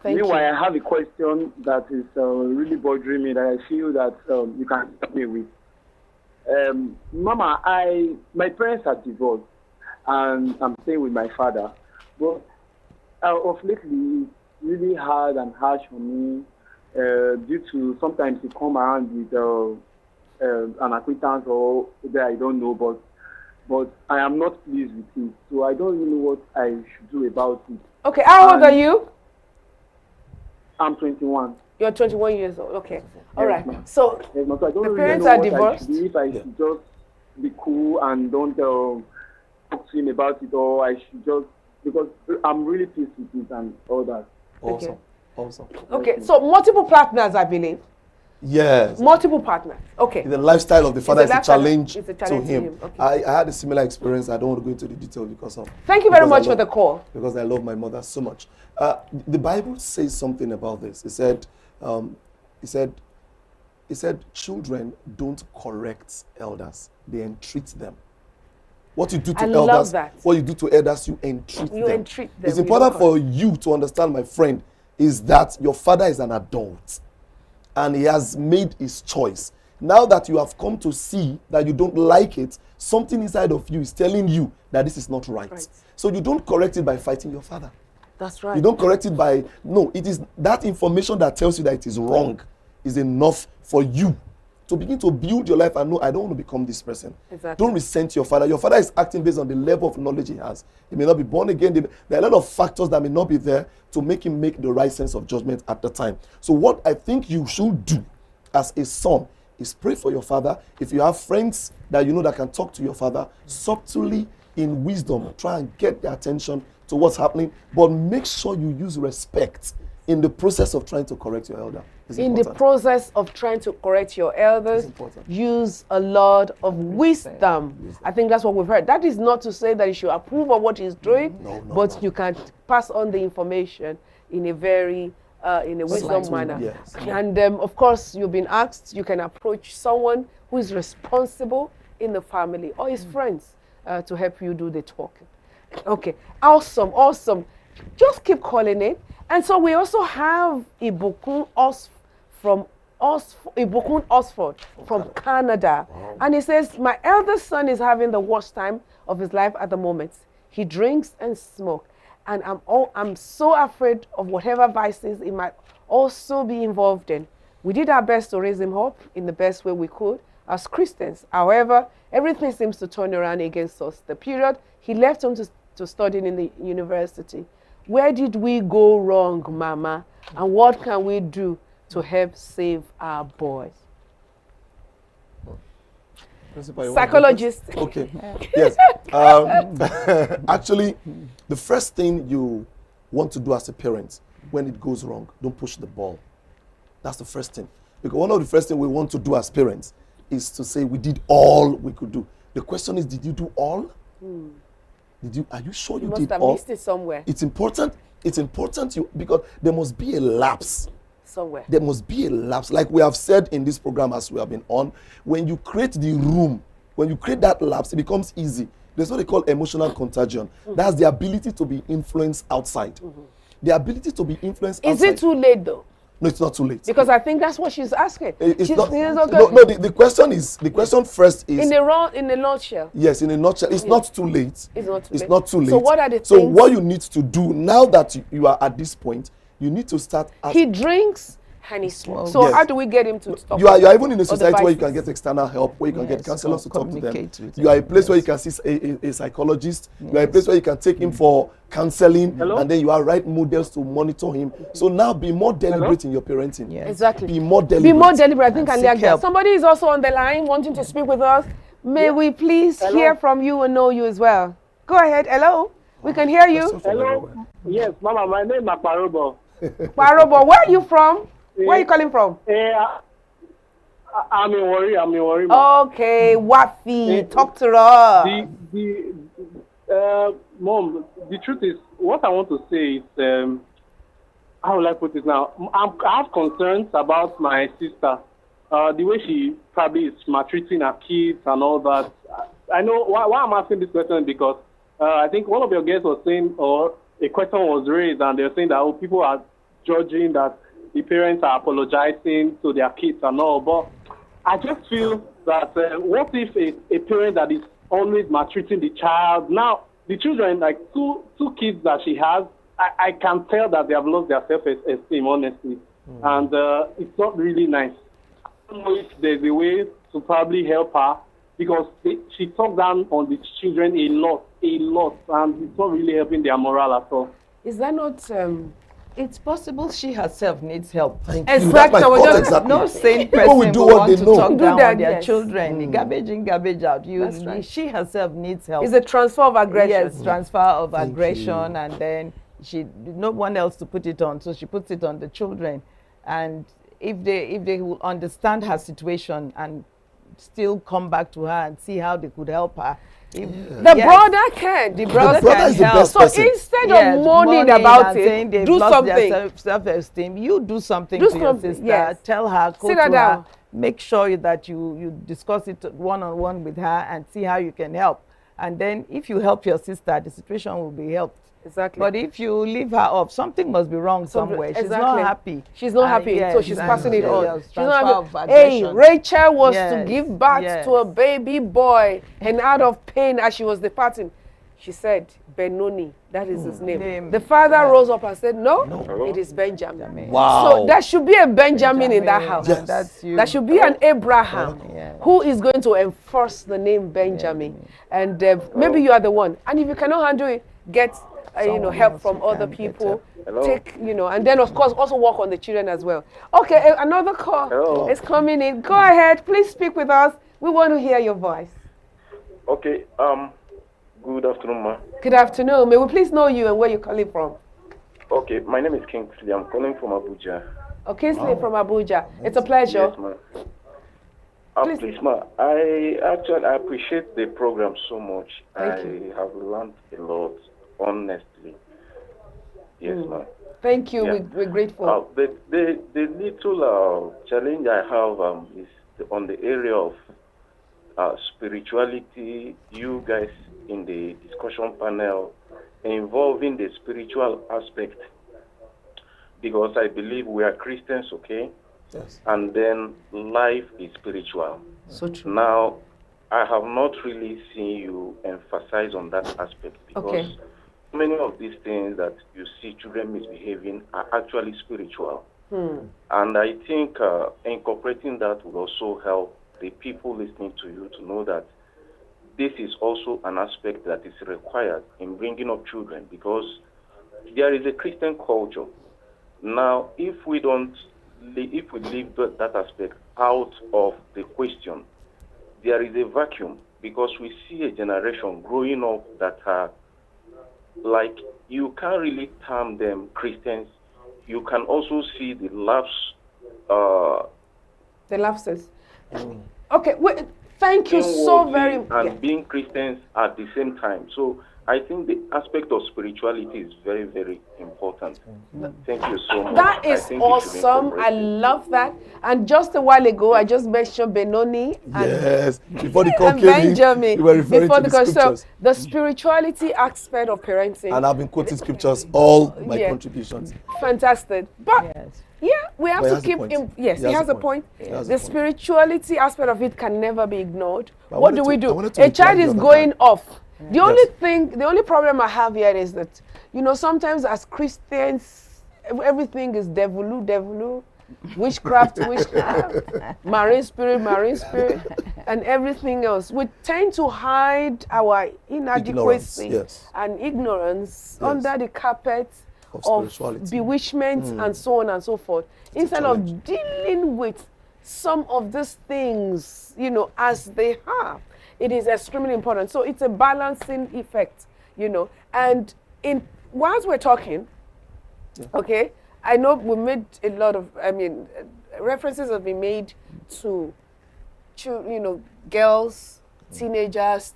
Meanwhile, I have a question that is really bothering me that I feel that you can help me with. Mama, my parents are divorced and I'm staying with my father. But of lately, it's really hard and harsh for me due to sometimes he come around with an acquaintance or that I don't know, but I am not pleased with it. So I don't really know what I should do about it. Okay, how old are you? I'm 21. You're 21 years old. Okay. All right. So I don't the really parents know are what divorced? I should do, if I should just be cool and don't talk to him about it, or I should just, because I'm really pissed with it and all that. Awesome. Okay, so multiple partners, I believe. Yes. Multiple partners. Okay. The lifestyle of the father is a challenge to him. Okay. I had a similar experience. I don't want to go into the detail because of. Thank you very much for the call. Because I love my mother so much. The Bible says something about this. It said, children don't correct elders; they entreat them. What you do to elders, what you do to elders, you entreat them. It's important for you to understand, my friend, is that your father is an adult. And he has made his choice. Now that you have come to see that you don't like it, something inside of you is telling you that this is not right. So you don't correct it by fighting your father. That's right. You don't correct it by, no, it is that information that tells you that it is wrong is enough for you to begin to build your life and know, I don't want to become this person. Exactly. Don't resent your father. Your father is acting based on the level of knowledge he has. He may not be born again. There are a lot of factors that may not be there to make him make the right sense of judgment at the time. So what I think you should do as a son is pray for your father. If you have friends that you know that can talk to your father, subtly in wisdom, try and get their attention to what's happening, but make sure you use respect in the process of trying to correct your elder. In the process of trying to correct your elders, use a lot of wisdom. I think that's what we've heard. That is not to say that you should approve of what he's doing, but you can pass on the information in a very in a wisdom manner. Yes. And of course, you've been asked, you can approach someone who is responsible in the family or his friends to help you do the talking. Okay, awesome, awesome. Just keep calling it. And so we also have Ibukun Osford from Canada. Wow. And he says, my eldest son is having the worst time of his life at the moment. He drinks and smokes. And I'm so afraid of whatever vices he might also be involved in. We did our best to raise him up in the best way we could as Christians. However, everything seems to turn around against us. The period he left home to study in the university. Where did we go wrong, Mama? And what can we do to help save our boys? Psychologist. Okay. Yes. Actually, the first thing you want to do as a parent when it goes wrong, don't push the ball. That's the first thing. Because one of the first things we want to do as parents is to say we did all we could do. The question is, did you do all? Are you sure you did all? Must have missed it somewhere. It's important because there must be a lapse. Somewhere. There must be a lapse. Like we have said in this program as we have been on, when you create the room, when you create that lapse, it becomes easy. There's what they call emotional contagion. That's the ability to be influenced outside. The ability to be influenced outside. Is it too late though? No, it's not too late. Because I think that's what she's asking. It's not. No, the question first is. In a nutshell. Yes, in a nutshell, it's not too late. It's not too late. So what are the things? So what you need to do now that you are at this point, you need to start. He drinks and he smokes. So how do we get him to stop? You are even in a society where you can get external help, where you can get counselors to talk to them. You are a place where you can see a psychologist. You are a place where you can take him for counseling, and then you are right models to monitor him. So now be more deliberate in your parenting. Exactly. Be more deliberate. Be more deliberate. I think I like that. Somebody is also on the line wanting to speak with us. May we please hear from you and know you as well. Go ahead. Hello. We can hear you. Hello. Yes, Mama, my name is Parobo. Parobo, where are you from? Where are you calling from? I'm in Warri. Okay, Wafi, talk to us. Mom, the truth is, what I want to say is, how will I put it now? I have concerns about my sister. The way she probably is maltreating her kids and all that. I know why I'm asking this question because I think one of your guests was saying, or a question was raised, and they're saying that people are judging that the parents are apologizing to their kids and all. But I just feel that what if a parent that is always maltreating the child, now the children, like two kids that she has, I can tell that they have lost their self-esteem, honestly. And it's not really nice. I don't know if there's a way to probably help her because she talks down on the children a lot, and it's not really helping their morale at all. Is that not... It's possible she herself needs help. Exactly. No sane person will want to talk down on their children. Garbage in, garbage out. She herself needs help. It's a transfer of aggression. Yes, transfer of aggression, and then no one else to put it on, so she puts it on the children. And if they will understand her situation and still come back to her and see how they could help her. The brother can. The brother can is the help. best person. Instead of moaning about it, do something. Self-esteem. You do something to your sister. Yes. Tell her, go Sit to her down. her. Make sure that you discuss it one-on-one with her and see how you can help. And then if you help your sister, the situation will be helped. Exactly. But if you leave her off, something must be wrong somewhere. She's not happy. She's not happy, yes, so she's passing it on. Yes, She's not happy. Hey, Rachel was to Yes, give birth to a baby boy, and out of pain as she was departing, she said, Benoni, that is his name. The father rose up and said, no, it is Benjamin. Wow. So there should be a Benjamin in that house. Yes. That's you. There should be an Abraham who is going to enforce the name Benjamin. And maybe you are the one. And if you cannot handle it, get help from other people. Take, and then of course also work on the children as well. Okay, another call is coming in. Go ahead, please speak with us. We want to hear your voice. Okay, good afternoon, ma. Good afternoon. May we please know you and where you're calling from? Okay, my name is Kingsley. I'm calling from Abuja. Okay, Kingsley from Abuja. It's a pleasure. Yes, ma. Please, ma. I appreciate the program so much. Thank you. I have learned a lot, honestly. Yes, ma. Thank you. Yeah. We're grateful. The little challenge I have is on the area of spirituality. You guys in the discussion panel involving the spiritual aspect, because I believe we are Christians, okay? Yes. And then life is spiritual. So true. Now, I have not really seen you emphasize on that aspect, because many of these things that you see children misbehaving are actually spiritual. And I think incorporating that will also help the people listening to you to know that this is also an aspect that is required in bringing up children, because there is a Christian culture. Now, if we leave that aspect out of the question, there is a vacuum, because we see a generation growing up that are like, you can't really term them Christians. You can also see the lapses. Okay, wait. Thank you so very much. And being Christians at the same time. So I think the aspect of spirituality is very, very important. Thank you so much. That is awesome. I love that. And just a while ago, I just mentioned Benoni. Yes. Before the call and came Benjamin. in, we were referring to the scriptures. So the spirituality aspect of parenting. And I've been quoting scriptures all my contributions. Fantastic. But we have to keep he has a point. The spirituality aspect of it can never be ignored. What do we do? A child is going off. The only problem I have here is that, sometimes as Christians, everything is devulu, witchcraft, marine spirit, and everything else. We tend to hide our inadequacy and ignorance under the carpet of bewitchment and so on and so forth, instead of dealing with some of these things, as they have. It is extremely important. So it's a balancing effect, And whilst we're talking, okay, I know we made a lot of, references have been made to girls, teenagers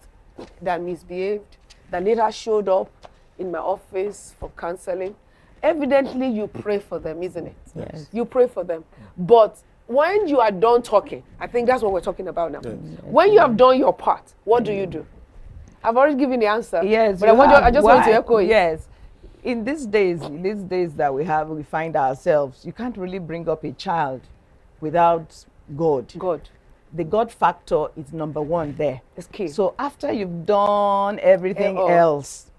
that misbehaved, that later showed up in my office for counseling. Evidently, you pray for them, isn't it? Yes. You pray for them. But when you are done talking, I think that's what we're talking about now. Yes. When you have done your part, what do you do? I've already given the answer. Yes, but I just want to echo it. Yes. In these days that we find ourselves, you can't really bring up a child without God. The God factor is number one there. It's key. So after you've done everything else,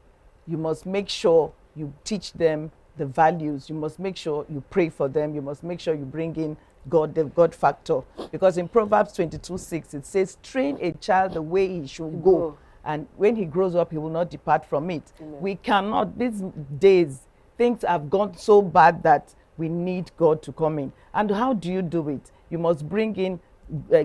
you must make sure you teach them the values. You must make sure you pray for them. You must make sure you bring in God, the God factor. Because in Proverbs 22:6, it says, train a child the way he should go. And when he grows up, he will not depart from it. Amen. We cannot, these days, things have gone so bad that we need God to come in. And how do you do it? You must bring in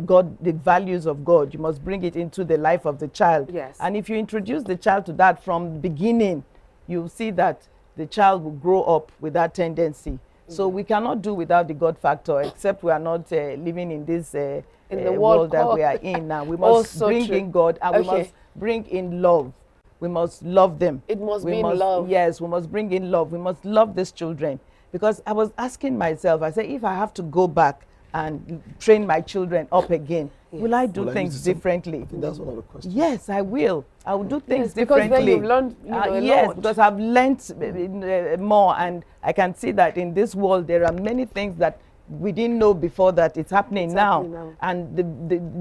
God, the values of God. You must bring it into the life of the child. Yes. And if you introduce the child to that from the beginning, you'll see that the child will grow up with that tendency. So we cannot do without the God factor, except we are not living in this in the world that we are in now. We must bring in God, and we must bring in love. We must love them. It must be in love. Yes, we must bring in love. We must love these children. Because I was asking myself, I said, if I have to go back and train my children up again, will I do things differently? I think that's one of the questions. Yes, I will. I will do things because differently. Then you've learned, yes, because I've learned more, and I can see that in this world there are many things that we didn't know before that it's happening now. And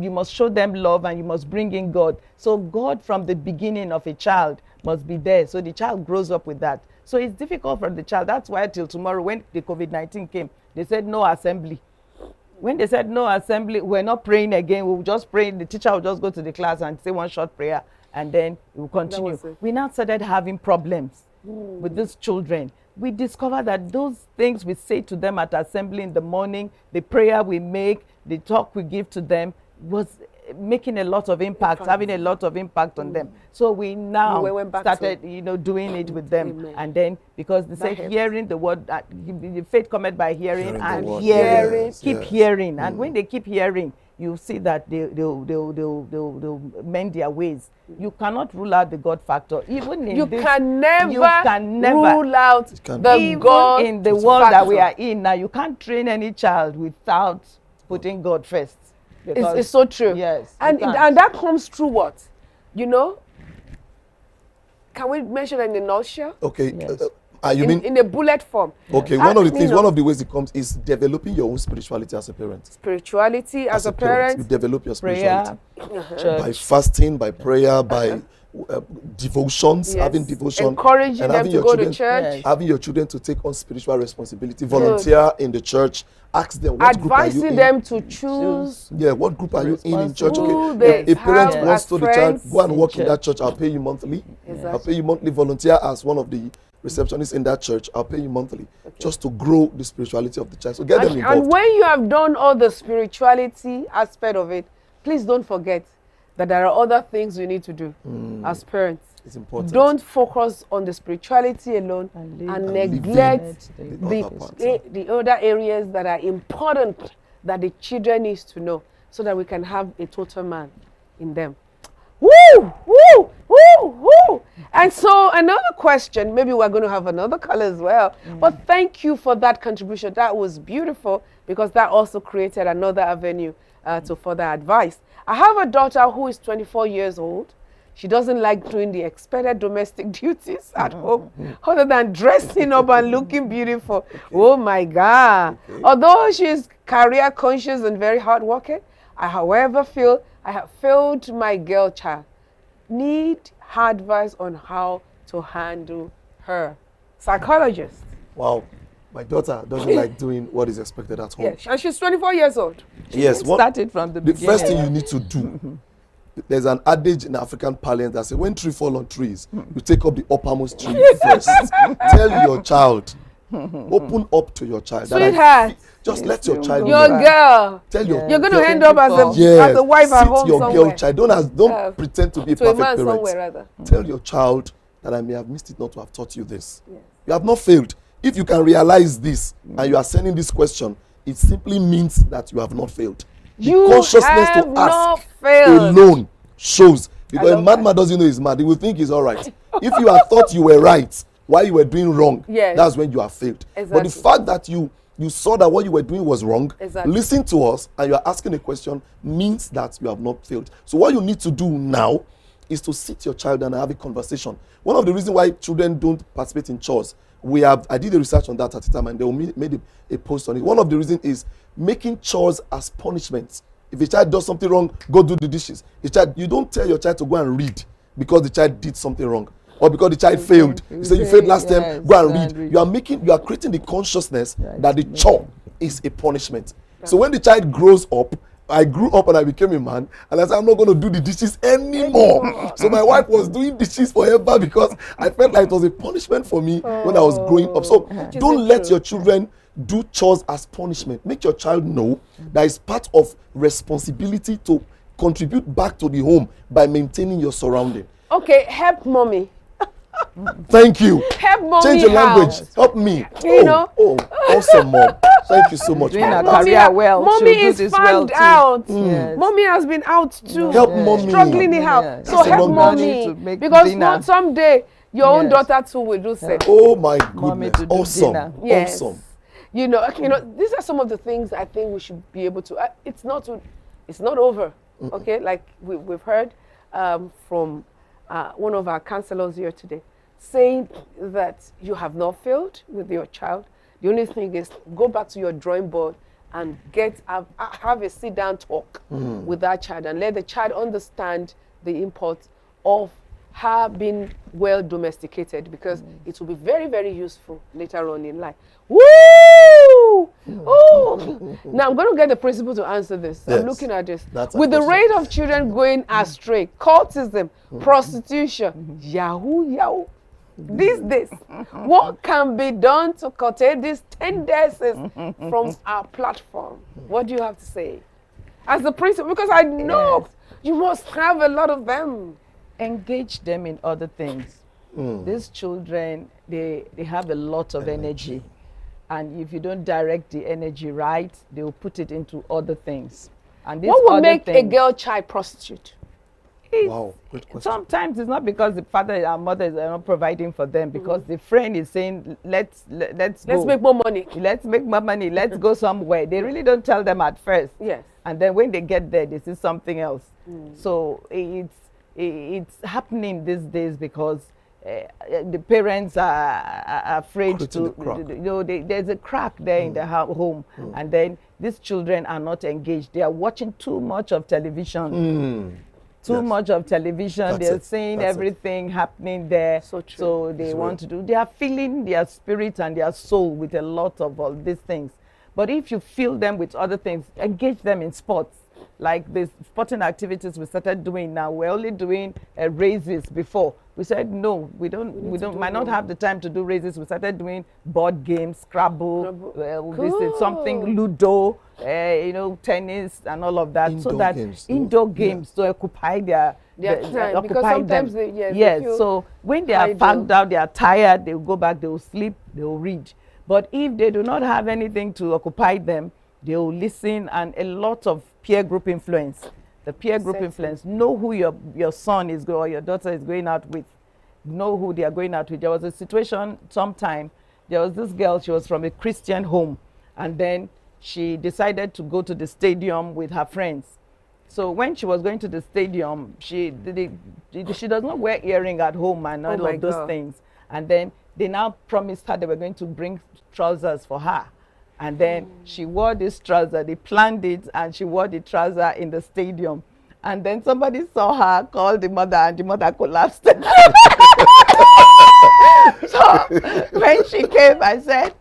you must show them love, and you must bring in God. So God from the beginning of a child must be there, so the child grows up with that. So it's difficult for the child. That's why till tomorrow, when the COVID-19 came, they said no assembly. When they said no assembly, we're not praying again. We'll just pray. The teacher will just go to the class and say one short prayer, and then we'll continue. We now started having problems with these children. We discovered that those things we say to them at assembly in the morning, the prayer we make, the talk we give to them, was making a lot of impact, having a lot of impact on them. So we now started, doing it with them. Amen. And then, because they say hearing the word, the faith cometh by hearing and hearing, keep hearing. And when they keep hearing, you see that they'll mend their ways. You cannot rule out the God factor. Even in you can never rule out the God in the world that we are in now. You can't train any child without putting God first. It's so true. Yes. And that comes through what? Can we mention it in a nutshell? Okay. Yes. You mean in a bullet form? Okay. One of the ways it comes is developing your own spirituality as a parent. Spirituality as a parent. You develop your spirituality by fasting, by prayer, by devotions, having devotion, encouraging them to go to church, having your children to take on spiritual responsibility, volunteer in the church, ask them what group are you in, advising them to choose. Yeah, what group are you in church? Okay, a parent wants to the child, go and work in that church. I'll pay you monthly. Exactly. I'll pay you monthly. Volunteer as one of the receptionists in that church. I'll pay you monthly, just to grow the spirituality of the child. So get them involved. And when you have done all the spirituality aspect of it, please don't forget that there are other things we need to do as parents. It's important. Don't focus on the spirituality alone and neglect the other areas that are important that the children need to know, so that we can have a total man in them. Woo! Woo! Woo! Woo! And so another question, maybe we're going to have another color as well, but thank you for that contribution. That was beautiful, because that also created another avenue to further advice. I have a daughter who is 24 years old. She doesn't like doing the expected domestic duties at home, other than dressing up and looking beautiful. Okay. Oh my God. Okay. Although she's career conscious and very hardworking, I, however, feel I have failed my girl child. Need advice on how to handle her. Psychologist. Wow. My daughter doesn't like doing what is expected at home. Yes, and she's 24 years old. Yes. Started from the beginning. The first thing you need to do, there's an adage in African parlance that says, when trees fall on trees, you take up the uppermost tree first. Tell your child, open up to your child. Sweetheart. Just let your child know. Your girl. Tell your You're going to end up as a wife at home your somewhere. Girl child. Don't pretend to be a perfect parent. Somewhere, rather. Tell your child that I may have missed it not to have taught you this. Yes. You have not failed. If you can realize this and you are sending this question, it simply means that you have not failed. The consciousness to ask alone shows. Because a madman doesn't know he's mad. He will think he's all right. If you have thought you were right while you were doing wrong, that's when you have failed. Exactly. But the fact that you saw that what you were doing was wrong, listen to us, and you are asking a question, means that you have not failed. So what you need to do now is to sit your child down and have a conversation. One of the reasons why children don't participate in chores, I did a research on that at the time, and they made a post on it. One of the reasons is making chores as punishments. If a child does something wrong, go do the dishes. You don't tell your child to go and read because the child did something wrong, or because the child failed. You say you failed last time, go and read. You are creating the consciousness that the chore is a punishment. So when the child grows up, I grew up and I became a man, and I said, I'm not going to do the dishes anymore. So my wife was doing dishes forever because I felt like it was a punishment for me when I was growing up. So don't let your children do chores as punishment. Make your child know that it's part of responsibility to contribute back to the home by maintaining your surrounding. Okay, help mommy. Thank you. Help mommy. Change your language. Help me. Awesome, mom. Thank you so much. Doing her career well. Mommy is found out. Mommy has been out too. Help mommy. Struggling it out. So help mommy. Because someday your own daughter too will do so. Oh my goodness. Awesome. Awesome. You know, these are some of the things I think we should be able to. It's not over. Okay, like we've heard from one of our counselors here today, saying that you have not failed with your child. The only thing is go back to your drawing board and have a sit-down talk with that child and let the child understand the import of her being well domesticated, because it will be very, very useful later on in life. Woo! Oh! Now I'm going to get the principal to answer this. Yes. I'm looking at this. That's with the rate of children going astray, cultism, prostitution, yahoo. These days, what can be done to curtail these tendencies from our platform? What do you have to say? As the principal, because I know you must have a lot of them. Engage them in other things. These children, they have a lot of energy. And if you don't direct the energy right, they will put it into other things. And what will make a girl child prostitute? Wow, good question. Sometimes it's not because the father and mother are not providing for them, because the friend is saying, let's make more money. Let's make more money. Let's go somewhere. They really don't tell them at first. Yes. And then when they get there, they see something else. So it's happening these days because the parents are afraid there's a crack there in the home, and then these children are not engaged. They are watching too much of television. Too much of television. They're seeing everything happening there. So true. So they want to do. They are filling their spirit and their soul with a lot of all these things. But if you fill them with other things, engage them in sports. Like the sporting activities we started doing now. We're only doing races before. We said no, we might not have the time to do races. We started doing board games, Scrabble, this is something, Ludo, tennis and all of that. Indoor games to occupy their time. Because sometimes so when they are fagged out, they are tired, they will go back, they will sleep, they will read. But if they do not have anything to occupy them, they will listen, and a lot of peer group influence. The peer group influence. Know who your son is or your daughter is going out with. Know who they are going out with. There was a situation sometime. There was this girl, she was from a Christian home, and then she decided to go to the stadium with her friends. So when she was going to the stadium, she does not wear earring at home and all of those things. And then they now promised her they were going to bring trousers for her. And then she wore this trouser, they planned it, and she wore the trouser in the stadium. And then somebody saw her, called the mother, and the mother collapsed. So when she came, I said,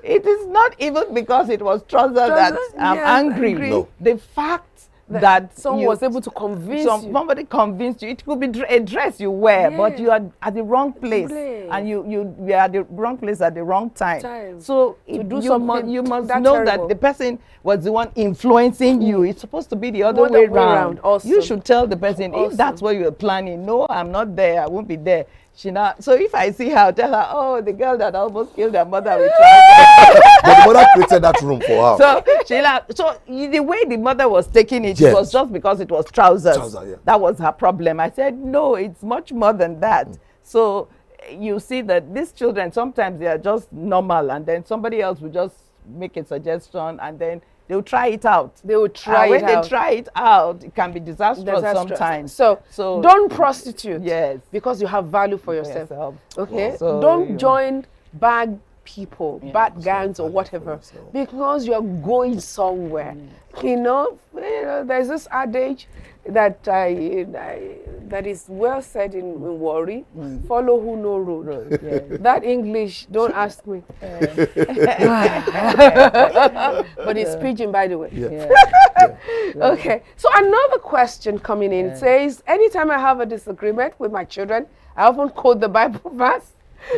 it is not even because it was trouser that I'm angry. No. The fact that someone was able to convince you. Somebody convinced you. It could be a dress you wear, but you are at the wrong place. And you are at the wrong place at the wrong time. So you must know that the person was the one influencing you. It's supposed to be the other way around. Awesome. You should tell the person, if that's what you are planning, no, I'm not there, I won't be there. So if I see her, I'll tell her, oh, the girl that almost killed her mother with trousers. But the mother created that room for her. So the way the mother was taking it, it was just because it was trousers. That was her problem. I said, no, it's much more than that. So you see that these children, sometimes they are just normal, and then somebody else will just make a suggestion, and then they'll try it out. They will try it out. When they try it out, it can be disastrous sometimes. So don't prostitute. Yes. Because you have value for yourself. Okay? So don't join bad people, bad gangs or whatever, because you're going somewhere. You know, there's this adage that that is well said in Warri, follow who know road. That English, don't ask me. But it's pidgin, by the way. Okay, so another question coming in says, anytime I have a disagreement with my children, I often quote the Bible verse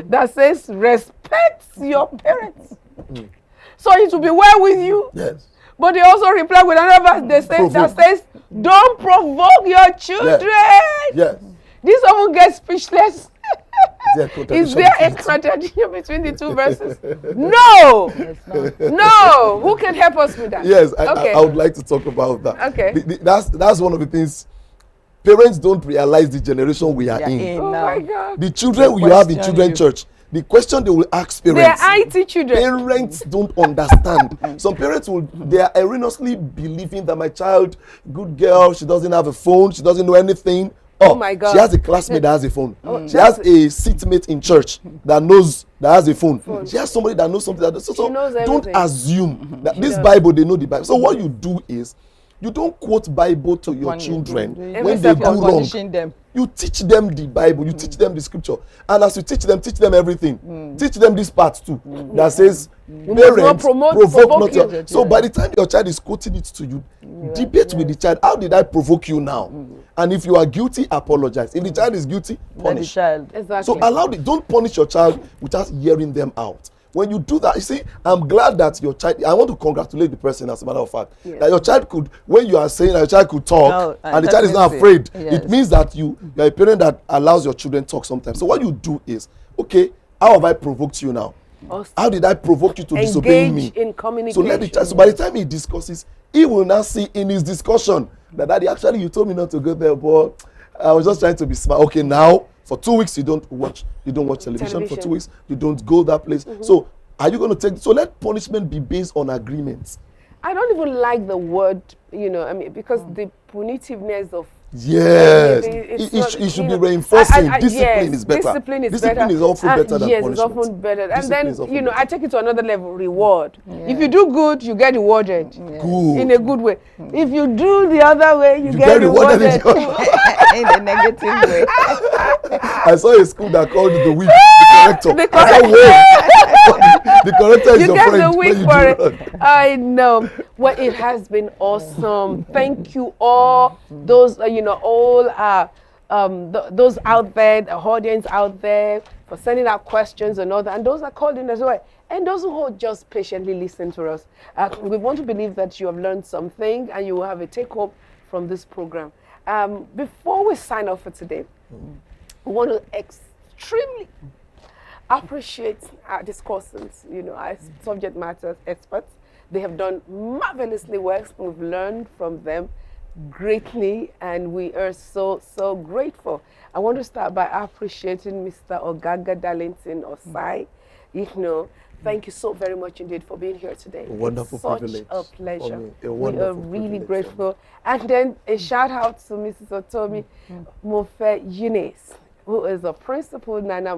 that says, respect your parents. So it will be well with you. Yes. But they also reply with another verse that says, don't provoke your children. Yes. This one gets speechless. Is there a contradiction between the two verses? No. No. Who can help us with that? Yes, I would like to talk about that. Okay. That's one of the things. Parents don't realize the generation we are in. Oh my God. The children you have in children's church, The question they will ask They parents. are IT children. Parents don't understand. Some parents they are erroneously believing that my child, good girl, she doesn't have a phone, she doesn't know anything. Oh my God. She has a classmate that has a phone. She has a seatmate in church that has a phone. She has somebody that knows something that so don't assume that this Bible, they know the Bible. So what you do is you don't quote Bible to your children when they do wrong. You teach them the Bible, you teach them the scripture. And as you teach them everything. Teach them this part too. That says, parents, provoke not your. So by the time your child is quoting it to you, debate with the child. How did I provoke you now? And if you are guilty, apologize. If the child is guilty, punish. Exactly. So don't punish your child without hearing them out. When you do that, you see, I'm glad that your child, I want to congratulate the person, as a matter of fact, that your child could, when you are saying that your child could talk, and the child is not afraid, it means that you're a parent that allows your children talk sometimes. So what you do is, okay, how have I provoked you now? How did I provoke you to disobey me? In communication. So let the child, so by the time he discusses, he will now see in his discussion that, Daddy, actually you told me not to go there, but I was just trying to be smart. Okay, now for 2 weeks you don't watch television. For 2 weeks you don't go that place. So are you going to so let punishment be based on agreements. I don't even like the word, because the punitiveness of it should be reinforcing. Discipline is better. Discipline is often better than punishment. It's often better. And then, I take it to another level, reward. If you do good, you get rewarded. Good. In a good way. If you do the other way, you get rewarded. In a negative way. I saw a school that called the whip the corrector. The corrector is your friend. You get the whip for it. I know. Well, it has been awesome. Thank you all. Those, all those out there, the audience out there, for sending out questions and all that, and those that called in as well, and those who just patiently listen to us. We want to believe that you have learned something and you will have a take-home from this program. Before we sign off for today, we want to extremely appreciate our discussants, our subject matter experts. They have done marvelously well. We've learned from them greatly, and we are so grateful. I want to start by appreciating Mr. Ogaga Darlington Osai. Thank you so very much indeed for being here today. A wonderful privilege. Such a pleasure. We are really grateful. And then a shout out to Mrs. Otomi Mofe Eunice, who is a principal in Nana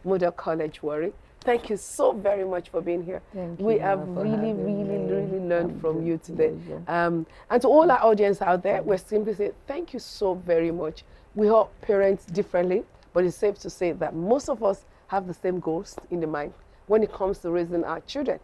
Model College, Warri. Thank you so very much for being here. We have really learned from you today. And to all our audience out there, we're simply saying thank you so very much. We help parents differently, but it's safe to say that most of us have the same goals in the mind when it comes to raising our children,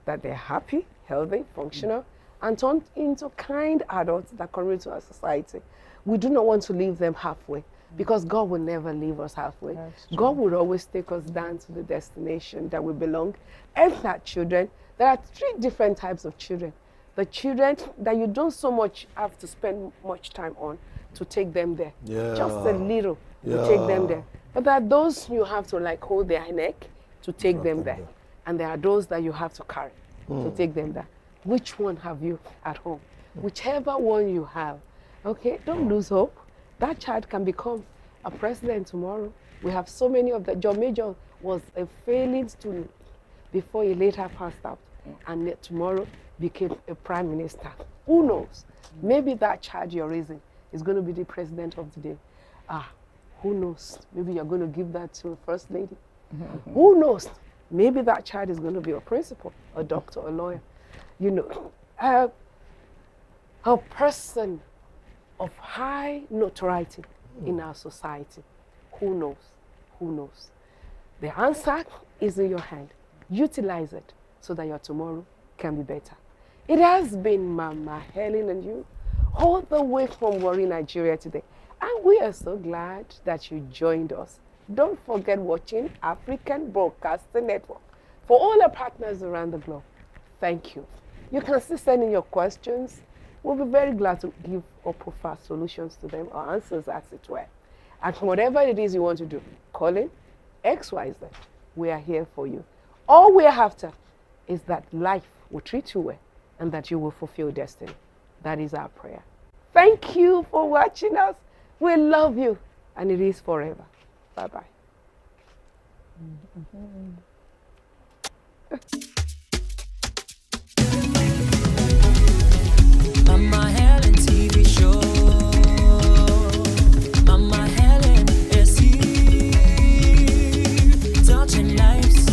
that they're happy, healthy, functional, and turned into kind adults that contribute to our society. We do not want to leave them halfway, because God will never leave us halfway. God will always take us down to the destination that we belong. And that children, there are 3 different types of children. The children that you don't so much have to spend much time on to take them there. Just a little to take them there. But there are those you have to hold their neck to take them there. And there are those that you have to carry to take them there. Which one have you at home? Whichever one you have, okay, don't lose hope. That child can become a president tomorrow. We have so many of them. John Major was a failing student before he later passed out, and tomorrow became a prime minister. Who knows? Maybe that child you're raising is going to be the president of the day. Who knows? Maybe you're going to give that to a first lady. Who knows? Maybe that child is going to be a principal, a doctor, a lawyer. A person of high notoriety in our society. Who knows? Who knows? The answer is in your hand. Utilize it so that your tomorrow can be better. It has been Mama Helen and you, all the way from Warri, Nigeria today. And we are so glad that you joined us. Don't forget watching African Broadcasting Network. For all our partners around the globe, thank you. You can still send in your questions. We'll be very glad to give or provide solutions to them or answers, as it were. And whatever it is you want to do, call in XYZ. We are here for you. All we are after is that life will treat you well and that you will fulfill destiny. That is our prayer. Thank you for watching us. We love you, and it is forever. Bye-bye. Mama Helen TV show. Mama Helen is here, touching lives,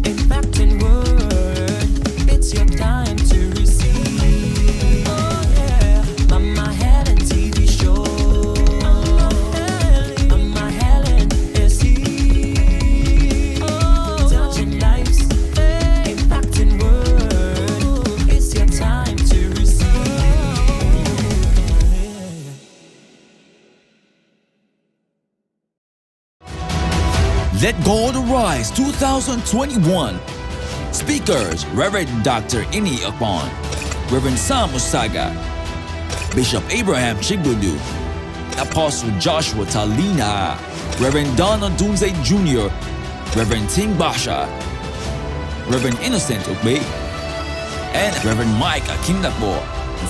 impacting world. It's your time to receive. Oh yeah, Mama Helen TV show. Mama Helen is here, touching lives, impacting world. It's your time to receive. Let God Arise 2021. Speakers: Reverend Dr. Ini Akpan, Reverend Sam Usaga, Bishop Abraham Chigbudu, Apostle Joshua Talina, Reverend Donna Dunze Jr., Reverend Ting Basha, Reverend Innocent Ogbe, and Reverend Mike Akindakbo.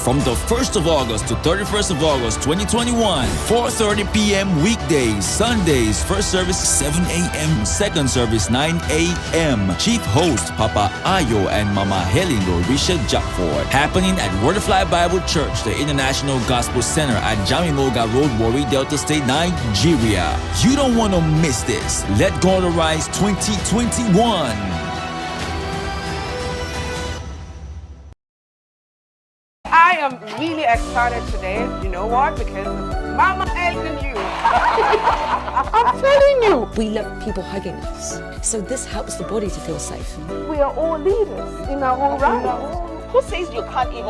From the 1st of August to 31st of August 2021, 4:30 p.m. weekdays, Sundays, first service 7 a.m., second service 9 a.m. Chief host Papa Ayo and Mama Helen Lorisha Jackford. Happening at Word of Life Bible Church, the International Gospel Center at Jamimoga Road, Warri, Delta State, Nigeria. You don't want to miss this. Let God Arise 2021. I am really excited today. You know what? Because Mama Helen and you. I'm telling you. We love people hugging us. So this helps the body to feel safe. We are all leaders in our own right. Who says you can't even